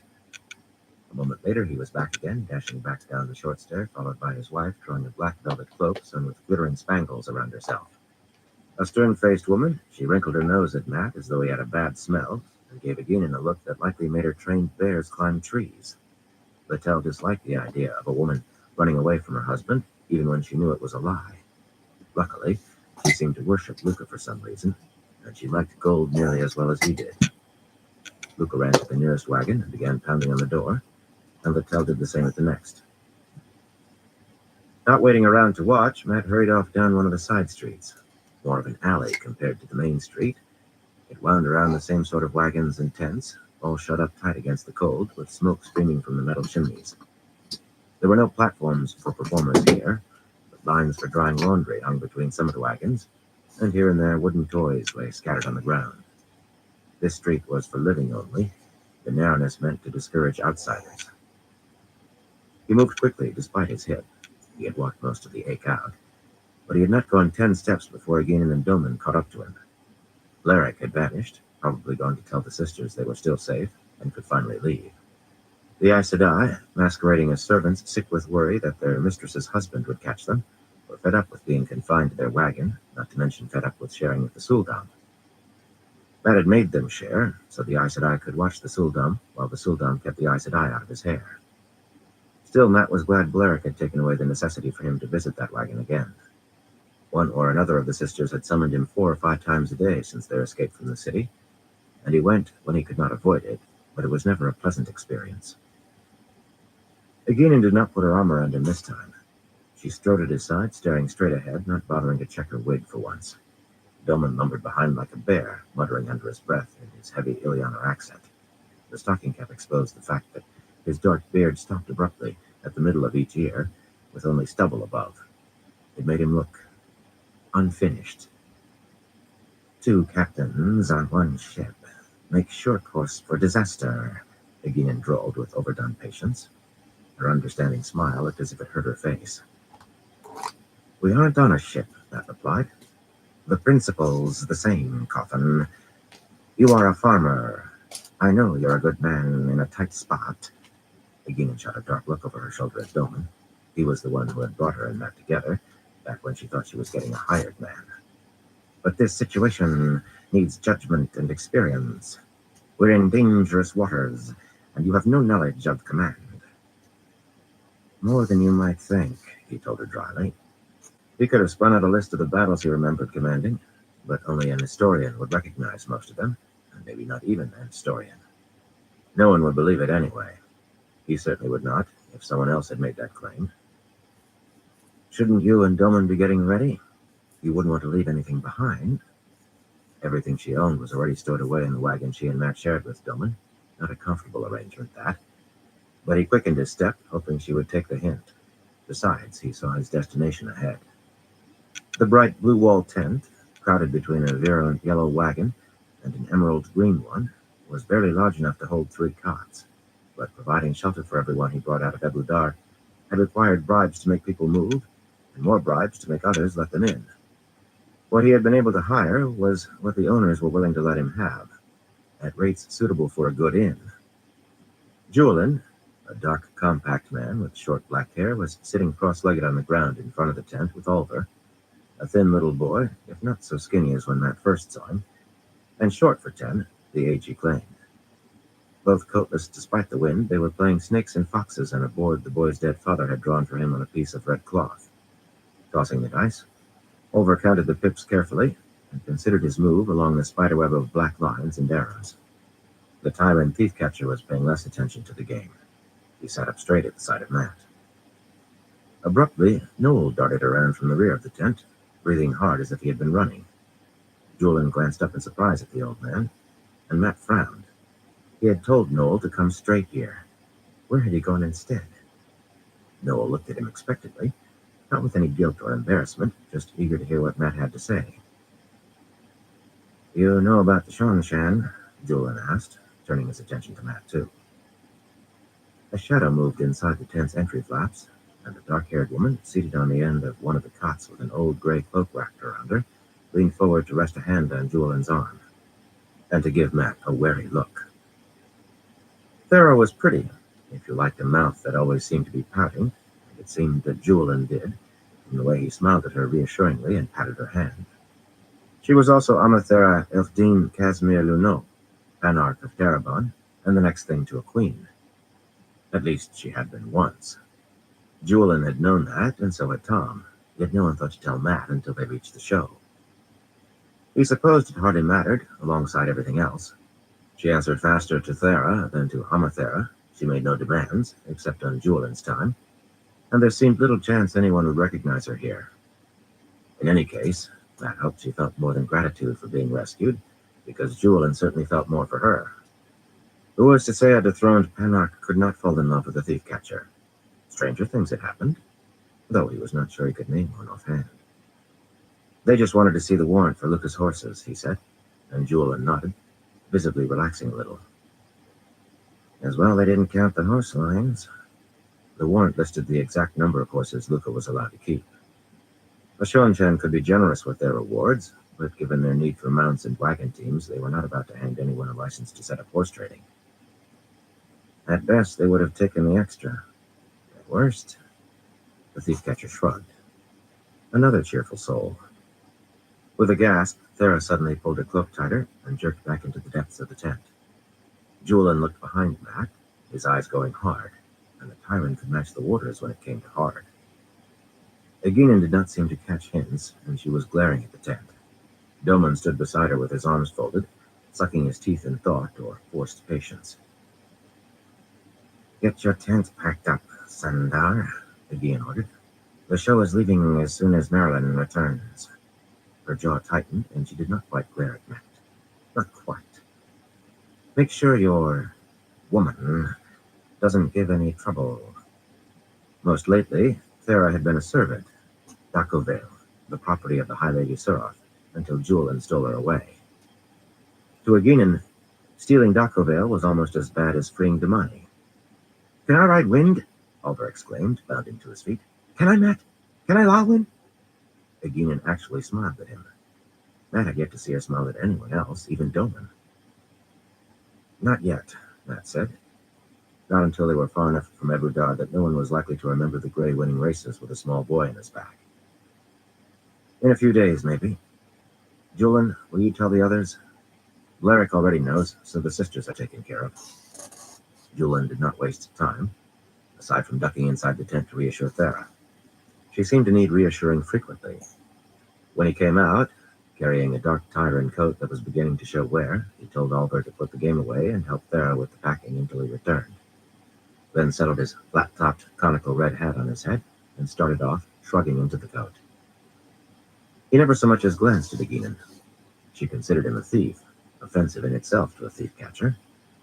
S3: A moment later, he was back again, dashing back down the short stair, followed by his wife, drawing a black velvet cloak sewn with glittering spangles around herself. A stern-faced woman, she wrinkled her nose at Matt as though he had a bad smell, and gave Aginin a look that likely made her trained bears climb trees. Littell disliked the idea of a woman running away from her husband, even when she knew it was a lie. Luckily, she seemed to worship Luca for some reason, and she liked gold nearly as well as he did. Luca ran to the nearest wagon and began pounding on the door, and Littell did the same at the next. Not waiting around to watch, Matt hurried off down one of the side streets. More of an alley compared to the main street. It wound around the same sort of wagons and tents, all shut up tight against the cold, with smoke streaming from the metal chimneys. There were no platforms for performers here, but lines for drying laundry hung between some of the wagons, and here and there wooden toys lay scattered on the ground. This street was for living only, the narrowness meant to discourage outsiders. He moved quickly despite his hip. He had walked most of the ache out, but he had not gone 10 steps before Aginin and Billman caught up to him. Blerick had vanished, probably gone to tell the sisters they were still safe and could finally leave. The Aes Sedai, masquerading as servants sick with worry that their mistress's husband would catch them, were fed up with being confined to their wagon, not to mention fed up with sharing with the Suldam. That had made them share, so the Aes Sedai could watch the Suldam, while the Suldam kept the Aes Sedai out of his hair. Still, Matt was glad Blerick had taken away the necessity for him to visit that wagon again. One or another of the sisters had summoned him 4 or 5 times a day since their escape from the city, and he went when he could not avoid it, but it was never a pleasant experience. Aginin did not put her arm around him this time. She strode at his side, staring straight ahead, not bothering to check her wig for once. Billman lumbered behind like a bear, muttering under his breath in his heavy Ilianer accent. The stocking cap exposed the fact that his dark beard stopped abruptly at the middle of each ear, with only stubble above. It made him look unfinished. 2 captains on 1 ship. Make short course for disaster, Aginin drawled with overdone patience. Her understanding smile looked as if it hurt her face. We aren't on a ship, Matt replied. The principle's the same, Coffin. You are a farmer. I know you're a good man in a tight spot. Egina shot a dark look over her shoulder at Doman. He was the one who had brought her and Matt together, back when she thought she was getting a hired man. But this situation needs judgment and experience. We're in dangerous waters, and you have no knowledge of command. More than you might think, he told her dryly. He could have spun out a list of the battles he remembered commanding, but only an historian would recognize most of them, and maybe not even an historian. No one would believe it anyway. He certainly would not, if someone else had made that claim. Shouldn't you and Doman be getting ready? You wouldn't want to leave anything behind. Everything she owned was already stowed away in the wagon she and Matt shared with Doman. Not a comfortable arrangement, that. But he quickened his step, hoping she would take the hint. Besides, he saw his destination ahead. The bright blue wall tent, crowded between a virulent yellow wagon and an emerald green one, was barely large enough to hold 3 cots, but providing shelter for everyone he brought out of Ebu Dar had required bribes to make people move, and more bribes to make others let them in. What he had been able to hire was what the owners were willing to let him have, at rates suitable for a good inn. Julian, a dark, compact man with short black hair, was sitting cross-legged on the ground in front of the tent with Oliver, a thin little boy, if not so skinny as when Matt first saw him, and short for 10, the age he claimed. Both coatless despite the wind, they were playing snakes and foxes on a board the boy's dead father had drawn for him on a piece of red cloth. Tossing the dice, Oliver counted the pips carefully and considered his move along the spiderweb of black lines and arrows. The Tyrant thief catcher was paying less attention to the game. He sat up straight at the sight of Matt. Abruptly, Noel darted around from the rear of the tent, breathing hard as if he had been running. Julian glanced up in surprise at the old man, and Matt frowned. He had told Noel to come straight here. Where had he gone instead? Noel looked at him expectantly, not with any guilt or embarrassment, just eager to hear what Matt had to say. You know about the Shongshan? Julian asked, turning his attention to Matt, too. A shadow moved inside the tent's entry flaps, and a dark-haired woman, seated on the end of one of the cots with an old gray cloak wrapped around her, leaned forward to rest a hand on Julian's arm, and to give Matt a wary look. Thera was pretty, if you liked a mouth that always seemed to be pouting, and it seemed that Julian did, from the way he smiled at her reassuringly and patted her hand. She was also Amathera Elfdine Casimir Luneau, Panarch of Terabon, and the next thing to a queen. At least she had been once. Julian had known that, and so had Tom, yet no one thought to tell Matt until they reached the show. He supposed it hardly mattered, alongside everything else. She answered faster to Thera than to Amathera. She made no demands, except on Julian's time, and there seemed little chance anyone would recognize her here. In any case, Matt hoped she felt more than gratitude for being rescued, because Julian certainly felt more for her. Who was to say a dethroned Panarch could not fall in love with a thief-catcher? Stranger things had happened, though he was not sure he could name one offhand. They just wanted to see the warrant for Lucas' horses, he said, and Julian nodded, visibly relaxing a little. As well, they didn't count the horse lines. The warrant listed the exact number of horses Luca was allowed to keep. The Shongshan could be generous with their rewards, but given their need for mounts and wagon teams, they were not about to hand anyone a license to set up horse trading. At best, they would have taken the extra. At worst, the thief-catcher shrugged. Another cheerful soul. With a gasp, Thera suddenly pulled her cloak tighter and jerked back into the depths of the tent. Julian looked behind Matt, his eyes going hard, and the Tyrant could match the waters when it came to hard. Egina did not seem to catch hints, and she was glaring at the tent. Doman stood beside her with his arms folded, sucking his teeth in thought or forced patience. Get your tent packed up, Sandar, Egina ordered. The show is leaving as soon as Marilyn returns. Her jaw tightened, and she did not quite glare at Matt. Not quite. Make sure your woman doesn't give any trouble. Most lately, Thera had been a servant, Dakovale, the property of the High Lady Suroth, until Julian stole her away. To Egina, stealing Dakovale was almost as bad as freeing Damani. Can I ride Wind? Oliver exclaimed, bounding to his feet. Can I, Matt? Can I Lawin? Egina actually smiled at him. Matt had yet to see her smile at anyone else, even Doman. Not yet, Matt said. not until they were far enough from Ebudar that no one was likely to remember the Grey winning races with a small boy in his back. In a few days, maybe. Julian, will you tell the others? Blarick already knows, so the sisters are taken care of. Julian did not waste time, aside from ducking inside the tent to reassure Thera. She seemed to need reassuring frequently. When he came out, carrying a dark Tyran coat that was beginning to show wear, he told Oliver to put the game away and help Thera with the packing until he returned. Then settled his flat-topped, conical red hat on his head and started off, shrugging into the coat. He never so much as glanced at Egina. She considered him a thief, offensive in itself to a thief-catcher,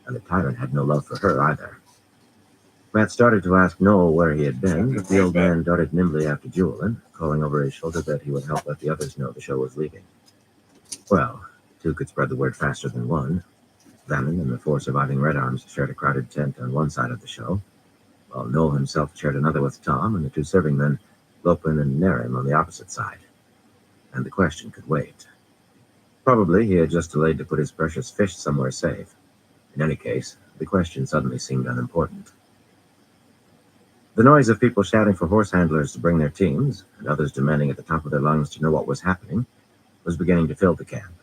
S3: and the tyrant had no love for her either. Matt started to ask Noel where he had been, but the old man darted nimbly after Julian, calling over his shoulder that he would help let the others know the show was leaving. Well, two could spread the word faster than one. Vannon and the 4 surviving Red Arms shared a crowded tent on one side of the show, while Noel himself shared another with Tom and the 2 serving men, Lopin and Narim, on the opposite side. And the question could wait. Probably he had just delayed to put his precious fish somewhere safe. In any case, the question suddenly seemed unimportant. The noise of people shouting for horse handlers to bring their teams, and others demanding at the top of their lungs to know what was happening, was beginning to fill the camp.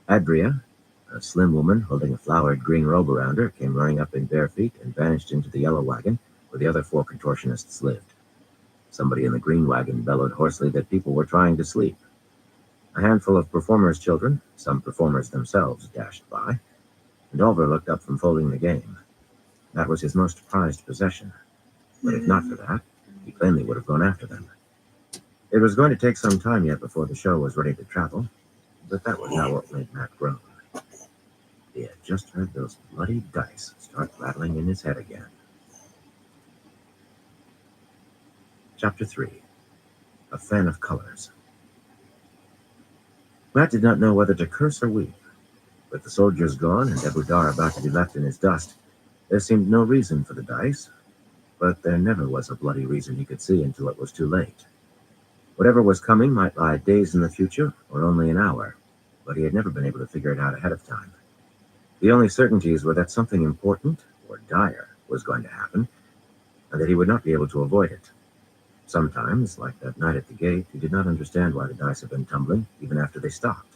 S3: Adria, a slim woman holding a flowered green robe around her, came running up in bare feet and vanished into the yellow wagon where the other 4 contortionists lived. Somebody in the green wagon bellowed hoarsely that people were trying to sleep. A handful of performers' children, some performers themselves, dashed by, and Oliver looked up from folding the game. That was his most prized possession. But if not for that, he plainly would have gone after them. It was going to take some time yet before the show was ready to travel, but that was not what made Matt groan. He had just heard those bloody dice start rattling in his head again. Chapter 3. A Fan of Colors. Matt did not know whether to curse or weep. With the soldiers gone and Ebudar about to be left in his dust, there seemed no reason for the dice, but there never was a bloody reason he could see until it was too late. Whatever was coming might lie days in the future or only an hour, but he had never been able to figure it out ahead of time. The only certainties were that something important, or dire, was going to happen, and that he would not be able to avoid it. Sometimes, like that night at the gate, he did not understand why the dice had been tumbling, even after they stopped.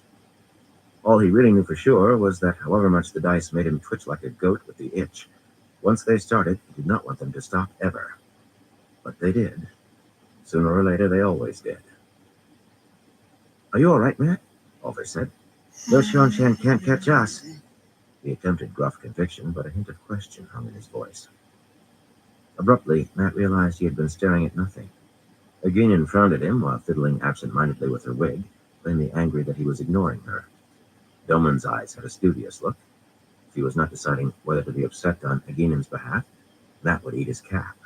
S3: All he really knew for sure was that however much the dice made him twitch like a goat with the itch, once they started, he did not want them to stop ever. But they did. Sooner or later, they always did. "Are you all right, Matt?" Oliver said. "Those Seanchan can't catch us." He attempted gruff conviction, but a hint of question hung in his voice. Abruptly, Matt realized he had been staring at nothing. Egina frowned at him while fiddling absent-mindedly with her wig, plainly angry that he was ignoring her. Doman's eyes had a studious look. If he was not deciding whether to be upset on Egina's behalf, Matt would eat his cap.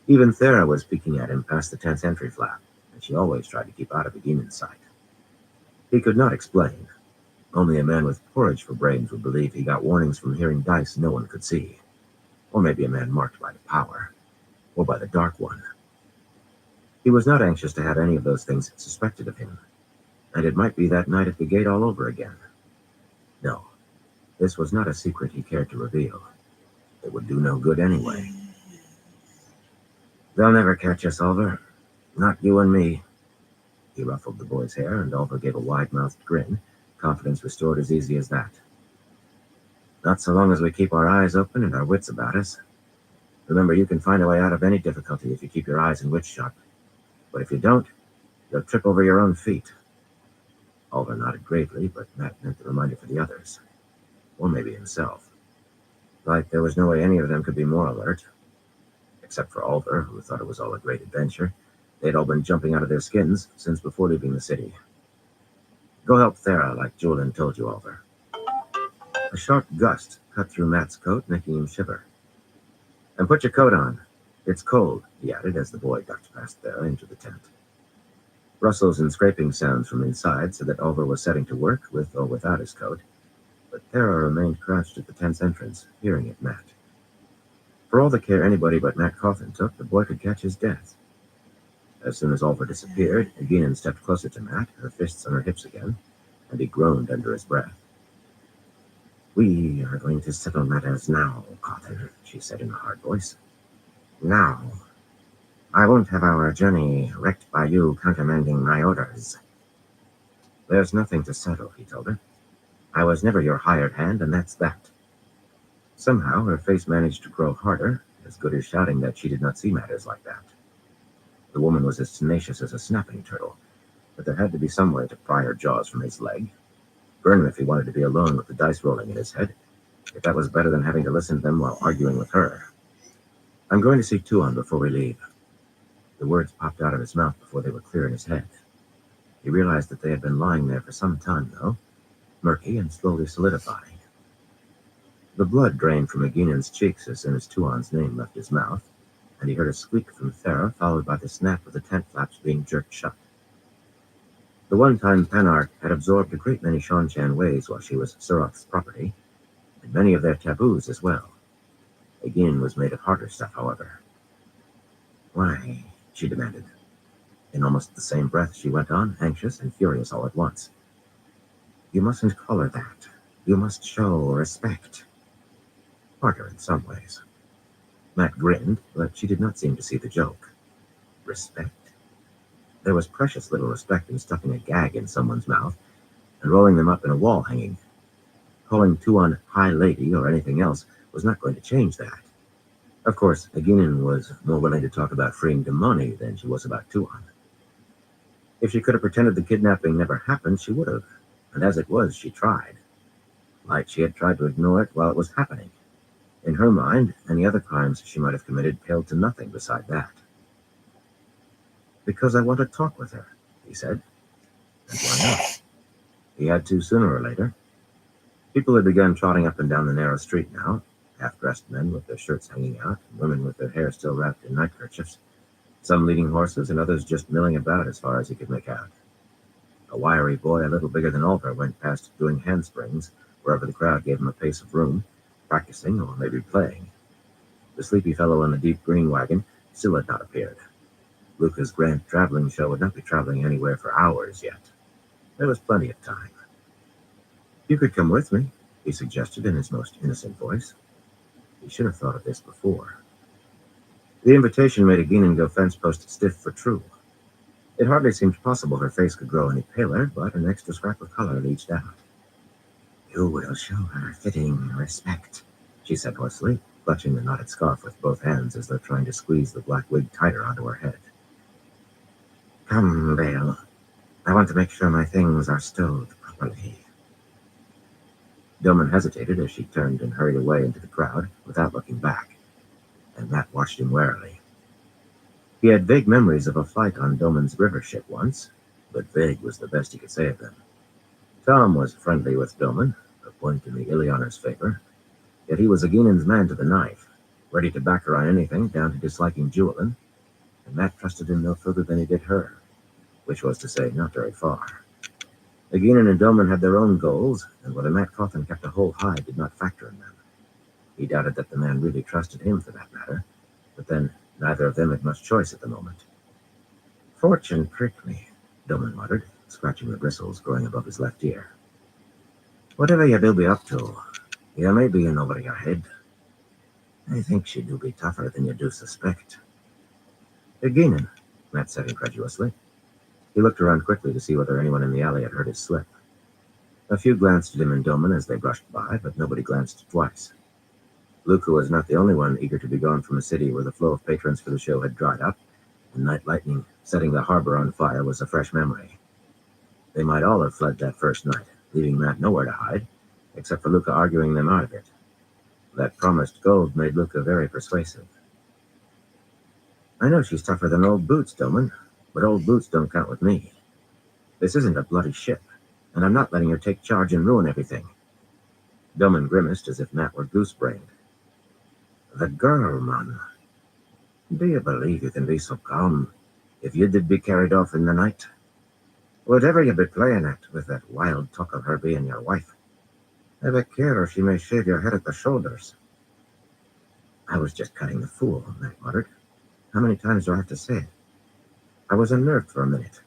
S3: Even Thera was peeking at him past the tent's entry flap, and she always tried to keep out of Egina's sight. He could not explain. Only a man with porridge for brains would believe he got warnings from hearing dice no one could see. Or maybe a man marked by the power, or by the Dark One. He was not anxious to have any of those things suspected of him, and it might be that night at the gate all over again. No, this was not a secret he cared to reveal. It would do no good anyway. "They'll never catch us, Oliver. Not you and me." He ruffled the boy's hair, and Oliver gave a wide-mouthed grin, confidence restored as easy as that. "Not so long as we keep our eyes open and our wits about us. Remember, you can find a way out of any difficulty if you keep your eyes and wits sharp. But if you don't, you'll trip over your own feet." Oliver nodded gravely, but Matt meant the reminder for the others. Or maybe himself. Like there was no way any of them could be more alert. Except for Oliver, who thought it was all a great adventure. They'd all been jumping out of their skins since before leaving the city. "Go help Thera, like Julian told you, Oliver." A sharp gust cut through Matt's coat, making him shiver. "And put your coat on. It's cold," he added as the boy ducked past Thera into the tent. Rustles and scraping sounds from inside said that Oliver was setting to work, with or without his coat, but Thera remained crouched at the tent's entrance, peering at Matt. For all the care anybody but Matt Coffin took, the boy could catch his death. As soon as Oliver disappeared, Egina stepped closer to Matt, her fists on her hips again, and he groaned under his breath. We are going to settle matters now, Cotton, she said in a hard voice. Now. I won't have our journey wrecked by you countermanding my orders. There's nothing to settle, he told her. I was never your hired hand, and that's that. Somehow her face managed to grow harder, as good as shouting that she did not see matters like that. The woman was as tenacious as a snapping turtle, but there had to be some way to pry her jaws from his leg. Burn him if he wanted to be alone with the dice rolling in his head, if that was better than having to listen to them while arguing with her. I'm going to see Tuan before we leave. The words popped out of his mouth before they were clear in his head. He realized that they had been lying there for some time, though, murky and slowly solidifying. The blood drained from Aginan's cheeks as soon as Tuan's name left his mouth, and he heard a squeak from Thera, followed by the snap of the tent flaps being jerked shut. The one-time Panarch had absorbed a great many Shanchan ways while she was Suroth's property, and many of their taboos as well. Aginan was made of harder stuff, however. Why? She demanded. In almost the same breath, she went on, anxious and furious all at once. You mustn't call her that. You must show respect. Harder in some ways. Matt grinned, but she did not seem to see the joke. Respect? There was precious little respect in stuffing a gag in someone's mouth and rolling them up in a wall hanging. Calling Tuan High Lady or anything else was not going to change that. Of course, Aginan was more willing to talk about freeing Damani than she was about Tuan. If she could have pretended the kidnapping never happened, she would have, and as it was, she tried. Like she had tried to ignore it while it was happening. In her mind, any other crimes she might have committed paled to nothing beside that. Because I want to talk with her, he said. And why not? He had to sooner or later. People had begun trotting up and down the narrow street now, half-dressed men with their shirts hanging out, and women with their hair still wrapped in nightkerchiefs, some leading horses and others just milling about as far as he could make out. A wiry boy a little bigger than Oliver went past doing handsprings wherever the crowd gave him a pace of room, practicing or maybe playing. The sleepy fellow in the deep green wagon still had not appeared. Luca's grand traveling show would not be traveling anywhere for hours yet. There was plenty of time. You could come with me, he suggested in his most innocent voice. He should have thought of this before. The invitation made Aginan go fence post stiff for true. It hardly seemed possible her face could grow any paler, but an extra scrap of color leached out. You will show her fitting respect, she said hoarsely, clutching the knotted scarf with both hands as though trying to squeeze the black wig tighter onto her head. Come, Bale. I want to make sure my things are stowed properly. Doman hesitated as she turned and hurried away into the crowd without looking back, and Matt watched him warily. He had vague memories of a flight on Doman's river ship once, but vague was the best he could say of them. Tom was friendly with Doman, a point in the Illianer's favor, yet he was Aginan's man to the knife, ready to back her on anything down to disliking Jewelin, and Matt trusted him no further than he did her, which was to say not very far. Aginan and Doman had their own goals, and whether Matt Cawthon kept a whole hide did not factor in them. He doubted that the man really trusted him for that matter, but then neither of them had much choice at the moment. Fortune prick me, Doman muttered, scratching the bristles growing above his left ear. Whatever you do be up to, you may be in over your head. I think she do be tougher than you do suspect. Aginan, Matt said incredulously. He looked around quickly to see whether anyone in the alley had heard his slip. A few glanced at him and Doman as they brushed by, but nobody glanced twice. Luca was not the only one eager to be gone from a city where the flow of patrons for the show had dried up, and night lightning setting the harbor on fire was a fresh memory. They might all have fled that first night, leaving Matt nowhere to hide, except for Luca arguing them out of it. That promised gold made Luca very persuasive. I know she's tougher than old boots, Doman, but old boots don't count with me. This isn't a bloody ship, and I'm not letting her take charge and ruin everything. Doman grimaced as if Matt were goose-brained. The girl, man. Do you believe you can be so calm if you did be carried off in the night? Whatever you be playing at with that wild talk of her being your wife, have a care or she may shave your head at the shoulders. I was just cutting the fool, Matt muttered. How many times do I have to say it? I was unnerved for a minute.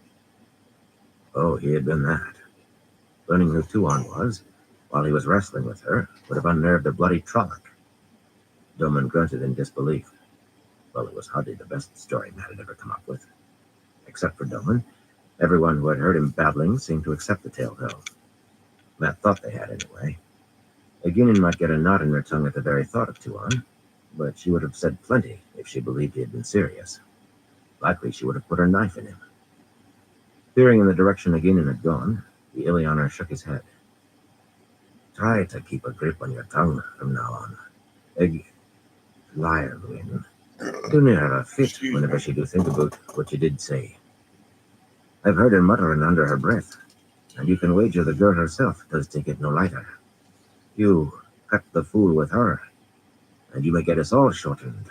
S3: Oh, he had been that. Learning who Tuan was, while he was wrestling with her, would have unnerved a bloody Trolloc. Doman grunted in disbelief. Well, it was hardly the best story Matt had ever come up with. Except for Doman, everyone who had heard him babbling seemed to accept the tale, though. Matt thought they had, anyway. Eginin might get a knot in her tongue at the very thought of Tuon, but she would have said plenty if she believed he had been serious. Likely she would have put her knife in him. Peering in the direction Eginin had gone, the Illianer shook his head. Try to keep a grip on your tongue from now on. Liar, Gwyn. Do near have a fit whenever she do think about what you did say. I've heard her muttering under her breath, and you can wager the girl herself does take it no lighter. You cut the fool with her, and you may get us all shortened.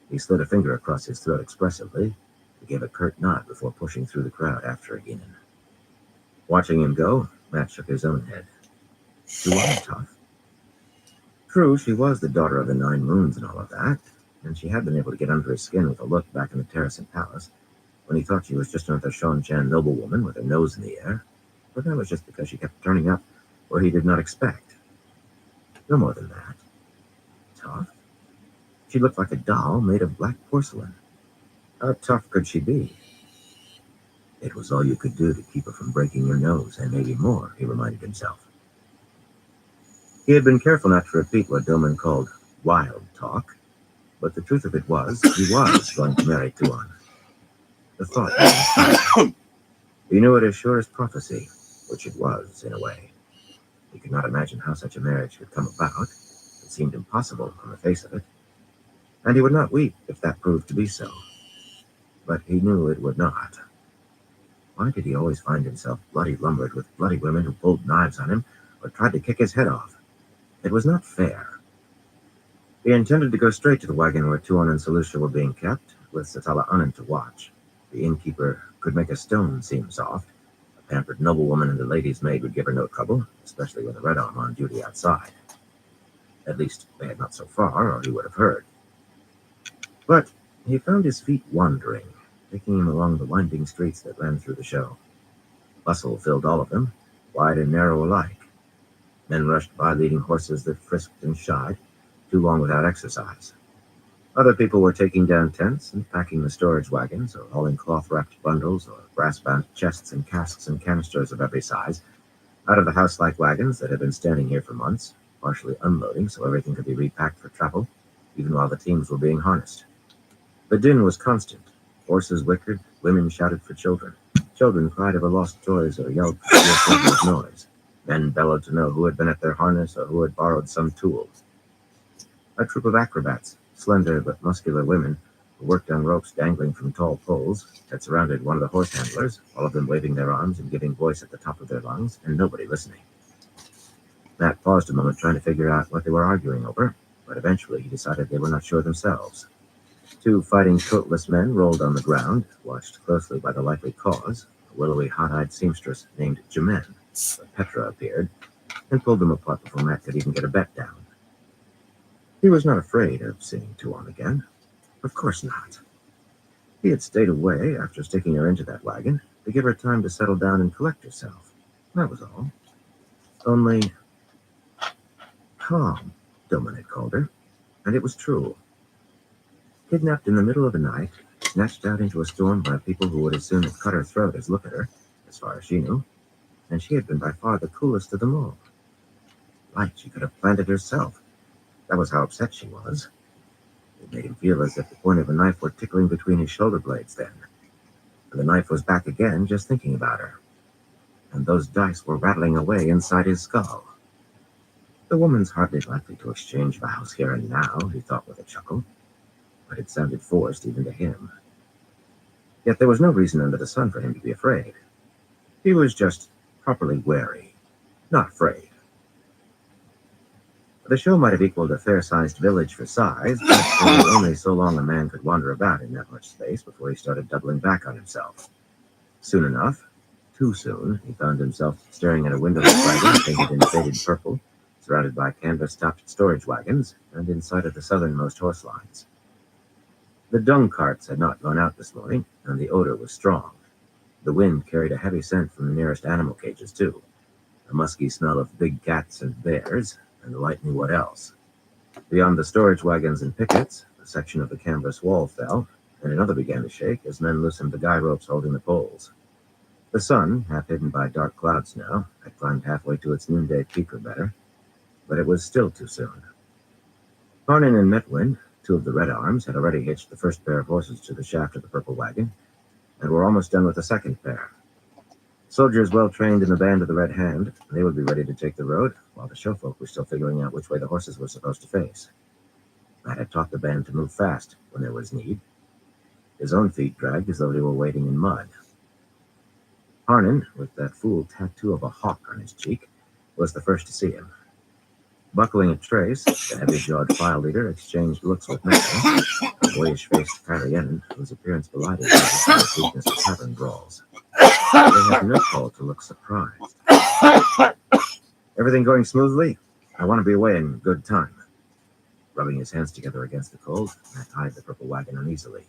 S3: He slid a finger across his throat expressively, and gave a curt nod before pushing through the crowd after Eginin. Watching him go, Matt shook his own head. She was tough. True, she was the daughter of the Nine Moons and all of that, and she had been able to get under his skin with a look back in the Terracent Palace, when he thought she was just another Sean-Chan noblewoman with her nose in the air, but that was just because she kept turning up where he did not expect. No more than that. Tough? She looked like a doll made of black porcelain. How tough could she be? It was all you could do to keep her from breaking your nose, and maybe more, he reminded himself. He had been careful not to repeat what Doman called wild talk, but the truth of it was, he was going to marry Tuon. The thought he knew it as sure as prophecy, which it was, in a way. He could not imagine how such a marriage could come about. It seemed impossible on the face of it. And he would not weep if that proved to be so. But he knew it would not. Why did he always find himself bloody lumbered with bloody women who pulled knives on him or tried to kick his head off? It was not fair. He intended to go straight to the wagon where Tuon and Selucia were being kept, with Satala Unnan to watch. The innkeeper could make a stone seem soft. A pampered noblewoman and the lady's maid would give her no trouble, especially with a red arm on duty outside. At least they had not so far, or he would have heard. But he found his feet wandering, taking him along the winding streets that ran through the show. Bustle filled all of them, wide and narrow alike. Men rushed by leading horses that frisked and shied, too long without exercise. Other people were taking down tents and packing the storage wagons, or hauling cloth-wrapped bundles or brass-bound chests and casks and canisters of every size out of the house-like wagons that had been standing here for months, partially unloading so everything could be repacked for travel, even while the teams were being harnessed. The din was constant. Horses whickered, women shouted for children. Children cried over lost toys or yelled for fear of noise. Men bellowed to know who had been at their harness or who had borrowed some tool. A troop of acrobats, slender but muscular women, who worked on ropes dangling from tall poles, had surrounded one of the horse handlers, all of them waving their arms and giving voice at the top of their lungs, and nobody listening. Matt paused a moment trying to figure out what they were arguing over, but eventually he decided they were not sure themselves. Two fighting coatless men rolled on the ground, watched closely by the likely cause, a willowy, hot-eyed seamstress named Jemen. But Petra appeared, and pulled them apart before Matt could even get a bet down. He was not afraid of seeing Tuon again. Of course not. He had stayed away after sticking her into that wagon to give her time to settle down and collect herself. That was all. Only calm, Doman had called her, and it was true. Kidnapped in the middle of the night, snatched out into a storm by people who would as soon have cut her throat as look at her, as far as she knew, and she had been by far the coolest of them all. Light she could have planted herself. That was how upset she was. It made him feel as if the point of a knife were tickling between his shoulder blades then. And the knife was back again just thinking about her. And those dice were rattling away inside his skull. The woman's hardly likely to exchange vows here and now, he thought with a chuckle. But it sounded forced even to him. Yet there was no reason under the sun for him to be afraid. He was just properly wary, not afraid. The show might have equaled a fair-sized village for size, but there was only so long a man could wander about in that much space before he started doubling back on himself. Soon enough, too soon, he found himself staring at a windowless wagon painted in faded purple, surrounded by canvas-topped storage wagons, and in sight of the southernmost horse lines. The dung carts had not gone out this morning, and the odor was strong. The wind carried a heavy scent from the nearest animal cages, too. the musky smell of big cats and bears, and the light knew what else. Beyond the storage wagons and pickets, a section of the canvas wall fell, and another began to shake as men loosened the guy ropes holding the poles. The sun, half hidden by dark clouds now, had climbed halfway to its noonday peak or better, but it was still too soon. Harnan and Metwin, two of the Red Arms, had already hitched the first pair of horses to the shaft of the purple wagon, and were almost done with the second pair. Soldiers well trained in the band of the Red Hand, they would be ready to take the road, while the showfolk were still figuring out which way the horses were supposed to face. Matt had taught the band to move fast when there was need. His own feet dragged as though they were wading in mud. Harnan, with that fool tattoo of a hawk on his cheek, was the first to see him. Buckling a trace, the heavy-jawed file leader exchanged looks with Metwin, a boyish-faced Carrienan whose appearance belied his the weakness of tavern brawls. They had no call to look surprised. Everything going smoothly? I want to be away in good time. Rubbing his hands together against the cold, Matt eyed the purple wagon uneasily.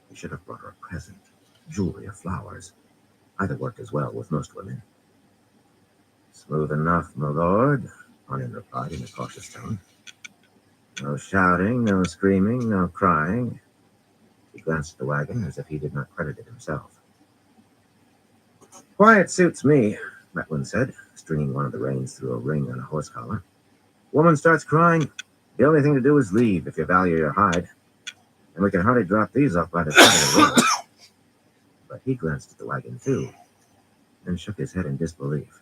S3: He should have brought her a present, jewelry or flowers. Either worked as well with most women. Smooth enough, my lord, Harnan replied in a cautious tone. No shouting, no screaming, no crying. He glanced at the wagon as if he did not credit it himself. Quiet suits me, Metwin said, stringing one of the reins through a ring on a horse collar. Woman starts crying. The only thing to do is leave if you value your hide. And we can hardly drop these off by the side of the road. But he glanced at the wagon, too, and shook his head in disbelief.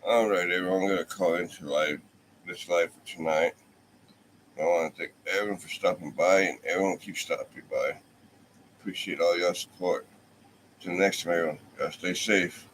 S4: All right, everyone. I'm going to call into this live for tonight. I want to thank everyone for stopping by, and everyone keep stopping by. Appreciate all your support. Till next time, everyone. Gotta stay safe.